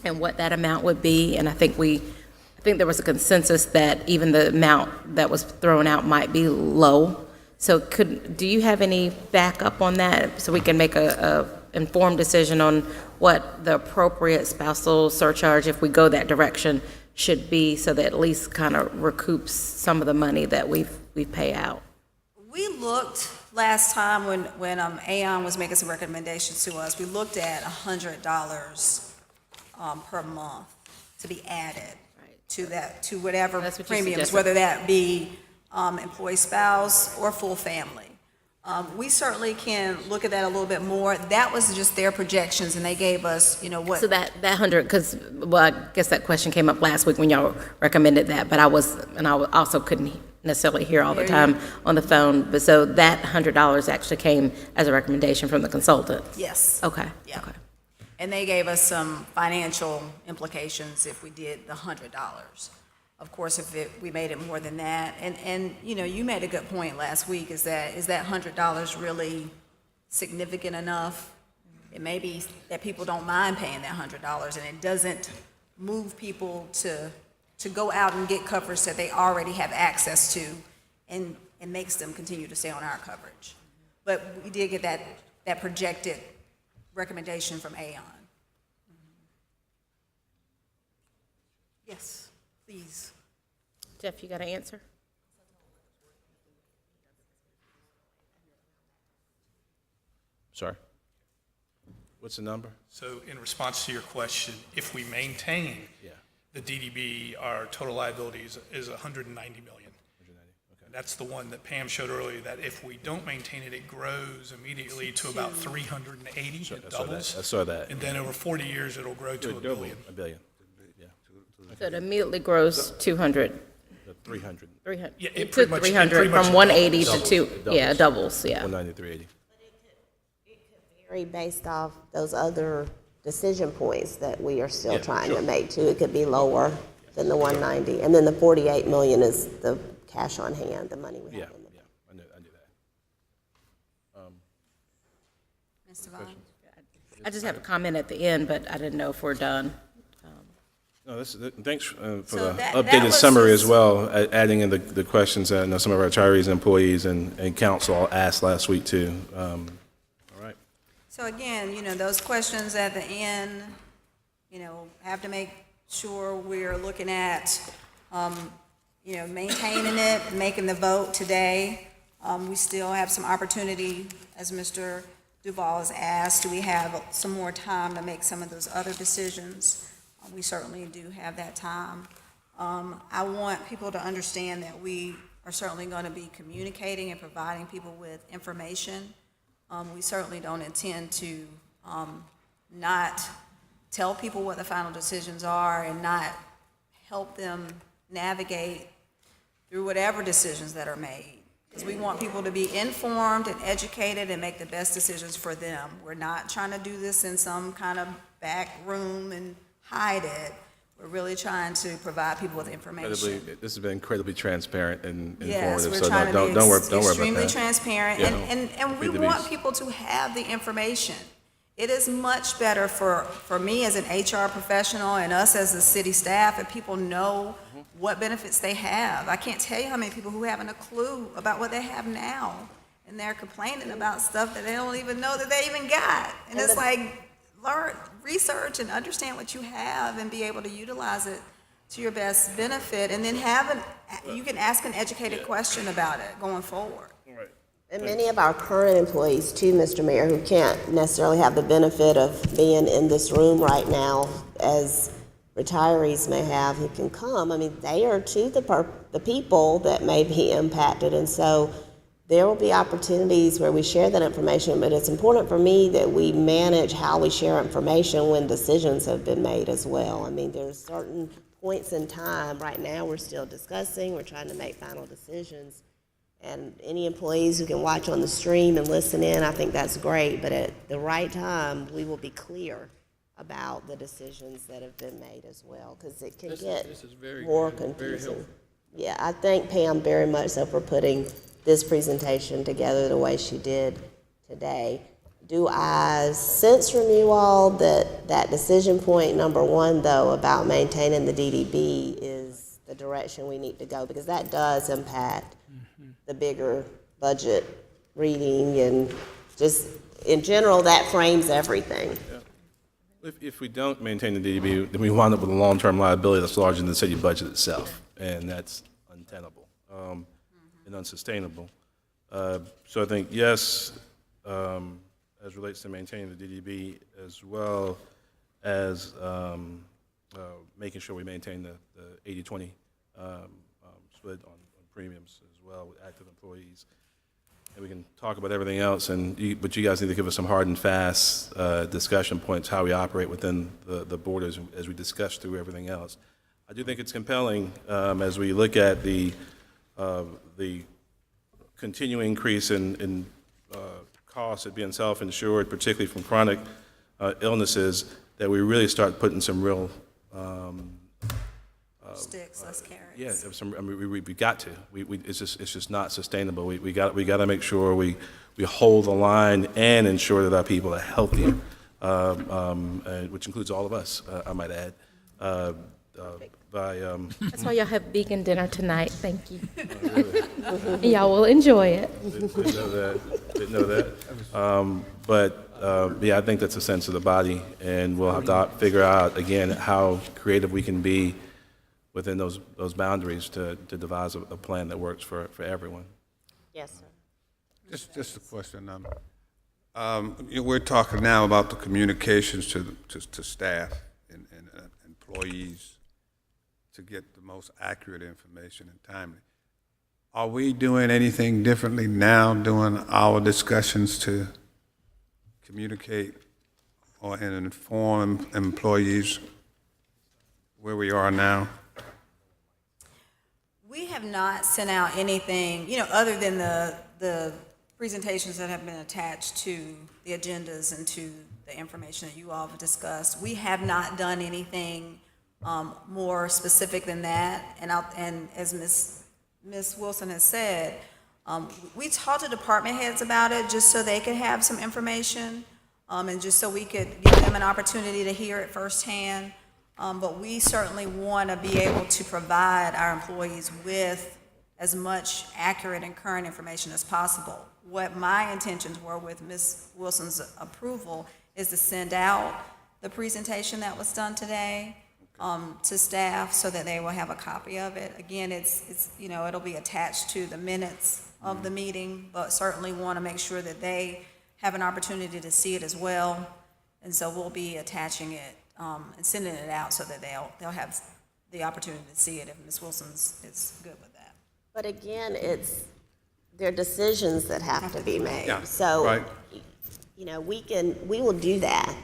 and what that amount would be, and I think there was a consensus that even the amount that was thrown out might be low. So do you have any backup on that so we can make a informed decision on what the appropriate spousal surcharge, if we go that direction, should be, so that at least kind of recoups some of the money that we pay out? We looked last time when Aon was making some recommendations to us, we looked at $100 per month to be added to that, to whatever That's what you premiums, suggested. whether that be employee spouse or full family. We certainly can look at that a little bit more. That was just their projections, and they gave us, what. So that 100, because, well, I guess that question came up last week when y'all recommended that, but I also couldn't necessarily hear all the time on the phone. But so that $100 actually came as a recommendation from the consultant? Yes. Okay. Yeah. Okay. And they gave us some financial implications if we did the $100. Of course, if we made it more than that, and you made a good point last week, is that $100 really significant enough? It may be that people don't mind paying that $100, and it doesn't move people to go out and get coverage that they already have access to, and makes them continue to stay on our coverage. But we did get that projected recommendation from Aon. Yes, please. Jeff, you got an answer? Sorry. What's the number? So in response to your question, if we maintain the DDB, our total liability is $190 million. That's the one that Pam showed earlier, that if we don't maintain it, it grows immediately to about 380, it doubles. I saw that. And then over 40 years, it'll grow to $1 billion. $1 billion. So it immediately grows 200. 300. 300. Yeah, it To pretty much- 300 it pretty from much 180 doubles. to 2. Yeah, it doubles, yeah. 190, 380. Vary based off those other decision points that we are still trying to sure. make too. It could be lower than the 190. And then the 48 million is the cash on hand, the money we have in the bank. I knew that. Mr. Vaughn? I just have a comment at the end, but I didn't know if we're done. No, thanks for So the that updated was summary just- as well, adding in the questions that I know some of our retirees, employees, and council asked last week too. All right. So again, those questions at the end, have to make sure we're looking at, maintaining it, making the vote today. We still have some opportunity, as Mr. Duval has asked, do we have some more time to make some of those other decisions? We certainly do have that time. I want people to understand that we are certainly going to be communicating and providing people with information. We certainly don't intend to not tell people what the final decisions are and not help them navigate through whatever decisions that are made. Because we want people to be informed and educated and make the best decisions for them. We're not trying to do this in some kind of back room and hide it. We're really trying to provide people with information. This has been incredibly transparent and Yes, informative, we're so trying to be don't worry about extremely that. transparent, Yeah. and we Feed the want beast. people to have the information. It is much better for me as an HR professional and us as the city staff if people know what benefits they have. I can't tell you how many people who haven't a clue about what they have now, and they're complaining about stuff that they don't even know that they even got. And it's like, learn, research, and understand what you have and be able to utilize it to your best benefit, and then you can ask an educated question about it going forward. And many of our current employees too, Mr. Mayor, who can't necessarily have the benefit of being in this room right now, as retirees may have who can come, I mean, they are too the people that may be impacted. And so there will be opportunities where we share that information, but it's important for me that we manage how we share information when decisions have been made as well. I mean, there's certain points in time. Right now, we're still discussing, we're trying to make final decisions. And any employees who can watch on the stream and listen in, I think that's great. But at the right time, we will be clear about the decisions that have been made as well, because it can get more confusing. Yeah, I thank Pam very much so for putting this presentation together the way she did today. Do I sense from you all that that decision point number one, though, about maintaining the DDB is the direction we need to go? Because that does impact the bigger budget reading, and just in general, that frames everything. If we don't maintain the DDB, then we wind up with a long-term liability that's larger than the city budget itself, and that's untenable and unsustainable. So I think, yes, as relates to maintaining the DDB, as well as making sure we maintain the 80-20 split on premiums as well with active employees. And we can talk about everything else, but you guys need to give us some hard and fast discussion points, how we operate within the borders as we discuss through everything else. I do think it's compelling as we look at the continuing increase in costs of being self-insured, particularly from chronic illnesses, that we really start putting some real sticks, less carrots. Yeah, I mean, we got to. It's just not sustainable. We got to make sure we hold the line and ensure that our people are healthier, which includes all of us, I might add. That's why y'all have vegan dinner tonight. Thank you. Oh, really? Y'all will enjoy it. Didn't know that. Didn't know that. Yeah, I think that's a sense of the body, and we'll have to figure out again how creative we can be within those boundaries to devise a plan that works for everyone. Yes, sir. Just a question. We're talking now about the communications to staff and employees to get the most accurate information and timely. Are we doing anything differently now during our discussions to communicate and inform employees where we are now? We have not sent out anything, other than the presentations that have been attached to the agendas and to the information that you all have discussed. We have not done anything more specific than that. And as Ms. Wilson has said, we talked to department heads about it just so they could have some information, and just so we could give them an opportunity to hear it firsthand. But we certainly want to be able to provide our employees with as much accurate and current information as possible. What my intentions were with Ms. Wilson's approval is to send out the presentation that was done today to staff so that they will have a copy of it. Again, it's it'll be attached to the minutes of the meeting, but certainly want to make sure that they have an opportunity to see it as well. And so we'll be attaching it and sending it out so that they'll have the opportunity to see it if Ms. Wilson's is good with that. But again, there are decisions that have to be made. Yeah, so, right. We will do that.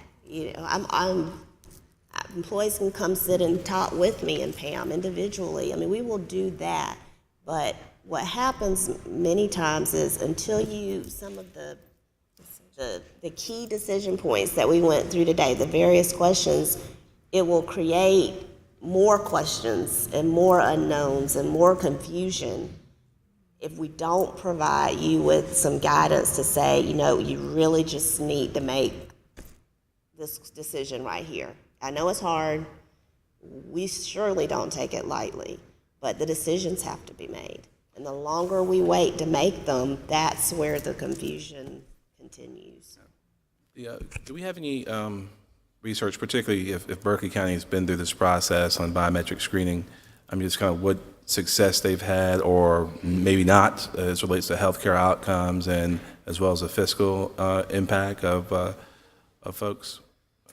Employees can come sit and talk with me and Pam individually. I mean, we will do that. But what happens many times is until some of the key decision points that we went through today, the various questions, it will create more questions and more unknowns and more confusion if we don't provide you with some guidance to say, you really just need to make this decision right here. I know it's hard. We surely don't take it lightly, but the decisions have to be made. And the longer we wait to make them, that's where the confusion continues. Yeah. Do we have any research, particularly if Berkeley County has been through this process on biometric screening? I mean, just kind of success they've had, or maybe not, as relates to healthcare outcomes and as well as the fiscal impact of folks?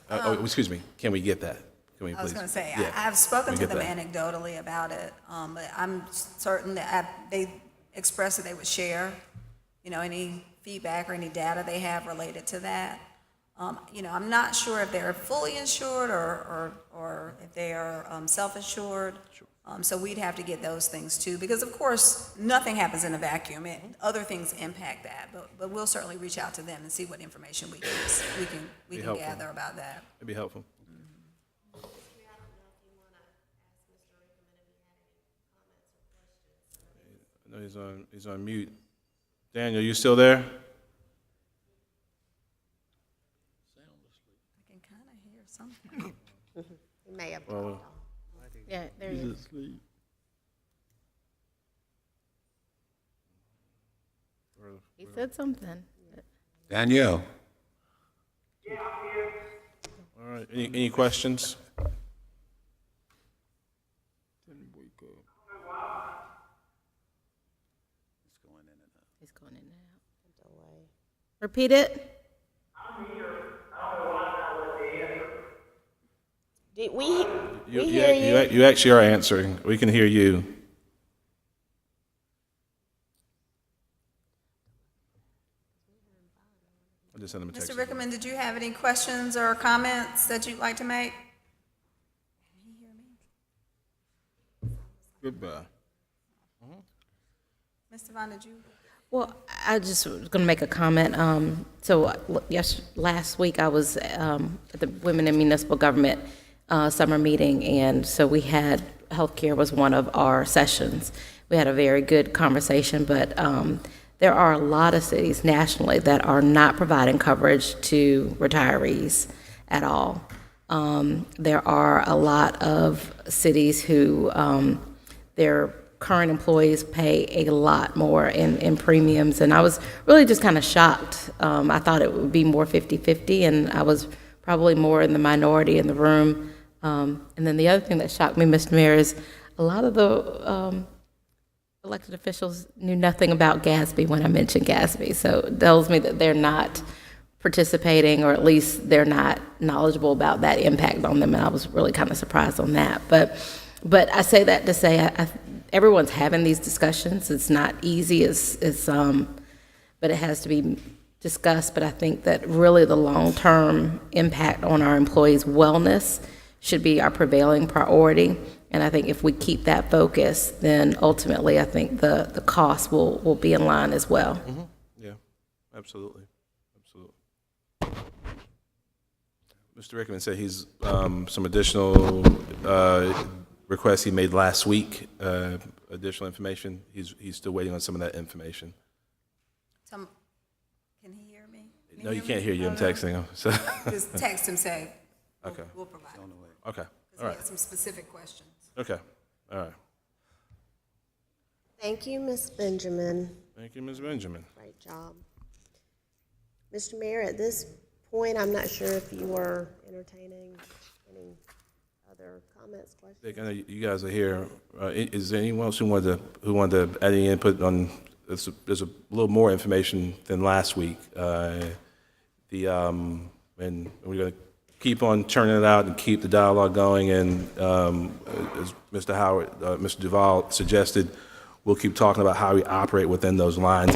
Excuse me, can we get that? Can we please? I was going to say, Yeah. I've spoken Can to we them get that? anecdotally about it, but I'm certain that they expressed that they would share, any feedback or any data they have related to that. I'm not sure if they're fully insured or if they are self-insured. So we'd have to get those things too, because of course, nothing happens in a vacuum. Other things impact that, but we'll certainly reach out to them and see what information we can helpful. gather about that. It'd be helpful. I know he's on mute. Daniel, you still there? I can kind of hear something. He may have. Well, Yeah, there he is. He said something. Danielle? all right. Any questions? He's going in and out. Repeat it. We hear you. You actually are answering. We can hear you. I just sent him a text. Mr. Rickerman, did you have any questions or comments that you'd like to make? Goodbye. Mr. Vaughn, did you? Well, I just was going to make a comment. Last week I was at the Women in Municipal Government summer meeting, and so we had healthcare was one of our sessions. We had a very good conversation, but there are a lot of cities nationally that are not providing coverage to retirees at all. There are a lot of cities who their current employees pay a lot more in premiums, and I was really just kind of shocked. I thought it would be more 50-50, and I was probably more in the minority in the room. And then the other thing that shocked me, Mr. Mayor, is a lot of the elected officials knew nothing about GASB when I mentioned GASB, so it tells me that they're not participating, or at least they're not knowledgeable about that impact on them, and I was really kind of surprised on that. But I say that to say everyone's having these discussions. It's not easy, but it has to be discussed. But I think that really the long-term impact on our employees' wellness should be our prevailing priority. And I think if we keep that focus, then ultimately I think the cost will be in line as well. Mm-hmm. Yeah, absolutely. Mr. Rickman said he's some additional requests he made last week, additional information. He's still waiting on some of that information. Can he hear me? No, you can't hear you. I'm texting him. So. Just text him, say, Okay. we'll provide. Okay. All He right. had some specific questions. Okay. All right. Thank you, Ms. Benjamin. Thank you, Ms. Benjamin. Great job. Mr. Mayor, at this point, I'm not sure if you were entertaining any other comments, questions. Dick, I know you guys are here. Is there anyone else who wanted to add any input on? There's a little more information than last week. And we're going to keep on churning it out and keep the dialogue going. And as Mr. Duval suggested, we'll keep talking about how we operate within those lines.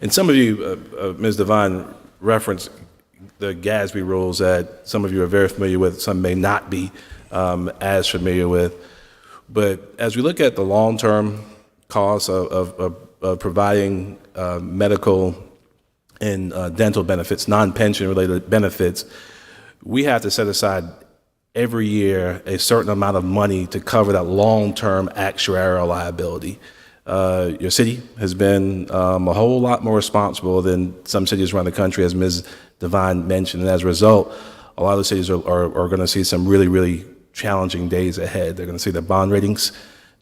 And some of you, Ms. Devine, referenced the GASB rules that some of you are very familiar with, some may not be as familiar with. But as we look at the long-term costs of providing medical and dental benefits, non-pension related benefits, we have to set aside every year a certain amount of money to cover that long-term actuarial liability. Your city has been a whole lot more responsible than some cities around the country, as Ms. Devine mentioned. And as a result, a lot of the cities are going to see some really, really challenging days ahead. They're going to see their bond ratings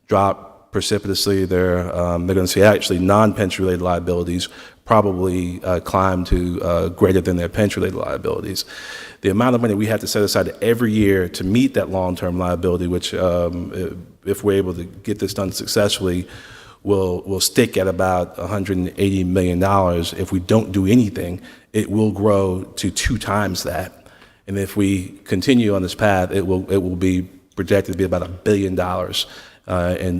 drop precipitously. They're going to see actually non-pension-related liabilities probably climb to greater than their pension-related liabilities. The amount of money we have to set aside every year to meet that long-term liability, which if we're able to get this done successfully, will stick at about $180 million. If we don't do anything, it will grow to 2 times that. And if we continue on this path, it will be projected to be about $1 billion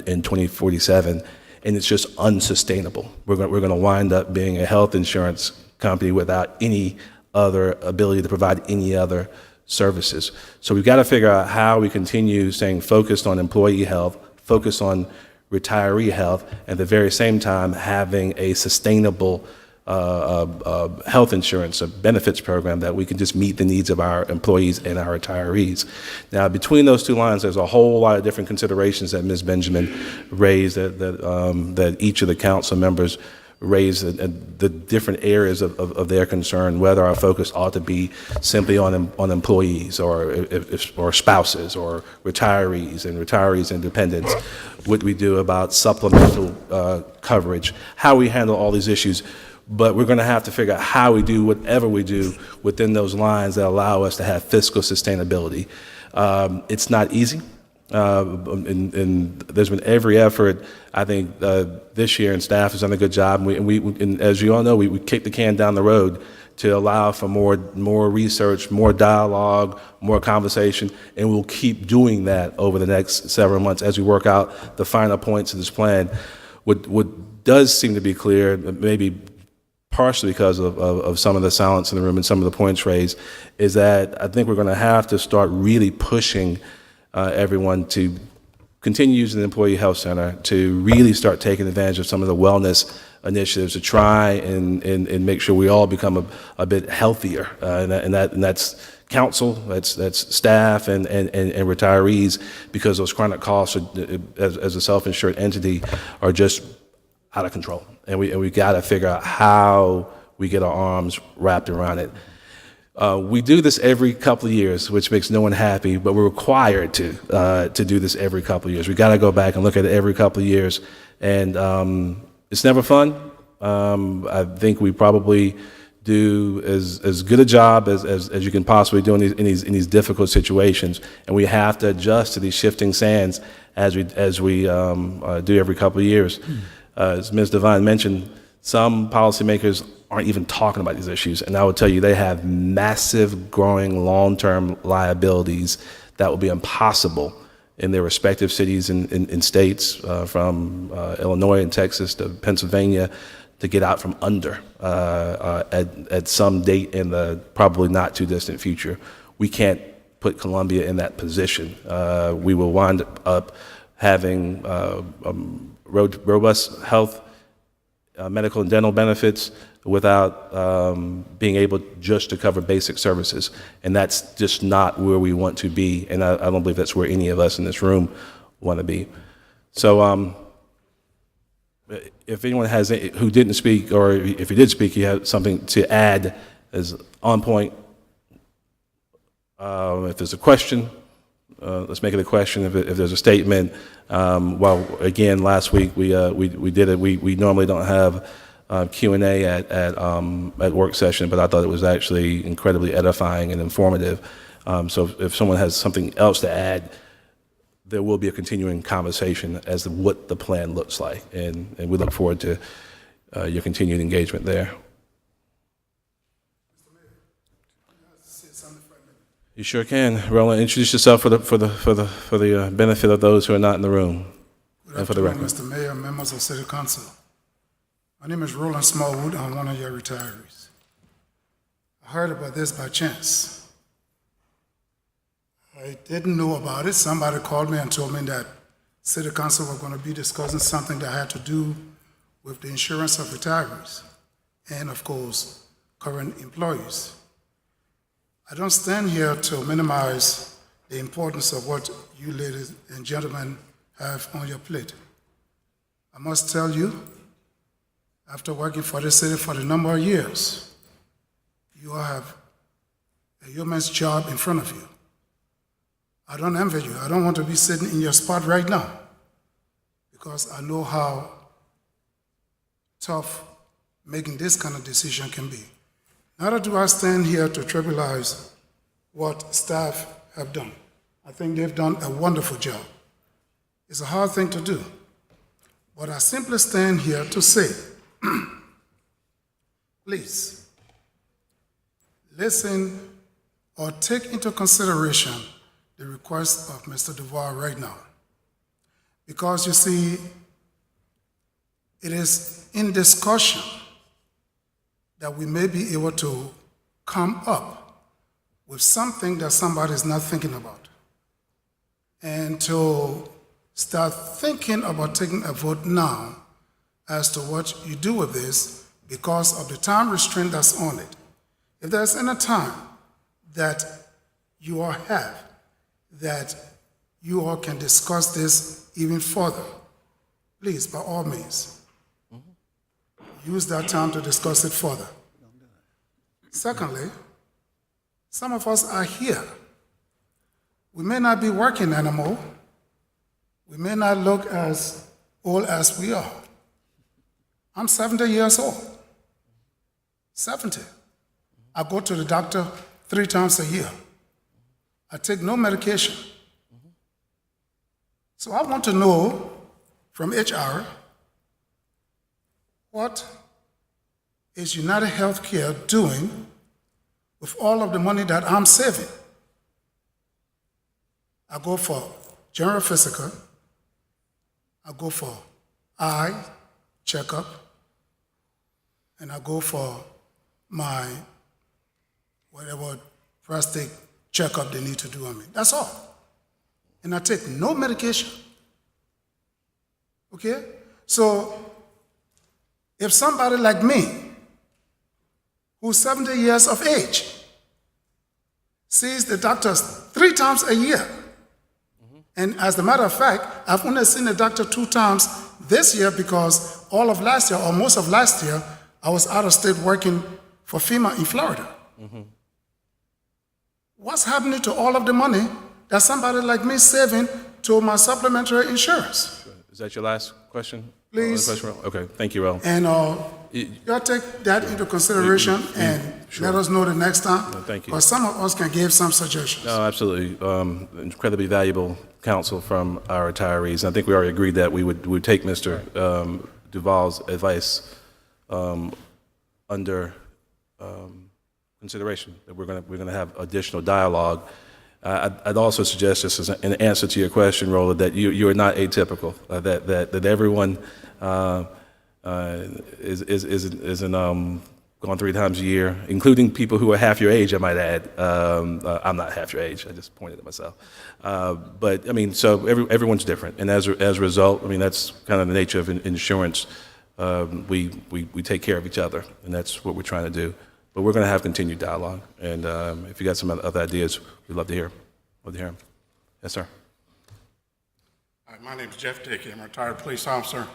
in 2047, and it's just unsustainable. We're going to wind up being a health insurance company without any other ability to provide any other services. So we've got to figure out how we continue staying focused on employee health, focused on retiree health, and at the very same time having a sustainable health insurance, a benefits program that we can just meet the needs of our employees and our retirees. Now, between those 2 lines, there's a whole lot of different considerations that Ms. Benjamin raised that each of the council members raised, the different areas of their concern, whether our focus ought to be simply on employees or spouses or retirees and retirees and dependents, what we do about supplemental coverage, how we handle all these issues. But we're going to have to figure out how we do whatever we do within those lines that allow us to have fiscal sustainability. It's not easy. And there's been every effort, I think, this year, and staff has done a good job. And as you all know, we kicked the can down the road to allow for more research, more dialogue, more conversation, and we'll keep doing that over the next several months as we work out the final points of this plan. What does seem to be clear, maybe partially because of some of the silence in the room and some of the points raised, is that I think we're going to have to start really pushing everyone to continue using the Employee Health Center, to really start taking advantage of some of the wellness initiatives, to try and make sure we all become a bit healthier. And that's council, that's staff and retirees, because those chronic costs as a self-insured entity are just out of control. And we got to figure out how we get our arms wrapped around it. We do this every couple of years, which makes no one happy, but we're required to do this every couple of years. We got to go back and look at it every couple of years, and it's never fun. I think we probably do as good a job as you can possibly do in these difficult situations, and we have to adjust to these shifting sands as we do every couple of years. As Ms. Devine mentioned, some policymakers aren't even talking about these issues, and I would tell you they have massive growing long-term liabilities that will be impossible in their respective cities and states, from Illinois and Texas to Pennsylvania, to get out from under at some date in the probably not too distant future. We can't put Columbia in that position. We will wind up having robust health, medical and dental benefits without being able just to cover basic services. And that's just not where we want to be, and I don't believe that's where any of us in this room want to be. So if anyone has who didn't speak, or if you did speak, you have something to add as on point. If there's a question, let's make it a question. If there's a statement, well, again, last week we did it. We normally don't have Q&A at work session, but I thought it was actually incredibly edifying and informative. So if someone has something else to add, there will be a continuing conversation as to what the plan looks like, and we look forward to your continued engagement there. You sure can. Roland, introduce yourself for the benefit of those who are not in the room. Good afternoon, Mr. Mayor, members of City Council. My name is Roland Smallwood. I'm one of your retirees. I heard about this by chance. I didn't know about it. Somebody called me and told me that City Council were going to be discussing something that had to do with the insurance of retirees and, of course, current employees. I don't stand here to minimize the importance of what you ladies and gentlemen have on your plate. I must tell you, after working for the city for a number of years, you have a yeoman's job in front of you. I don't envy you. I don't want to be sitting in your spot right now, because I know how tough making this kind of decision can be. Neither do I stand here to trivialize what staff have done. I think they've done a wonderful job. It's a hard thing to do, but I simply stand here to say, please, listen or take into consideration the request of Mr. Duval right now. Because you see, it is in discussion that we may be able to come up with something that somebody is not thinking about. And to start thinking about taking a vote now as to what you do with this because of the time restraint that's on it. If there's any time that you all have that you all can discuss this even further, please, by all means, use that time to discuss it further. Secondly, some of us are here. We may not be working anymore. We may not look as old as we are. I'm 70 years old. 70. I go to the doctor 3 times a year. I take no medication. So I want to know from HR, what is United Healthcare doing with all of the money that I'm saving? I go for general physical, I go for eye checkup, and I go for my whatever prostate checkup they need to do on me. That's all. And I take no medication. Okay? So, if somebody like me, who's 70 years of age, sees the doctors 3 times a year, and as a matter of fact, I've only seen the doctor 2 times this year because all of last year, or most of last year, I was out of state working for FEMA in Florida. What's happening to all of the money that somebody like me saving to my supplementary insurance? Is that your last question? Please. Last question, Ro? Okay, thank you, Ro. And you'll take that into consideration and let us know the next time. No, thank you. Or some of us can give some suggestions. No, absolutely. Incredibly valuable counsel from our retirees. I think we already agreed that we would take Mr. Duval's advice under consideration, that we're going to have additional dialogue. I'd also suggest, just as an answer to your question, Rolla, that you are not atypical. That everyone isn't gone 3 times a year, including people who are half your age, I might add. I'm not half your age. I just pointed at myself. But I mean, so everyone's different, and as a result, I mean, that's kind of the nature of insurance. We take care of each other, and that's what we're trying to do. But we're going to have continued dialogue, and if you got some other ideas, we'd love to hear. Love to hear them. Yes, sir. Hi, my name is Jeff Dickey. I'm a retired police officer,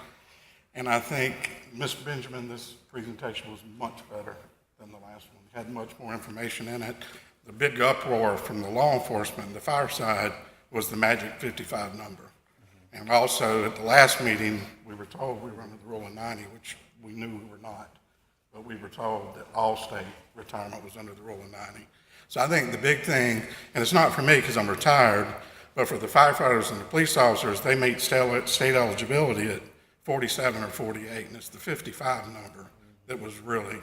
and I think, Ms. Benjamin, this presentation was much better than the last one. It had much more information in it. The big uproar from the law enforcement and the fire side was the magic 55 number. And also, at the last meeting, we were told we were under the rule of 90, which we knew we were not. But we were told that all state retirement was under the rule of 90. So I think the big thing, and it's not for me because I'm retired, but for the firefighters and the police officers, they meet state eligibility at 47 or 48, and it's the 55 number that was really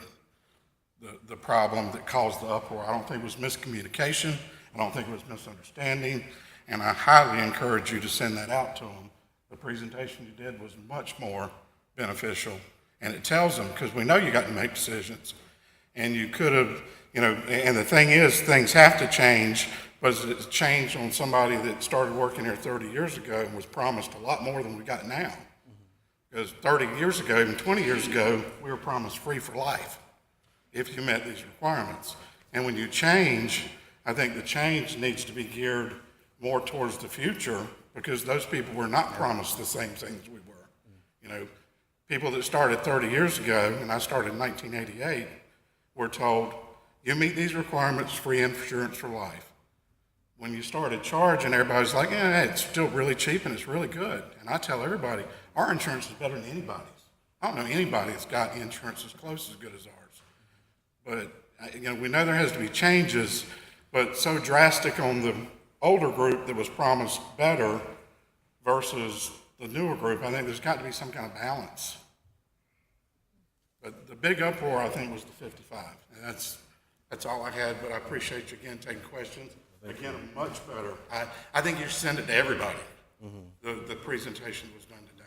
the problem that caused the uproar. I don't think it was miscommunication. I don't think it was misunderstanding, and I highly encourage you to send that out to them. The presentation you did was much more beneficial. And it tells them, because we know you got to make decisions, and you could have, and the thing is, things have to change, but it's changed on somebody that started working here 30 years ago and was promised a lot more than we got now. Because 30 years ago, even 20 years ago, we were promised free for life if you met these requirements. And when you change, I think the change needs to be geared more towards the future, because those people were not promised the same things we were. People that started 30 years ago, and I started in 1988, were told, you meet these requirements, free insurance for life. when you started charging, everybody's like, yeah, it's still really cheap and it's really good. And I tell everybody, our insurance is better than anybody's. I don't know anybody that's got insurance as close as good as ours. But, you know, we know there has to be changes, but so drastic on the older group that was promised better versus the newer group, I think there's got to be some kind of balance. But the big uproar, I think, was the 55. And that's all I had, but I appreciate you again taking questions. Again, much better. I think you should send it to everybody. The presentation was done today.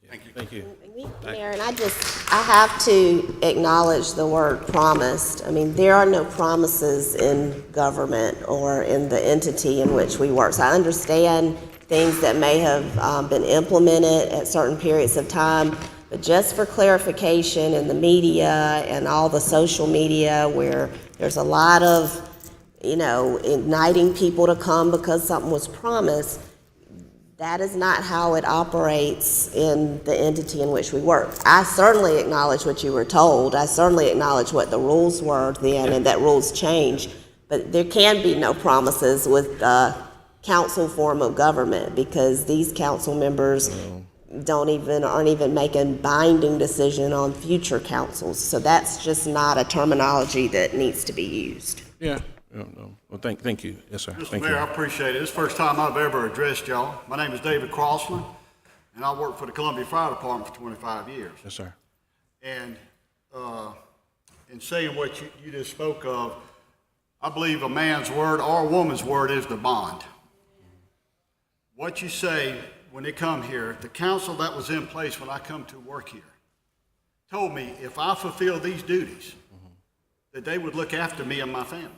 Thank you. Thank you. Mayor, and I have to acknowledge the word promised. I mean, there are no promises in government or in the entity in which we work. So I understand things that may have been implemented at certain periods of time, but just for clarification in the media and all the social media where there's a lot of, you know, igniting people to come because something was promised, that is not how it operates in the entity in which we work. I certainly acknowledge what you were told. I certainly acknowledge what the rules were then and that rules change. But there can be no promises with the council form of government because these council members aren't even making binding decision on future councils. So that's just not a terminology that needs to be used. Yeah. No. Well, thank you. Yes, sir. Mr. Thank Mayor, you. I appreciate it. It's the first time I've ever addressed y'all. My name is David Crossland, and I worked for the Columbia Fire Department for 25 years. Yes, sir. And in saying what you just spoke of, I believe a man's word or a woman's word is the bond. What you say when they come here, the council that was in place when I come to work here told me if I fulfill these duties, that they would look after me and my family.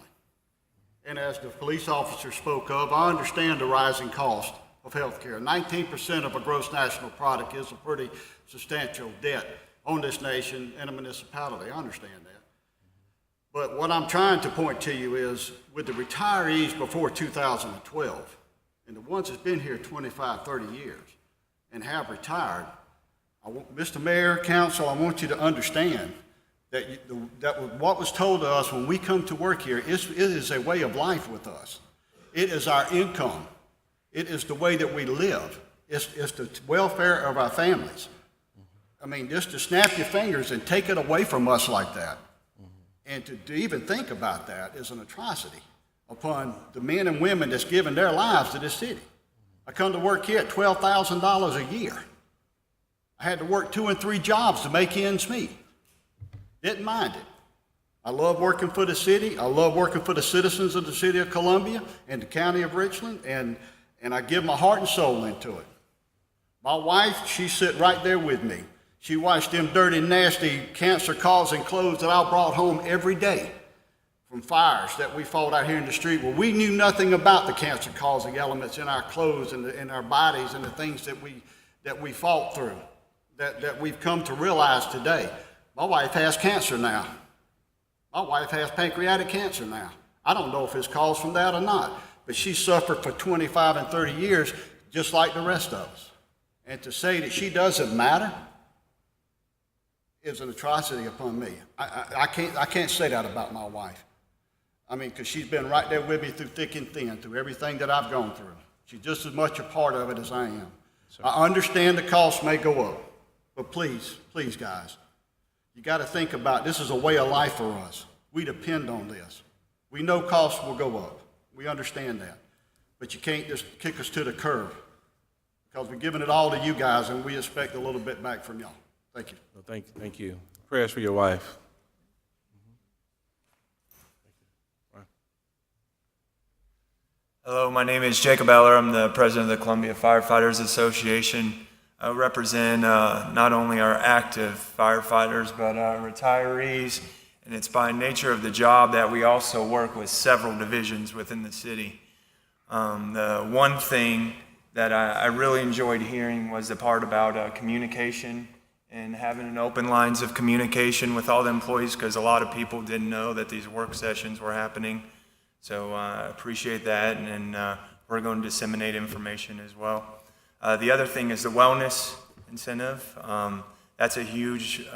And as the police officer spoke of, I understand the rising cost of health care. 19% of a gross national product is a pretty substantial debt on this nation and a municipality. I understand that. But what I'm trying to point to you is with the retirees before 2012 and the ones that's been here 25, 30 years and have retired, Mr. Mayor, Council, I want you to understand that what was told to us when we come to work here, it is a way of life with us. It is our income. It is the way that we live. It's the welfare of our families. I mean, just to snap your fingers and take it away from us like that, and to even think about that is an atrocity upon the men and women that's given their lives to this city. I come to work here at $12,000 a year. I had to work 2 and 3 jobs to make ends meet. Didn't mind it. I love working for the city. I love working for the citizens of the city of Columbia and the county of Richland, and I give my heart and soul into it. My wife, she sit right there with me. She washed them dirty, nasty, cancer-causing clothes that I brought home every day from fires that we fought out here in the street where we knew nothing about the cancer-causing elements in our clothes and in our bodies and the things that we fought through, that we've come to realize today. My wife has cancer now. My wife has pancreatic cancer now. I don't know if it's caused from that or not, but she suffered for 25 and 30 years just like the rest of us. And to say that she doesn't matter is an atrocity upon me. I can't say that about my wife. I mean, because she's been right there with me through thick and thin, through everything that I've gone through. She's just as much a part of it as I am. I understand the cost may go up, but please, guys, you got to think about this is a way of life for us. We depend on this. We know costs will go up. We understand that. But you can't just kick us to the curb because we're giving it all to you guys and we expect a little bit back from y'all. Thank you. Well, thank you. Prayers for your wife. Hello, my name is Jacob Eller. I'm the president of the Columbia Firefighters Association. I represent not only our active firefighters, but our retirees. And it's by nature of the job that we also work with several divisions within the city. The one thing that I really enjoyed hearing was the part about communication and having an open lines of communication with all the employees, because a lot of people didn't know that these work sessions were happening. So I appreciate that, and we're going to disseminate information as well. The other thing is the wellness incentive. That's a huge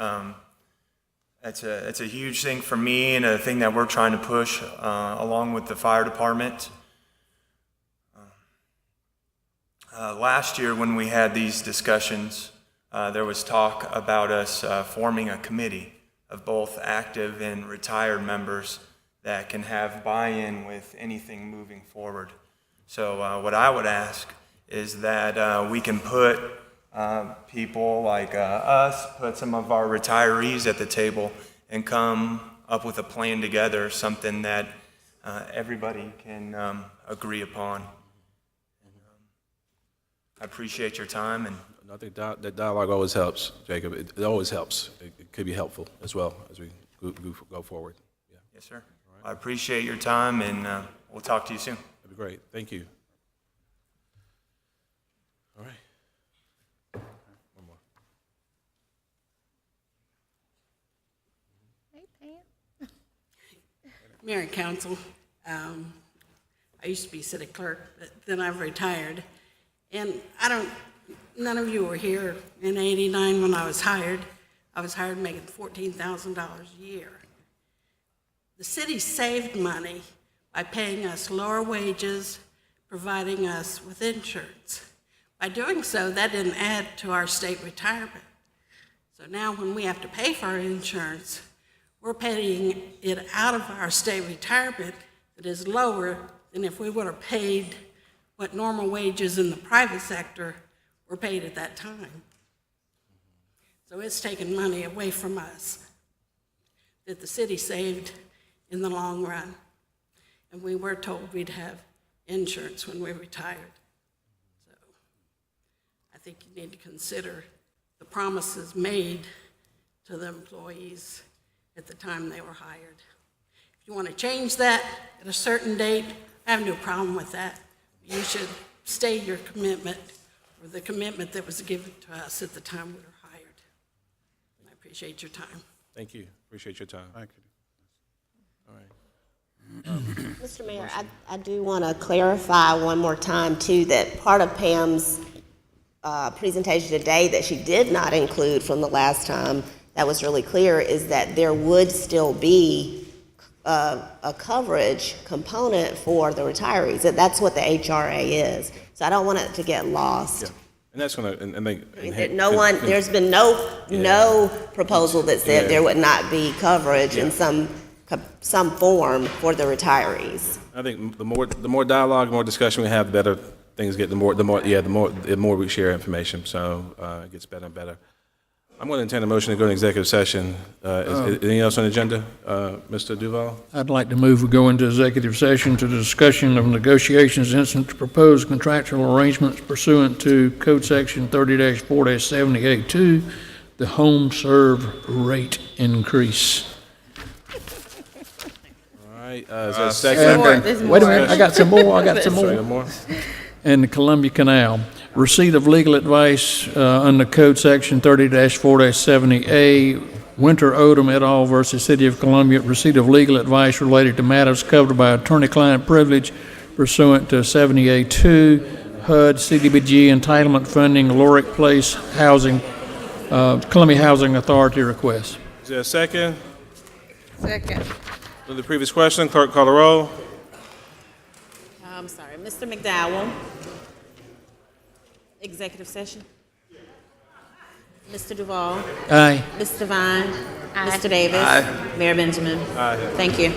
that's a huge thing for me, and a thing that we're trying to push along with the fire department. Last year, when we had these discussions, there was talk about us forming a committee of both active and retired members that can have buy-in with anything moving forward. So what I would ask is that we can put people like us, put some of our retirees at the table and come up with a plan together, something that everybody can agree upon. I appreciate your time, and I think that dialogue always helps, Jacob. It always helps. It could be helpful as well as we go forward. Yeah. yes, sir. I appreciate your time, and we'll talk to you soon. That'd be great. Thank you. All right. One more. Mayor and Council, I used to be city clerk, but then I've retired. And none of you were here in '89 when I was hired. I was hired making $14,000 a year. The city saved money by paying us lower wages, providing us with insurance. By doing so, that didn't add to our state retirement. So now when we have to pay for our insurance, we're paying it out of our state retirement that is lower than if we would have paid what normal wages in the private sector were paid at that time. So it's taken money away from us that the city saved in the long run. And we were told we'd have insurance when we retired. So I think you need to consider the promises made to the employees at the time they were hired. If you want to change that at a certain date, I have no problem with that. You should stay your commitment, or the commitment that was given to us at the time we were hired. And I appreciate your time. Thank you. Appreciate your time. Thank you. All right. Mr. Mayor, I do want to clarify one more time, too, that part of Pam's presentation today that she did not include from the last time that was really clear is that there would still be a coverage component for the retirees. That's what the HRA is. So I don't want it to get lost. Yeah. And that's going to, There's been no proposal that said there would not be coverage in some form for the retirees. I think the more dialogue, the more discussion we have, the better things get. The more we share information, so it gets better and better. I'm going to intend a motion to go into executive session. Anything else on the agenda, Mr. Duval? I'd like to move we go into executive session to the discussion of negotiations incident to proposed contractual arrangements pursuant to Code Section 30-4-78-2, the home serve rate increase. All right, is there a second? Wait a minute, I got some more. And the Columbia Canal. Receipt of legal advice under Code Section 30-4-70A, Winter Odom et al. Versus City of Columbia. Receipt of legal advice related to matters covered by attorney-client privilege pursuant to 70A2, HUD, CDBG, entitlement funding, Lorick Place Housing, Columbia Housing Authority request. Is there a second? Second. To the previous question, clerk call the roll. I'm sorry, Mr. McDowell. Executive session. Mr. Duval. Aye. Ms. Devine. Aye. Mr. Davis. Aye. Mayor Benjamin. Aye. Thank you.